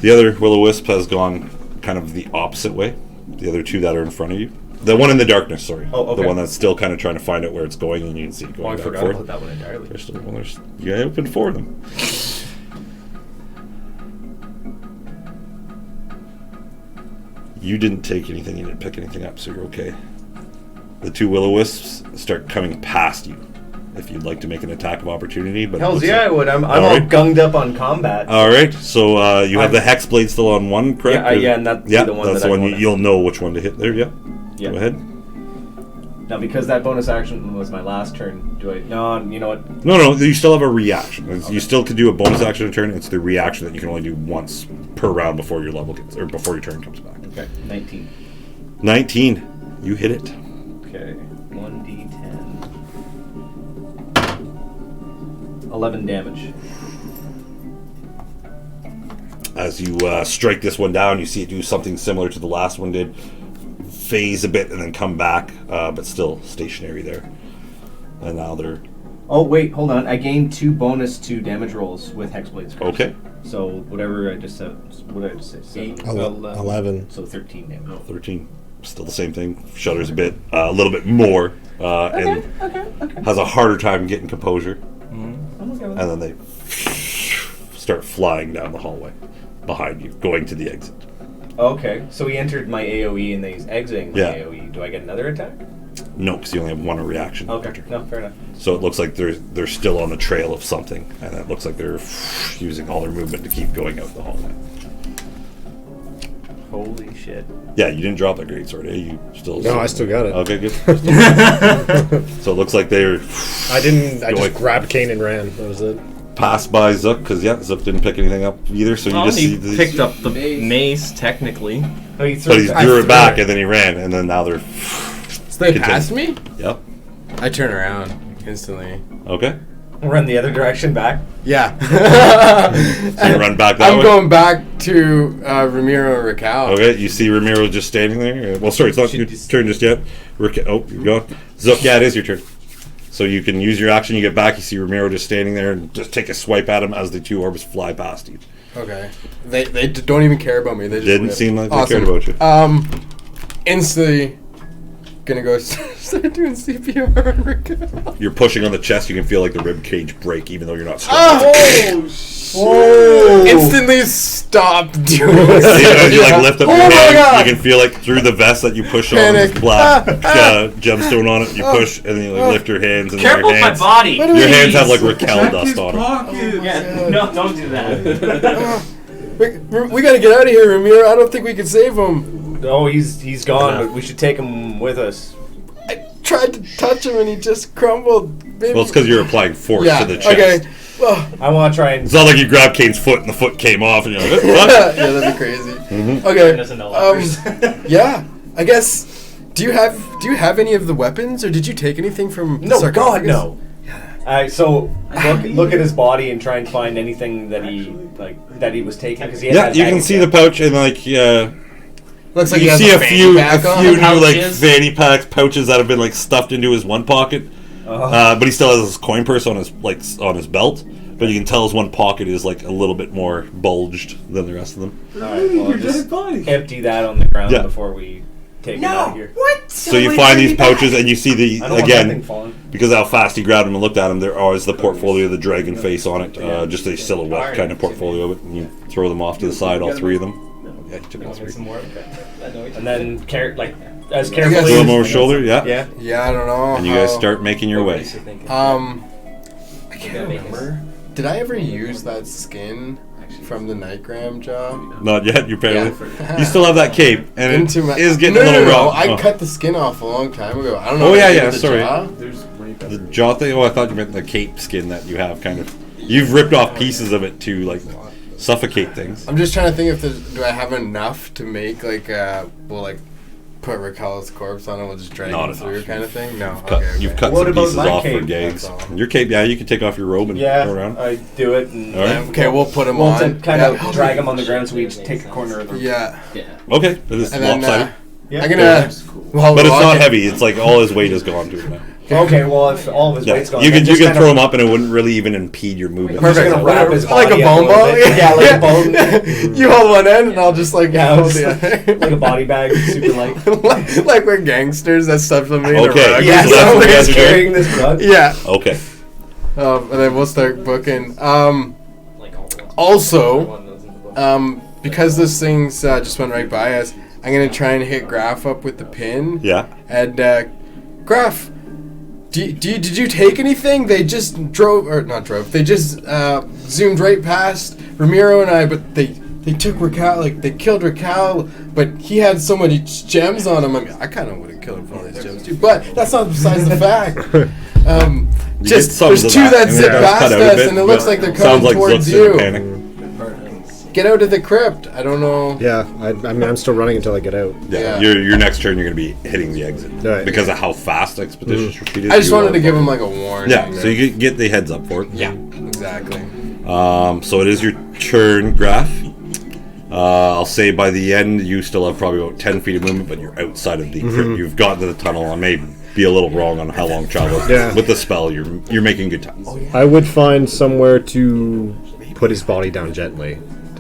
The other will-o-wisp has gone kind of the opposite way. The other 2 that are in front of you. The one in the darkness, sorry. Oh, okay. The one that's still kind of trying to find out where it's going, and you can see it going Oh, I back forgot and about forth. that one entirely. You opened 4 of them. You didn't take anything, you didn't pick anything up, so you're okay. The 2 will-o-wisps start coming past you. If you'd like to make an attack of opportunity, but it Hells looks yeah, like- I would. I'm all Alright. gunged up on combat. All right, so you have the hex blade still on one, correct? Yeah, yeah, and that's yeah, the one that's that the I one wanna- you'll know which one to hit there. Yeah. Yeah. Go ahead. Now, because that bonus action was my last turn, do I... No, you know what? No, you still have a reaction. You still could do a bonus action a turn. It's the reaction that you can only do once per round before your level gets, or before your turn comes back. Okay, 19. 19. You hit it. Okay, 1d10. 11 damage. As you strike this one down, you see it do something similar to the last one did. Phase a bit and then come back, but still stationary there. And now they're... Oh, wait, hold on. I gained 2 bonus to damage rolls with Hexblade's Curse. Okay. So, whatever I just said... What did I just say? 8? 11. So, 13 damage. 13. still the same thing. Shudders a little bit more, and has a harder time getting composure. And then they start flying down the hallway behind you, going to the exit. Okay, so he entered my AoE and then he's exiting my Yeah. AoE. Do I get another attack? No, because you only have one reaction. Okay, no, fair enough. So it looks like they're still on the trail of something, and it looks like they're using all their movement to keep going out the hallway. Holy shit. Yeah, you didn't drop that greatsword, eh? You still... No, I still got it. Okay, good. So it looks like they're I didn't. I Going- just grabbed Kaine and ran. That was it. passed by Zukk, because, Zukk didn't pick anything up either, so you Well, just see... he picked up the mace, technically. Oh, he But he back. threw it back, and then he ran, and then now they're... So they Continue. passed me? Yep. I turn around instantly. Okay. Run the other direction back. Yeah. So you run back that I'm way? going back to Ramiro and Rakell. Okay, you see Ramiro just standing there. Well, sorry, it's not your turn just yet. Oh, you're gone. Zukk, yeah, it is your turn. So you can use your action, you get back, you see Ramiro just standing there, and just take a swipe at him as the two orbs fly past you. Okay. They don't even care about me. They just Didn't whip. seem like they Awesome. cared about you. Instantly gonna go start doing CPR on Rakell. You're pushing on the chest, you can feel like the rib cage break, even though you're not strong. Oh! Whoa! Instantly stop doing See, as you Yeah. lift up Oh your my hand, God! you can feel like through the vest that you push on Panic. this black Ah. gemstone on it. You push and then you lift your hands, and Careful your with my hands, body! What do your we- hands have like Rakell dust on it. Yeah, no, don't do that. We gotta get out of here, Ramiro. I don't think we can save him. No, he's gone, but we should take him with us. I tried to touch him and he just crumbled. Maybe. Well, it's because you're applying force Yeah. to the chest. Okay. Well, I want to try and... It's not like you grab Kaine's foot and the foot came off and you're like, yeah, what? that'd be crazy. Mhm. Okay. Yeah. I guess. Do you have any of the weapons, or did you take anything from? the No, God, sarcophagus? no. So look at his body and try and find anything that he was taking, because he had Yeah, that you bag can of see the cash. pouch and like Looks like you he has see a fanny few pack on. new like Pouches. fanny packs pouches that have been like stuffed into his one pocket, but he still has his coin purse on his on his belt. But you can tell his one pocket is like a little bit more bulged than the rest of them. All right, well, just empty that on the ground Yeah. before we take him out of here. So you find these pouches and you see I don't want nothing falling. because of how fast he grabbed them and looked at them, there is the portfolio of the dragon face on it, just a silhouette kind of portfolio of it, and you throw them off to the side, all three of them. Yeah, you took all three. And then as I Throw guess- carefully. them over his shoulder, yeah. Yeah. Yeah, I don't know. And you guys how- start making your way. I can't remember. Did I ever use that skin from the Nightgram job? Not yet, you apparently. Yeah. You still have that cape, and it Into my is getting no, a little no, raw. I Oh. cut the skin off a long time ago. I don't know. Oh, what yeah, I did yeah, with the sorry. jaw. The jaw thing? Oh, I thought you meant the cape skin that you have, kind of. You've ripped off pieces of it to, like, suffocate things. I'm just trying to think if do I have enough to make like put Rakell's corpse on it, we'll just drag Not him through enough. kind of thing. No, You've cut What some about pieces my off for cape? gags. That's all. Your cape, yeah, you can take off your robe and Yeah, go around. I do it. And All right. Okay, we'll put him We'll on. kind Yeah. of drag him on the ground so we just take a corner of him. Yeah, Okay, it is and then lopsided. Yeah. I'm gonna. Well, But it's not heavy. It's like all his weight is gone to it now. Okay, well, if all of his Yeah, weight's gone, you then can just kind throw of- him up and it wouldn't really even impede your movement. I'm just Perfect. gonna wrap his Like a body up bone little ball. bit. Yeah, like a bone. You hold one end, and I'll just like Yeah, hold it's the other. like a body bag, super light. like we're gangsters that stuff something in a Okay. rug. Yeah, So that's what you guys somebody's are doing? carrying this rug. Yeah. Okay. And then we'll start booking. Also, because this thing's just went right by us, I'm gonna try and hit Graff up with the pin. Yeah. And Graff, did you take anything? They just They just zoomed right past Ramiro and I, but they took Rakell. Like they killed Rakell, but he had so many gems on him. I mean, I kind of would have killed him for all these gems too. But that's not besides the fact. You Just get some there's of two that and zip it does past cut out a us, bit, and it looks but like they're sounds coming like towards Zuck's in a you. panic. Get out of the crypt. I don't know. Yeah, I mean, I'm still running until I get out. Yeah. Yeah. Your next turn, you're going to be hitting the exit Right. because of how fast Expeditious Retreat is. I just you wanted are to give him fucking- like a warning. Yeah, so you could get the heads up for it. Yeah, exactly. So it is your turn, Graff. I'll say by the end, you still have probably about 10 feet of movement, but you're outside of the crypt. You've gotten to the tunnel. I may be a little wrong on how long travel. Yeah. With the spell, you're making good time. I would find somewhere to put his body down gently.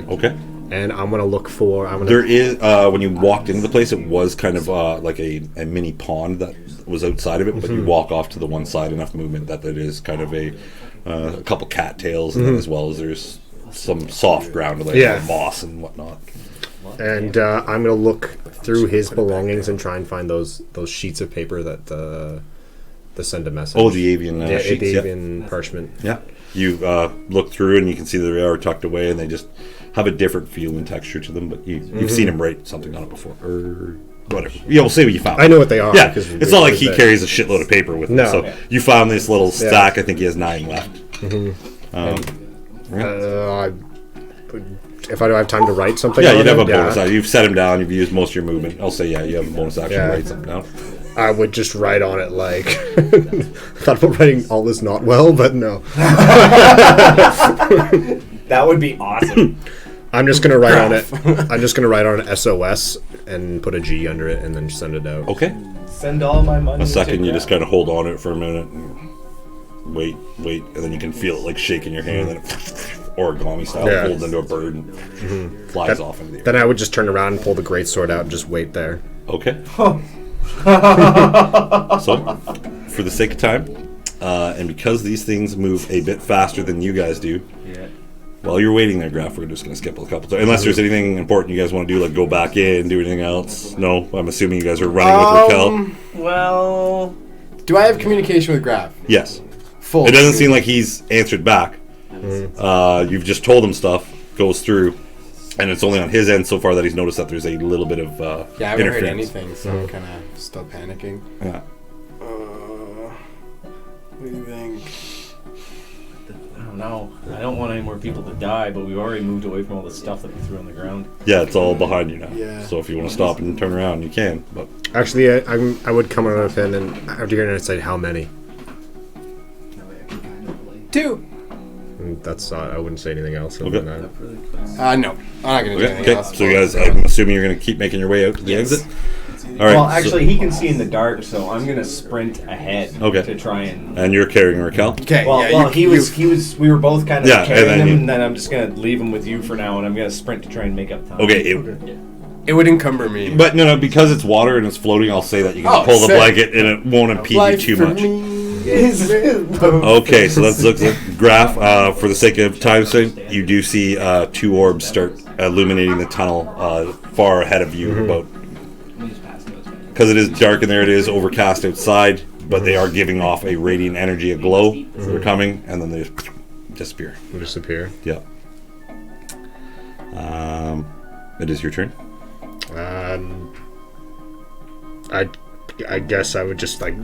Okay. And I'm gonna look for. There is when you walked into the place, it was kind of like a mini pond that was outside of it, but you walk off to the one side, enough movement that it is kind of a couple cattails, and then as well as there's some soft ground like moss and whatnot. And I'm gonna look through his belongings and try and find those sheets of paper that the send a message. Oh, the avian sheets, the avian parchment. Yeah, you look through and you can see that they are tucked away, and they just have a different feel and texture to them. But you've seen him write something on it before, or whatever. Yeah, we'll say what you found. I know what they are. Yeah, it's not like he carries a shitload of paper with him. No. So you found this little stack. I think he has 9 left. If I don't have time to write something, you'd have a bonus action. You've set him down. You've used most of your movement. I'll say, you have a bonus action to write something down. I would just write on it like thought about writing all is not well, but no. That would be awesome. I'm just gonna write on it. I'm just gonna write on it SOS and put a G under it and then send it out. Okay. Send all my money. A second, you just kind of hold on to it for a minute. And wait, and then you can feel it like shaking your hand, and then origami style folds into a bird and flies off into the air. Then I would just turn around and pull the greatsword out and just wait there. Okay. So, for the sake of time, and because these things move a bit faster than you guys do, while you're waiting there, Graff, we're just going to skip a couple times. Unless there's anything important you guys want to do, like go back in, do anything else. No? I'm assuming you guys are running with Rakell. Well, do I have communication with Graff? Yes. Full. It doesn't seem like he's answered back. You've just told him stuff, goes through, and it's only on his end so far that he's noticed that there's a little bit of I haven't heard interference. anything, so I'm kind of still panicking. Yeah. What do you think? I don't know. I don't want any more people to die, but we've already moved away from all the stuff that we threw on the ground. Yeah, it's all behind you now. Yeah. So if you want to stop and turn around, you can. But Actually, I would come on a pin and after hearing it, I'd say how many. 2. And that's I wouldn't say anything else other than that. No. I'm not going to do anything okay. else. So you guys, I'm assuming you're going to keep making your way out to the exit. All right. Well, actually, he can see in the dark, so I'm gonna sprint ahead to try and. And you're carrying Rakell. Okay. Well, he was. We were both kind of carrying him, you, and then I'm just gonna leave him with you for now, and I'm gonna sprint to try and make up time. Okay. It would encumber me. But no, because it's water and it's floating, I'll say that you can pull the blanket and it won't impede you too much. Okay, so let's look at Graff. For the sake of time sake, you do see 2 orbs start illuminating the tunnel far ahead of you. About because it is dark in there, it is overcast outside, but they are giving off a radiant energy, a glow. They're coming, and then they just disappear. Disappear. Yeah. It is your turn. I guess I would just like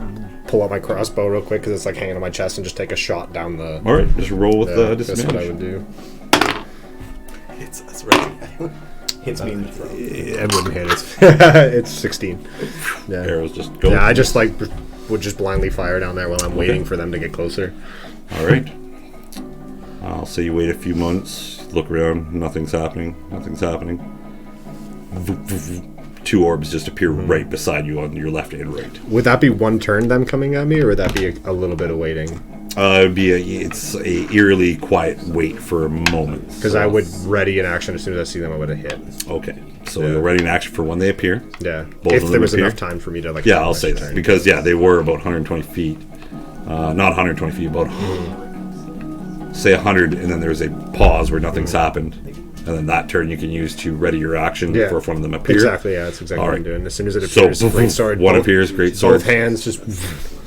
pull out my crossbow real quick because it's like hanging on my chest and just take a shot down the. All right, just roll with the disadvantage. That's what I would do. That's right. Hits me in the throat. It wouldn't hit. It's 16. Yeah. Arrows just go. Yeah, I just like would just blindly fire down there while I'm waiting for them to get closer. All right. I'll say you wait a few moments, look around, nothing's happening. 2 orbs just appear right beside you on your left and right. Would that be one turn them coming at me, or would that be a little bit of waiting? It's a eerily quiet wait for a moment. Because I would ready an action as soon as I see them. I would have hit. Okay, so you're ready in action for when they appear. Yeah, Both if of there them was appear. enough time for me to like. Yeah, I'll say that because they were about 120 feet, not 120 feet, about say 100, and then there's a pause where nothing's happened, and then that turn you can use to ready your action for if one of them appear. Exactly, yeah, that's exactly what I'm doing. As soon as it appears, so great sword. One appears, great sword. Both hands just.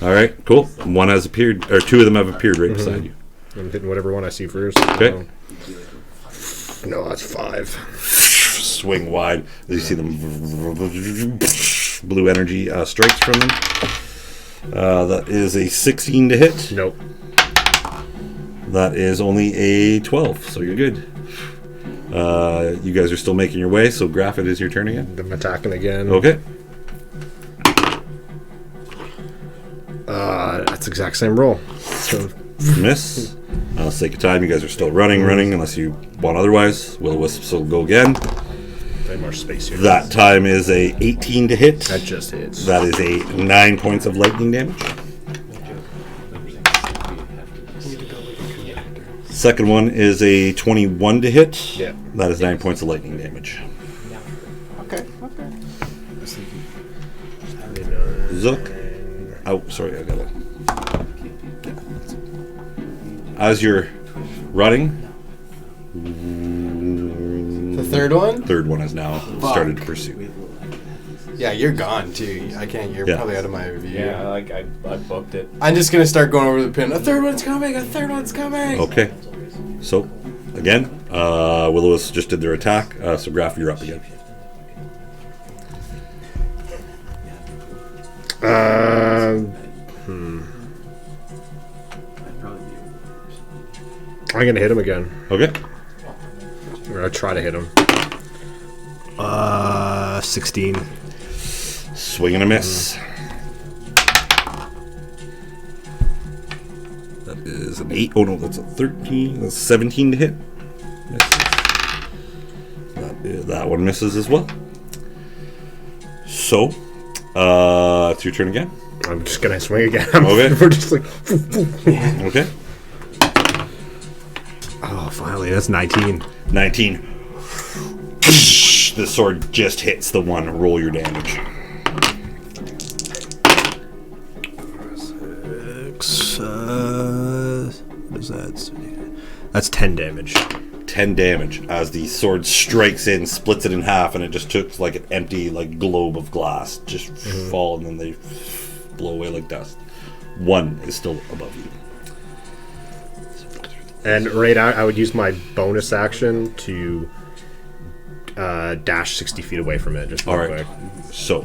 All right, cool. One has appeared, or 2 of them have appeared right beside you. I'm hitting whatever one I see first. Okay. So. No, that's 5. Swing wide. You see them blue energy strikes from them. That is a 16 to hit. Nope. That is only a 12, so you're good. You guys are still making your way, so Graff, it is your turn again. I'm attacking again. Okay. That's the exact same roll. So Miss. Sake of time, you guys are still running, unless you want otherwise. Will-o-wisps will go again. Play more space here. That time is a 18 to hit. That just hits. That is a 9 points of lightning damage. Second one is a 21 to hit. Yeah. That is 9 points of lightning damage. Okay. Zukk. Oh, sorry, I got it. As you're running, The third one? third one has now started to pursue. Yeah, you're gone too. I can't. You're Yeah. probably out of my view. Yeah, like I booked it. I'm just gonna start going over the pin. A third one's coming. A third one's coming. Okay. So, again, Will-O-Wisp just did their attack. So, Graff, you're up again. I'm gonna hit him again. Okay. I'm gonna try to hit him. 16. Swing and a miss. That is an 8. Oh, no, that's a 13. That's 17 to hit. Misses. That one misses as well. So, it's your turn again. I'm just gonna swing again. Okay. We're just like. Okay. Oh, finally, that's 19. 19. The sword just hits the one. Roll your damage. 6. What is that? That's 10 damage. 10 damage as the sword strikes in, splits it in half, and it just took like an empty like globe of glass just fall, and then they blow away like dust. One is still above you. And right out, I would use my bonus action to dash 60 feet away from it. Just real All right. quick. So,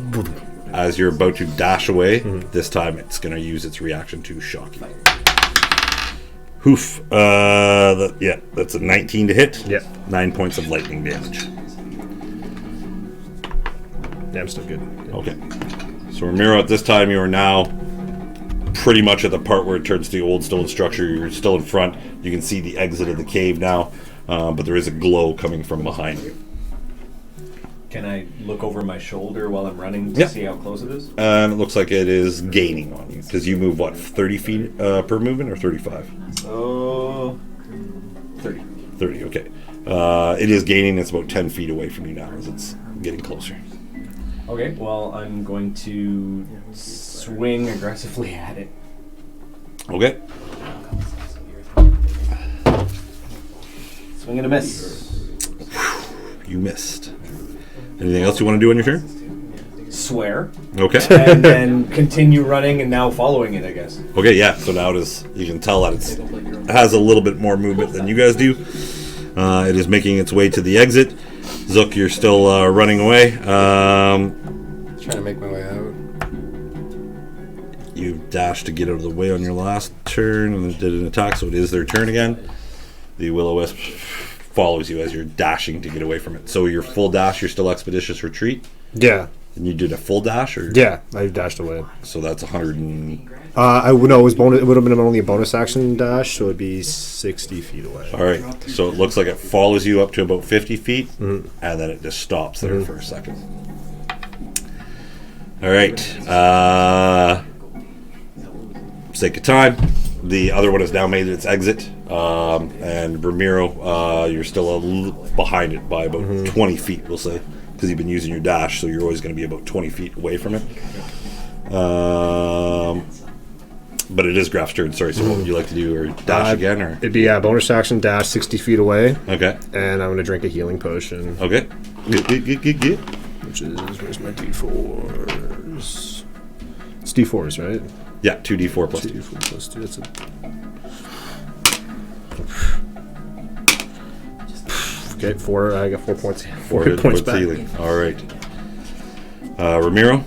as you're about to dash away, this time it's going to use its reaction to shock you. Huff. That's a 19 to hit. Yep. 9 points of lightning damage. Yeah, I'm still good. Okay. So, Ramiro, at this time, you are now pretty much at the part where it turns to the old stone structure. You're still in front. You can see the exit of the cave now, but there is a glow coming from behind you. Can I look over my shoulder while I'm running to Yeah. see how close it is? And it looks like it is gaining on you, because you move, 30 feet per movement, or 35? Oh, 30. 30, okay. It is gaining. It's about 10 feet away from you now as it's getting closer. Okay, well, I'm going to swing aggressively at it. Okay. Swing and a miss. You missed. Anything else you want to do on your turn? Swear. Okay. And then continue running and now following it, I guess. Okay, yeah. So now you can tell that it has a little bit more movement than you guys do. It is making its way to the exit. Zukk, you're still running away. Trying to make my way out. You dashed to get out of the way on your last turn and then did an attack, so it is their turn again. The Will-O-Wisp follows you as you're dashing to get away from it. So your full dash, you're still expeditious retreat, Yeah. and you did a full dash, or Yeah, I dashed away. so that's 100 and. I would know it was bonus. It would have been only a bonus action dash, so it'd be 60 feet away. All right, so it looks like it follows you up to about 50 feet, and then it just stops there for a second. All right, sake of time, the other one has now made its exit, and Ramiro, you're still a little behind it by about 20 feet, we'll say, because you've been using your dash, so you're always going to be about 20 feet away from it. But it is Graff's turn. Sorry. So what would you like to do, or dash again, or It'd be bonus action dash 60 feet away, okay? and I'm gonna drink a healing potion, Okay. Get. which is where's my d4s? It's d4s, right? Yeah, 2d4 plus 2. 2d4 plus 2. That's okay. 4. I got 4 points. 4 hit points back. Healing. All right. Ramiro.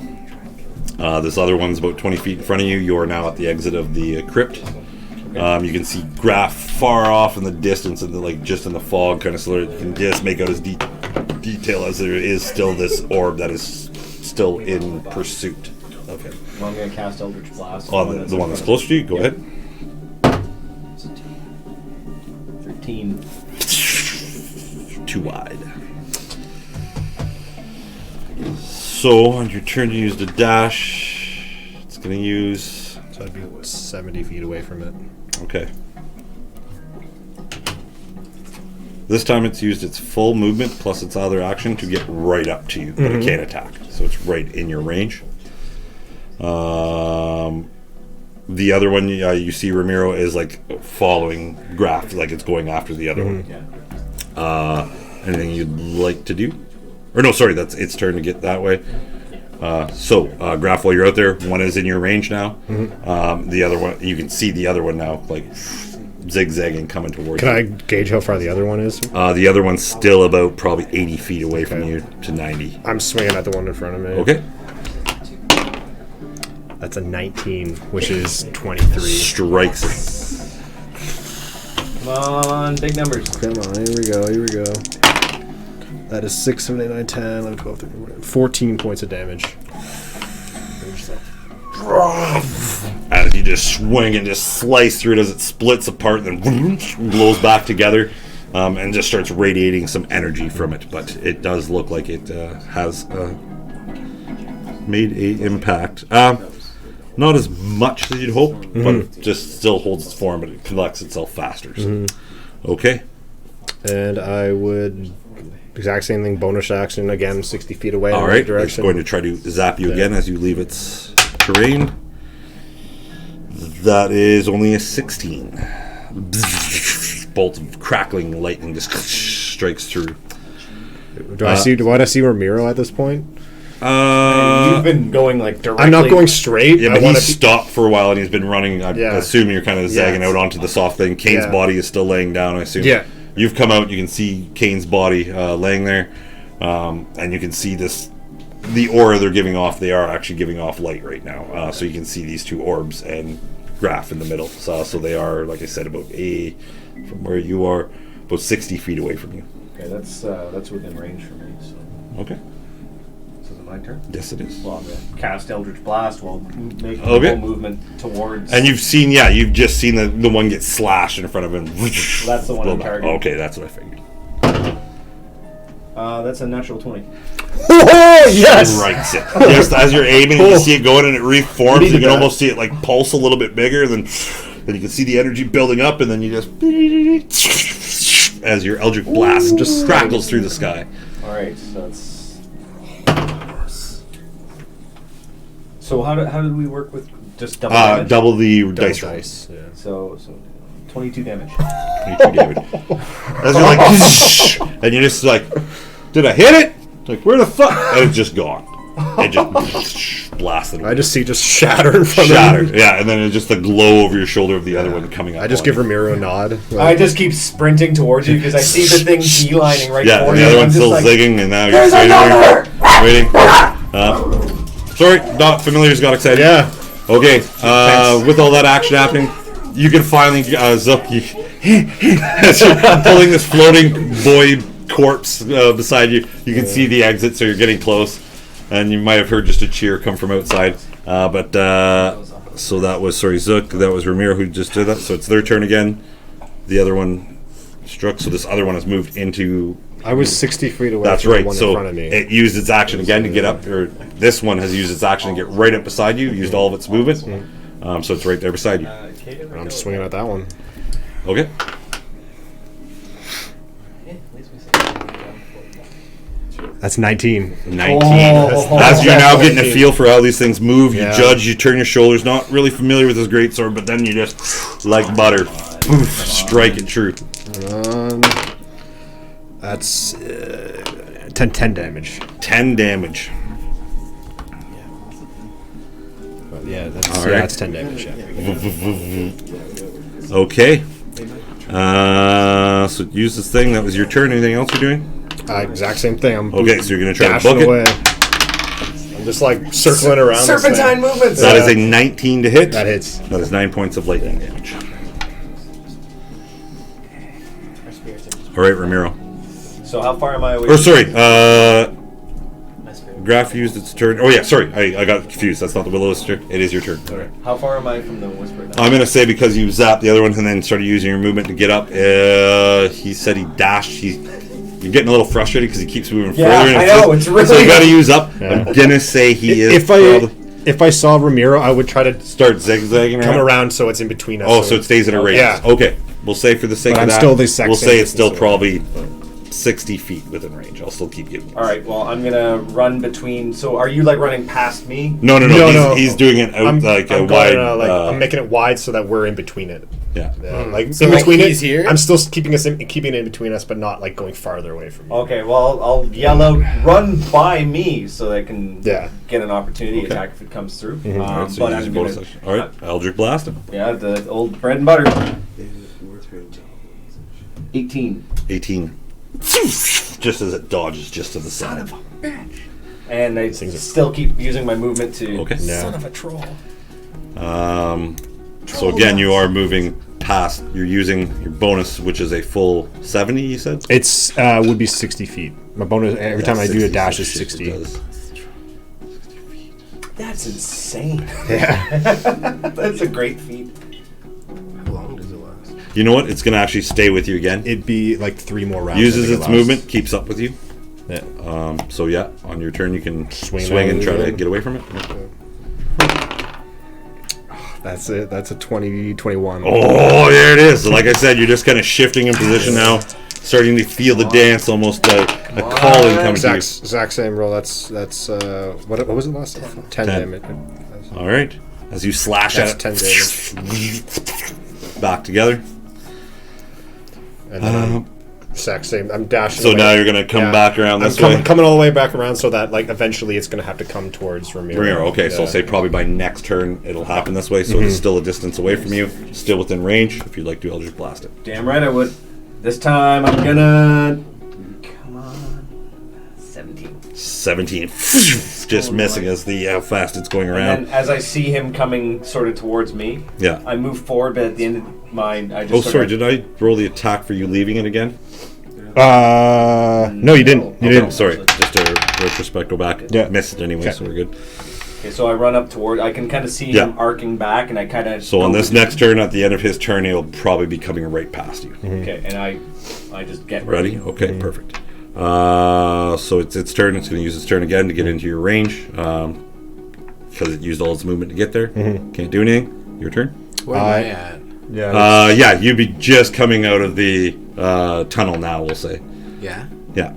This other one's about 20 feet in front of you. You are now at the exit of the crypt. You can see Graff far off in the distance, and just in the fog, kind of so you can just make out his detail as there is still this orb that is still in pursuit of him. Well, I'm going to cast Eldritch Blast. On the one that's close to you, go ahead. 13. Too wide. So on your turn, you use the dash. It's going to use. So I'd be 70 feet away from it. Okay. This time it's used its full movement plus its other action to get right up to you, but it can't attack. So it's right in your range. The other one, you see Ramiro is like following Graff, like it's going after the other one. Anything you'd like to do? Or no, sorry, that's its turn to get that way. Graff, while you're out there, one is in your range now. The other one, you can see the other one now, like zigzagging coming towards Can you. I gauge how far the other one is? The other one's still about probably 80 feet away from you to 90. I'm swinging at the one in front of me. Okay. That's a 19, which is 23. Strikes. Come on, big numbers. Come on, here we go. That is 6, 7, 8, 9, 10, 11, 12, 13, 14, 14 points of damage. As you just swing and just slice through it as it splits apart and then blows back together and just starts radiating some energy from it. But it does look like it has made a impact. Not as much as you'd hope, but it just still holds its form, but it collects itself faster. So. Okay. And I would... Exact same thing, bonus action, again, 60 feet away. All in right. the direction. It's going to try to zap you again as you leave its terrain. That is only a 16. Bolt of crackling lightning just strikes through. Do I see Ramiro at this point? You've been going like directly. I'm not going straight. Yeah, I but wanna he's stopped for a while and he's been running. I assume you're kind of zagging out onto the soft thing. Kaine's body is still laying down, I assume. Yeah. You've come out, you can see Kaine's body laying there, and you can see the aura they're giving off. They are actually giving off light right now. So you can see these two orbs and Graff in the middle. So they are, like I said, about from where you are, about 60 feet away from you. Okay, that's within range for me. So. Okay. So is it my turn? Yes, it is. Well, I'm going to cast Eldritch Blast while making Okay. full movement towards... And you've just seen the one get slashed in front of him. That's the one I'm targeting. Okay, that's what I figured. That's a natural 20. Oh, yes! Strikes it. Just as you're aiming, you see it going and it reforms. You can almost see it like pulse a little bit bigger. Then you can see the energy building up, and then you just as your Eldritch Blast just crackles through the sky. All right, so that's... So how did we work with just double damage? Double the dice roll. Yeah. So 22 damage. 22 damage. As you're like, and you're just like, did I hit it? Like, where the fuck? And it's just gone. It just blasted away. I just see shatter in front of Shattered. me. Yeah, and then it's just the glow over your shoulder of the other one coming up. I just give Ramiro a nod. I just keep sprinting towards you because I see the thing beelining right Yeah, for and you. the other I'm one's just still like, zigging, and now you're waiting. Sorry, not familiar's got excited. Yeah. Okay, with all that action happening, you can finally, Zukk, as you're pulling this floating boy corpse beside you, you can see the exit, so you're getting close, and you might have heard just a cheer come from outside. So that was, Zukk, that was Ramiro who just did that, so it's their turn again. The other one struck, so this other one has moved into... I was 60 feet away That's from the right, one in so front of me. it used its action again to get up, or this one has used its action to get right up beside you, used all of its movement, so it's right there beside you. I'm just swinging at that one. Okay. That's 19. 19. Oh. As you're now getting a feel for how these things move, you Yeah. judge, you turn your shoulders, not really familiar with this greatsword, but then you just, like butter, poof, strike it true. That's 10 damage. 10 damage. Yeah, that's, All right. that's 10 damage. Yeah. Okay. So use this thing. That was your turn. Anything else you're doing? Exact same thing. I'm Okay, so you're going to try to dashing book away. it. I'm just like circling around. this serpentine thing. movements. That is a 19 to hit. That hits. That is 9 points of lightning damage. All right, Ramiro. So how far am I away? Or sorry, Graff used its turn. Oh yeah, sorry, I got confused. That's not the Willow's turn. It is your turn. Okay. How far am I from the whisper now? I'm gonna say because you zapped the other one and then started using your movement to get up. He said he dashed. You're getting a little frustrated because he keeps moving Yeah, further. I know, it's really- So you got to use up. I'm gonna say he is. If I if I saw Ramiro, I would try to Start zigzagging come around. around so it's in between us. Oh, so it stays at a radius. Yeah. Okay. We'll say for the sake But of I'm that, still the exact we'll same say it's still distance probably 60 feet within range. I'll still keep giving you. All right. Well, I'm gonna run between. So, are you like running past me? No. No. He's doing it out I'm like I'm a wide. I'm making it wide so that we're in between it. Yeah. Like So, in like, between he's it. here? I'm still keeping it in between us, but not like going farther away from you. Okay. Well, I'll yell out, "Run by me," so I can Yeah. get an opportunity Okay. attack if it comes through. All right, so But you use I'm your bonus gonna, action. All right. Eldritch Blast him. yeah, the old bread and butter. 18. 18. Just as it dodges just to the side. And I still keep using my movement to. Okay. Son of a troll. So again, you are moving past. You're using your bonus, which is a full 70. You said. It's would be 60 feet. My bonus every time I do a dash is 60. It does. That's insane. Yeah. That's a great feat. How long does it last? You know what? It's gonna actually stay with you again. It'd be like 3 more rounds. Uses I think its it movement, keeps up with you. Yeah. So yeah, on your turn you can Swing swing and out try to again. get away from it. That's it. That's a 20-21. Oh, there it is. Like I said, you're just kind of shifting in position now, starting to feel the dance, almost a calling coming to you. Exact same roll. That's what was it last time? 10 damage. All right, as you slash That's at 10 it, back together. And then exact same. I'm dashing. So away. now you're gonna come back around this I'm way. coming all the way back around, so that like eventually it's gonna have to come towards Ramiro. Ramiro, okay, so I'll say probably by next turn it'll happen this way, so it's still a distance away from you, still within range. If you'd like to, Eldritch Blast it. Damn right I would. This time I'm gonna. Come on. 17. 17, just missing as the how fast it's going around. And then as I see him coming sort of towards me, Yeah. I move forward, but at the end of mine, I just. Oh, sort sorry. of- Did I roll the attack for you leaving it again? No, you didn't. You Okay, didn't. sorry. Just a retrospect. Go back. Yeah. Missed it anyway, Okay. so we're good. Okay, so I run up toward. I can kind of see Yeah. him arcing back, and I kind of. So on this next turn, at the end of his turn, he'll probably be coming right past you. Okay, and I just get Ready? Okay, perfect. So it's its turn. It's going to use its turn again to get into your range. Because it used all its movement to get there. Can't do anything. Your turn. Where am I at? Yeah. Yeah, you'd be just coming out of the tunnel now, we'll say. Yeah. Yeah.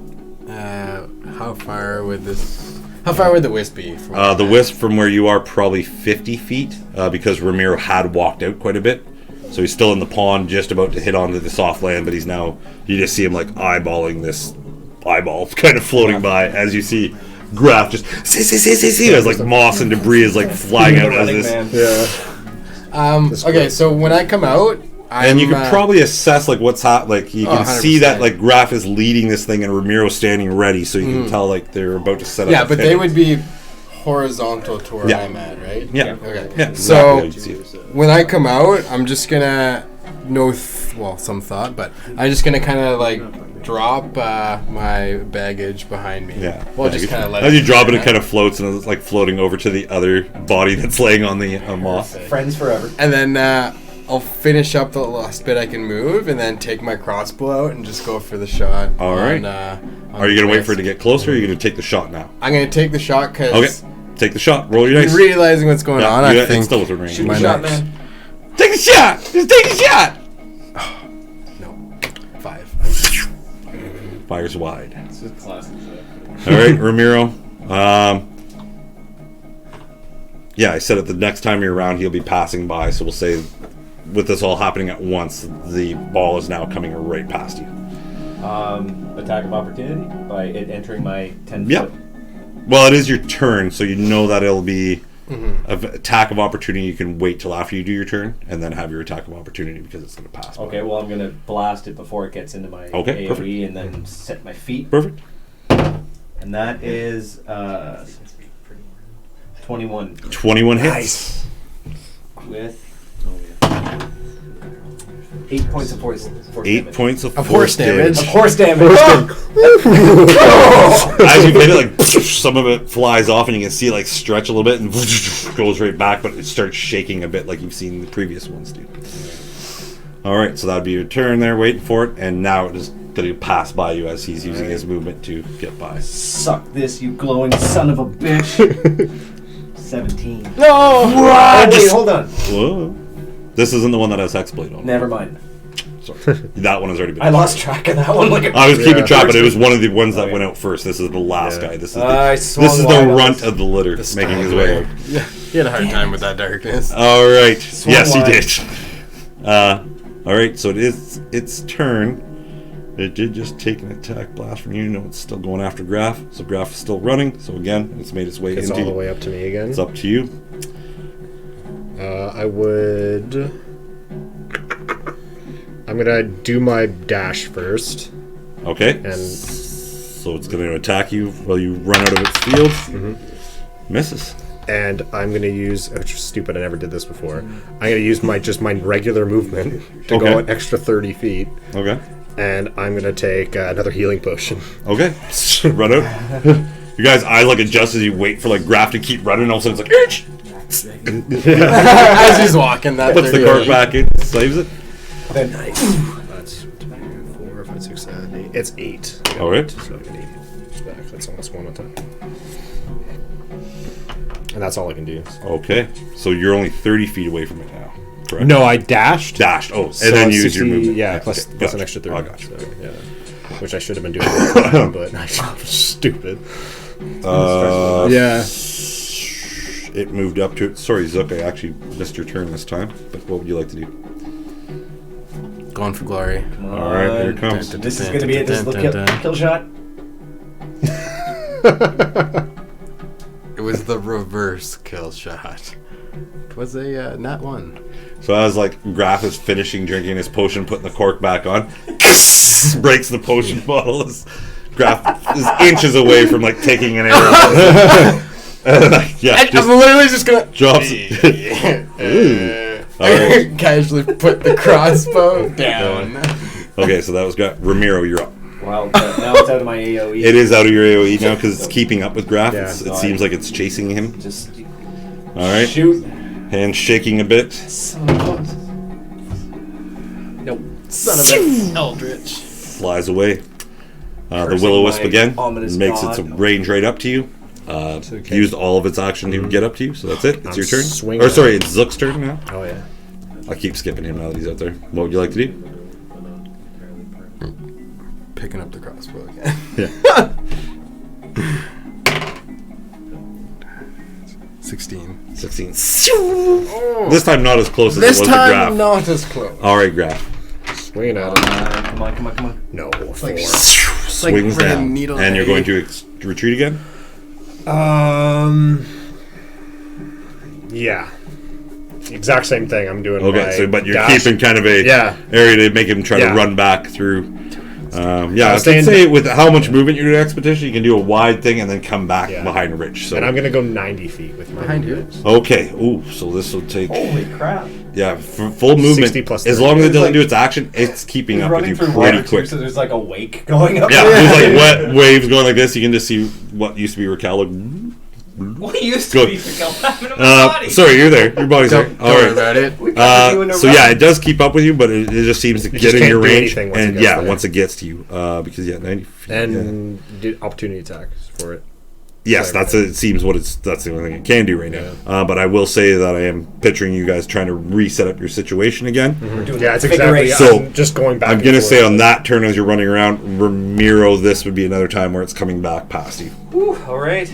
How far would this? How far would the wisp be? From where The I'm at? wisp from where you are probably 50 feet because Ramiro had walked out quite a bit. So he's still in the pond, just about to hit onto the soft land, but he's now, you just see him like eyeballing this eyeball kind of floating by as you see Graff just see as like moss and debris is like flying out as running this. man. Okay, so when I come out, And you can probably assess like what's hot. Like you can see 100%. that like Graff is leading this thing and Ramiro's standing ready, so you can tell like they're about to set up. Yeah, a but pit. they would be horizontal to where Yeah. I'm at, right? Yeah. Okay. Yeah. So exactly how you see it. when I come out, I'm just gonna some thought, but I'm just gonna kind of like drop my baggage behind me. Yeah. Well, just kind of let as it you drop it, hang it kind of floats and it's like floating over to the other body that's laying on the moss. Friends forever. And then I'll finish up the last bit I can move, and then take my crossbow out and just go for the shot. All right. Are you gonna wait for it to get closer? Or are you gonna take the shot now? I'm gonna take the shot because Okay. Take the shot. Roll your dice. realizing what's going on, I it's think still within range. Shoot Why the shot, not? man. Take the shot. Just take the shot. no 5. Fires wide. It's a classic. All right, Ramiro. Yeah, I said it. The next time you're around, he'll be passing by. So we'll say, with this all happening at once, the ball is now coming right past you. Attack of opportunity by it entering my 10 Yep. foot. Well, it is your turn, so you know that it'll be an attack of opportunity. You can wait till after you do your turn, and then have your attack of opportunity because it's going to pass. by. Okay, well I'm gonna blast it before it gets into my Okay, AoE perfect. and then set my feet. Perfect. And that is 21 21 hits. with 8 points of force 8 damage. points of Of force horse damage. Of horse damage. As you hit it, like some of it flies off, and you can see it like stretch a little bit and goes right back, but it starts shaking a bit, like you've seen the previous ones do. All right, so that'd be your turn there, waiting for it, and now it is going to pass by you as he's using his movement to get by. Suck this, you glowing son of a bitch. 17. No! Oh, wait, hold on. Whoa. This isn't the one that has Hexblade on. Never mind. Sorry. That one has already been. I lost track of that one. I was keeping track, but it was one of the ones that went out first. This is the last guy. This is the runt of the litter making his way out. Yeah, he had a hard time with that darkness. All right. Yes, he wide. did. All right. So it is its turn. It did just take an attack blast from you. No, it's still going after Graff. So Graff is still running. So again, it's made its way It's into all the way up to me again. It's up to you. I would. I'm gonna do my dash first. Okay. And so it's going to attack you while you run out of its field. Mm-hmm. Misses. And I'm gonna use, which is stupid, I never did this before. I'm gonna use my regular movement to go an extra 30 feet. Okay. And I'm gonna take another healing potion. Okay. Run out. You guys' eyes like adjust as you wait for like Graff to keep running. All of a sudden it's like, As he's walking, that puts the 30 cork back in, saves it. Nice. That's 4, 5, 6, 7, 8. It's 8. All right. So I get 8 back. That's almost one at a time. And that's all I can do. Okay. So you're only 30 feet away from it now. Correct? No, I dashed. Dashed. Oh, So and then it's use 60, your movement. Yeah, Okay, plus gotcha. an extra 30. Oh, gotcha. So, yeah. Which I should have been doing, but I'm stupid. Yeah. Yeah. It moved up to it. Sorry, Zukk, I actually missed your turn this time. But what would you like to do? Going for glory. All right, here it comes. This is going to be it. This is the kill shot. It was the reverse kill shot. It was a nat 1. So as like Graff is finishing drinking his potion, putting the cork back on, breaks the potion bottle. Graff is inches away from like taking an arrow. I'm literally just gonna drops it. All right. casually put the crossbow down. Okay, so that was Ramiro. You're up. Well, now it's out of my AoE. It is out of your AoE now because it's keeping up with Graff. Yeah. It seems like it's chasing him. Just All right. shoot. Hands shaking a bit. Son of a... Nope. Son of an eldritch. Flies away. The Cursing will-o-wisp my again ominous makes its god. range right up to you. okay. Used all of its action to get up to you, so that's it. It's I'm your turn. swinging Or sorry, it's Zuck's turn now. Oh, yeah. I keep skipping him now that he's out there. What would you like to do? Picking up the crossbow again. Yeah. 16. 16. This time not as close as This it was to Graff. time, not as close. All right, Graff. Swinging at it. Come on. No, like 4. Swings red down. needle And you're hay. going to retreat again? Yeah. Exact same thing. I'm doing. Okay, my so but you're dash. keeping kind of a Yeah. area to make him try to Yeah. run back through. I was would saying- say with how much movement you're doing expedition, you can do a wide thing and then come back Yeah. behind Rich. So And I'm gonna go 90 feet with my Behind you. movement. okay. Ooh, so this will take Holy crap. full movement. 60 plus As 30. long as it It's doesn't like- do its action, it's keeping He's up with running you through pretty water too, quick. so there's like a wake going up. Yeah, there's like wet waves going like this. You can just see what used to be Rakell. What used Good. to be Rakell happened to my body? Sorry, you're there. Your body's there. Don't All worry right. about it. We covered you in a So run. yeah, it does keep up with you, but it just seems to You get just in can't your do range, anything once it and gets yeah, there. once it gets to you, because 90 feet. yeah. And did opportunity attacks for it. Yes, it seems that's the only thing it can do right now. But I will say that I am picturing you guys trying to reset up your situation again. Yeah, it's Figure exactly. eight. So, I'm just going back. I'm and gonna forth. say on that turn as you're running around, Ramiro, this would be another time where it's coming back past you. Whew, all right.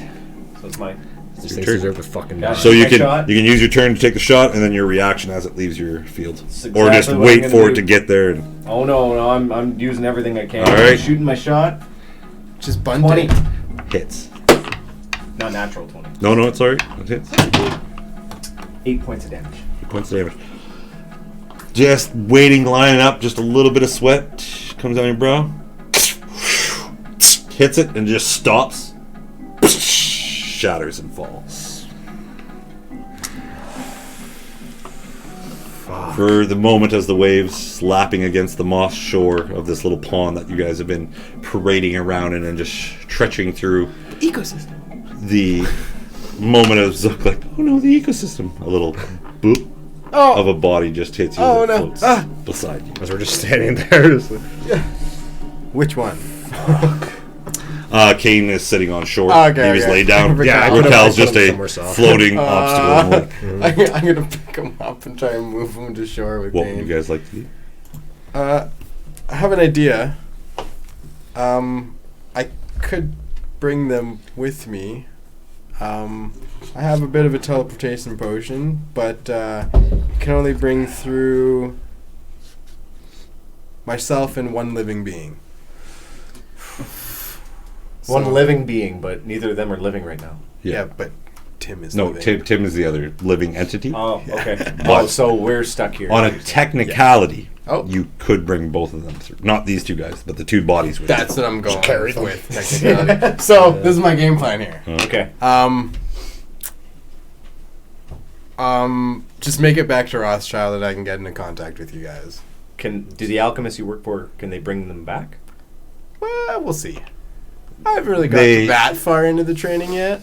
So it's my... These your things turn. deserve to fucking Yeah. die. So you My can shot. use your turn to take the shot, and then your reaction as it leaves your field, That's or just exactly what I'm wait gonna for do. it to get there. And, Oh no, I'm using everything I can. All right. I'm shooting my shot. Just bunt 20. it. hits. Not natural 20. No, it's alright. It hits. 8 points of damage. 8 points of damage. Just waiting, lining up, just a little bit of sweat comes down your brow. Hits it and just stops. Shatters and falls. For the moment, as the waves lapping against the moss shore of this little pond that you guys have been parading around in and just stretching through Ecosystem. the moment of Zukk, like, oh no, the ecosystem. A little boop of a body just hits you Oh, as it no. floats Ah. beside you. As we're just standing there, just like, Which one? Kaine is sitting on shore. Okay, he was okay. laid down. Yeah, I could've Rakell's put just him a somewhere soft. floating obstacle. I'm gonna pick him up and try and move him to shore with What Kaine. would you guys like to do? I have an idea. I could bring them with me. I have a bit of a teleportation potion, but can only bring through myself and one living being. One So- living being, but neither of them are living right now. Yeah, but Tim is No, living. Tim is the other living entity. Oh, okay. But- So we're stuck here. On a technicality, Oh. you could bring both of them through. Not these two guys, but the two bodies. With That's what I'm going carry them. with, technically. So, this is my game plan here. Okay. Just make it back to Rothschild and I can get into contact with you guys. Do the alchemists you work for, can they bring them back? Well, we'll see. I haven't really got They- that far into the training yet,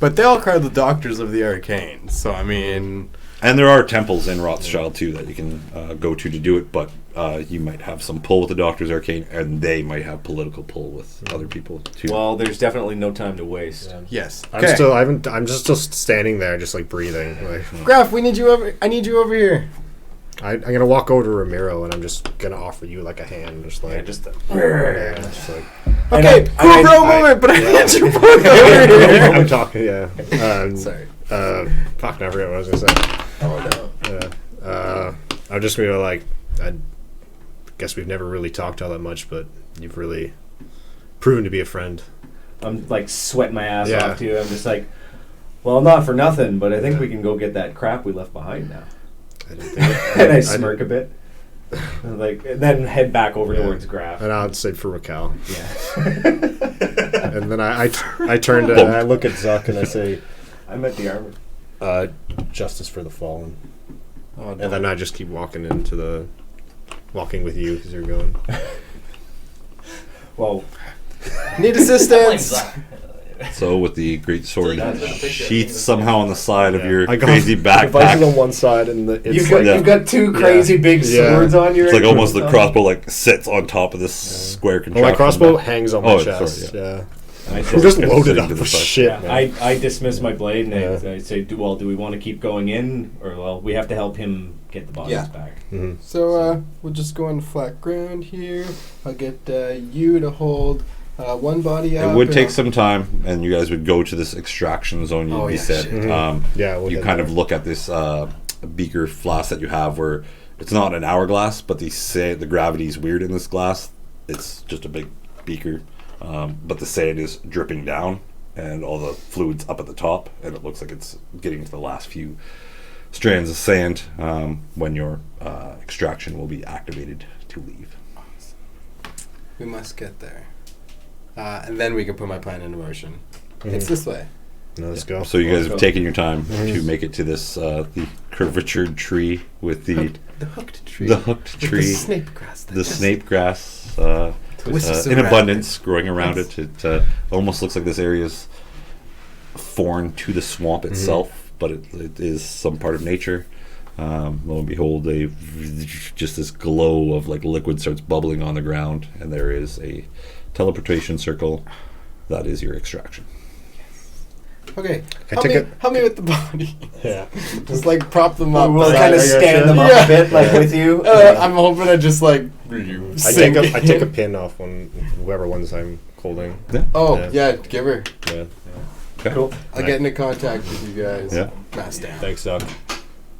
but they all are the doctors of the arcane. So I mean, And there are temples in Rothschild too that you can go to do it, but you might have some pull with the Doctor's Arcane, and they might have political pull with other people too. Well, there's definitely no time to waste. yes. I'm just still standing there, just like breathing. Like, Graff, we need you over. I need you over here. I'm gonna walk over to Ramiro and I'm just gonna offer you like a hand, just like Yeah, just yeah, just like Okay, cool bro moment, but I need you both over here. I'm talking. Yeah. Sorry. Fuck, I forget what I was gonna say. Oh no. Yeah. I'm just gonna like. I guess we've never really talked all that much, but you've really proven to be a friend. I'm like sweating my ass Yeah. off too. I'm just like, well, not for nothing, but I think we can go get that crap we left behind now. I didn't think. And I smirk a bit. And then head back over towards Graff. And I'd say for Rakell. Yeah. And then I turn to and I look at Zukk and I say, I'm at the armor. justice for the fallen. Oh, And then I just keep walking walking with you because you're going. Well, need assistance. So with the great sword sheathed somehow on the side of your I got crazy the device is backpack. on one side and it's you've like got two crazy big Yeah. swords on your. It's like almost the crossbow like sits on top of this square well, contraption. my crossbow hangs on my Oh, sorry, chest. yeah. Yeah. I I'm just Okay, loaded sitting up to the with side. shit, Yeah, man. I dismiss my blade and Yeah. I say, do we want to keep going in, or well, we have to help him get the bodies Yeah. back. Mhm. So we'll just go on flat ground here. I'll get you to hold one body up. It would and take I'll- some time, and you guys would go to this extraction zone. You'd Oh, be yeah, set. shit. Mhm. Yeah, we'll You get kind there. of look at this beaker flask that you have, where it's not an hourglass, but the gravity is weird in this glass. It's just a big beaker, but the sand is dripping down, and all the fluid's up at the top, and it looks like it's getting to the last few strands of sand when your extraction will be activated to leave. We must get there. And then we can put my plan into motion. Mhm. It's this way. No, let's go. So you guys Let's have go. taken your time to make it to this the curvatured tree with the The hooked tree. hooked With tree, the snape grass. that the just snape grass twists in around abundance it. growing around Yes. it. It almost looks like this area is foreign to the swamp itself, but it is some part of nature. Lo and behold, just this glow of like liquid starts bubbling on the ground, and there is a teleportation circle. That is your extraction. Okay, I take it- help me with the body. Yeah. Just like prop them up. We'll beside kind of me. stand them up Yeah. a bit, like with you. I'm hoping I just like. I take a pin off whoever ones I'm holding. Oh Yeah. yeah, give her. Yeah. Okay. Cool. I'll get into contact with you guys. Yeah. Mass down. Thanks, Doc.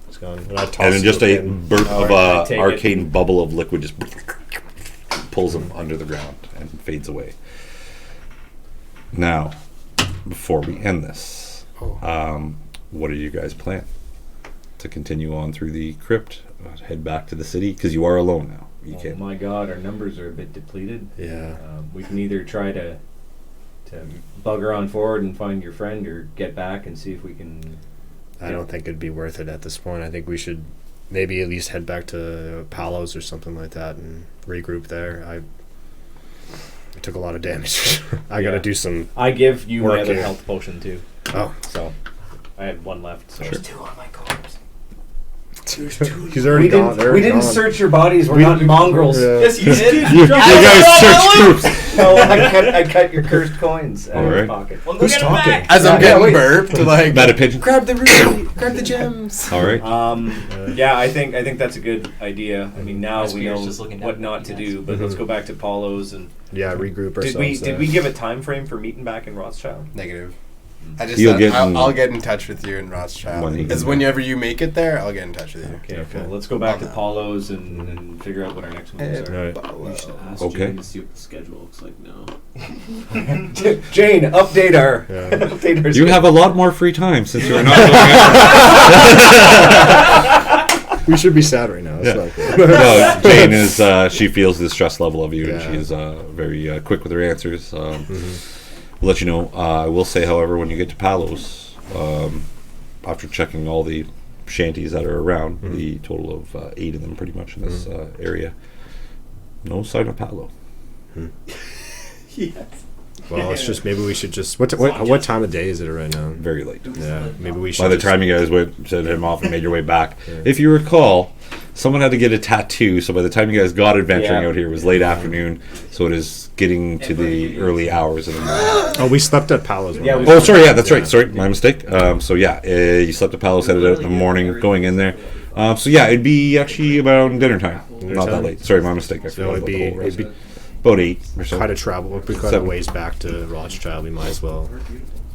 It's gone. And I toss And then just the a pin. burst of Alright, I take arcane bubble of liquid just pulls him under the ground and fades away. Now, before we end this, Oh. what are you guys' plan? To continue on through the crypt, head back to the city because you are alone now. You Oh can't. my god, our numbers are a bit depleted. Yeah. We can either try to bugger on forward and find your friend, or get back and see if we can. I don't think it'd be worth it at this point. I think we should maybe at least head back to Palos or something like that and regroup there. I took a lot of damage. I got to Yeah. do some. I give you my Work other here. health potion too. Oh, So I had one left. So. Sure. Two on my corpse. he's already We gone. didn't. We didn't search your bodies. We're not mongrels. Yeah. Yes, you did. You guys search groups. No, I cut your cursed coins out of your Alright. pocket. Well, Who's talking? As I'm Yeah, getting wait. burped, like Not a pigeon. grab the ruby, grab the gems. All right. Yeah, I think that's a good idea. I mean, now My we spear's know just looking down what at not you to guys. do. But let's go back to Paulo's and Yeah, regroup ourselves. did we give a time frame for meeting back in Rothschild? Negative. I just You'll said get I'll in- get in touch with you in Rothschild. When he gets As whenever you make it there, I'll get in touch with you. Okay, Okay. well, let's go back to Oh, no. Paulo's and figure out what our next ones are. Alright. You should ask Okay. Jane to see what the schedule looks like now. Jane, update our. Yeah. Update our You have a lot more free time since you're not going We should be sad right now. That's Yeah. not good. No, Jane is. She feels the stress level of you, and Yeah. she is very quick with her answers. We'll let you know. I will say, however, when you get to Palos, after checking all the shanties that are around, the total of 8 of them, pretty much in this area, no sign of Palo. Well, it's just maybe we should just what time of day is it right now? Very late. Yeah, maybe we should. By the just- time you guys went, sent him off and made your way back, if you recall, someone had to get a tattoo. So by the time you guys got adventuring Yeah. out here, it was late afternoon. So it is getting to the early hours of the morning. Oh, we slept at Palos. Yeah, we Oh, sorry. Yeah, that's right. Sorry, my mistake. So yeah, you slept at Palos, headed out in the morning, going in there. So yeah, it'd be actually around dinner time. Not that time? late. Sorry, my mistake. I So forgot it'd about the be whole rest. about About 8 or so. 8 a 7. ways back to Rothschild. We might as well.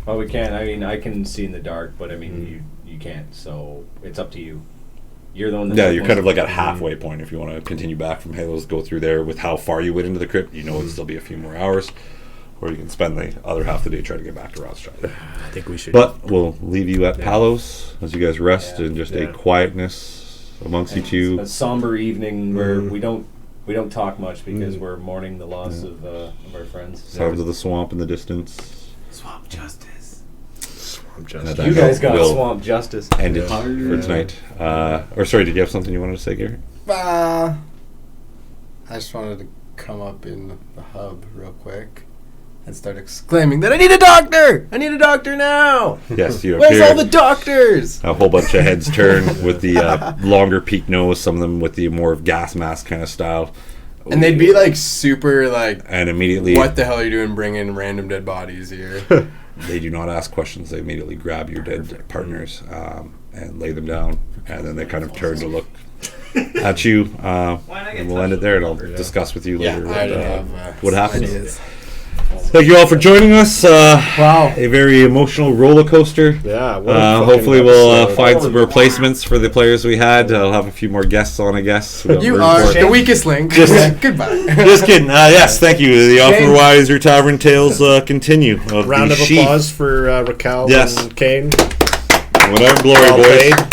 Well, we can. I mean, I can see in the dark, but I mean, you can't. So it's up to you. You're the one. Yeah, you're kind of like at halfway point. If you want to continue back from Halos, go through there with how far you went into the crypt. You know, it'll still be a few more hours, or you can spend the other half of the day trying to get back to Rothschild. I think we should. But we'll leave you at Palos as you guys rest in just a Yeah. quietness amongst you two. a somber evening where we don't talk much because we're mourning the loss of our friends. Sounds of the swamp in the distance. Swamp justice. I'm And just. at You that guys note, got we'll swamp justice. end it for tonight. Or sorry, did you have something you wanted to say, Garret? I just wanted to come up in the hub real quick and start exclaiming that I need a doctor! I need a doctor now! Yes, you Where's appear. all the doctors? A whole bunch of heads turn with the longer peak nose, some of them with the more of gas mask kind of style. And they'd be like super like, And immediately, what the hell are you doing bringing random dead bodies here? they do not ask questions. They immediately grab your dead partners and lay them down. And then they kind of turn to look at you. And we'll end it there. And I'll discuss with you later I already have what happens. ideas. Thank you all for joining us. Wow. A very emotional roller coaster. Yeah. what a fucking Hopefully we'll episode. find some replacements for the players we had. I'll have a few more guests on, I guess. We got You room are for- the weakest link. Goodbye. Just kidding. Yes, thank you. The Othmerweizen Tavern tales continue. Of Round the of sheep. applause for Rakell Yes. and Kaine. Whatever, glory, Well boys. played.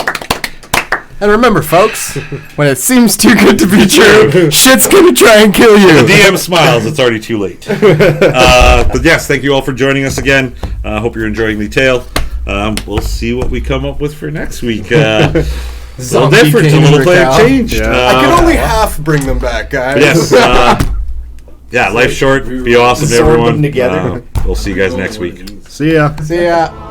And remember, folks, when it seems too good to be true, shit's gonna try and kill you. The DM smiles. It's already too late. But yes, thank you all for joining us again. Hope you're enjoying the tale. We'll see what we come up with for next week. A little Zombie different, a Kaine little and player Rakell. changed. Yeah. I can only half bring them back, guys. Yes. Yeah, life's short. Be awesome, Sword them everyone. together. We'll see you guys next week. See ya. See ya.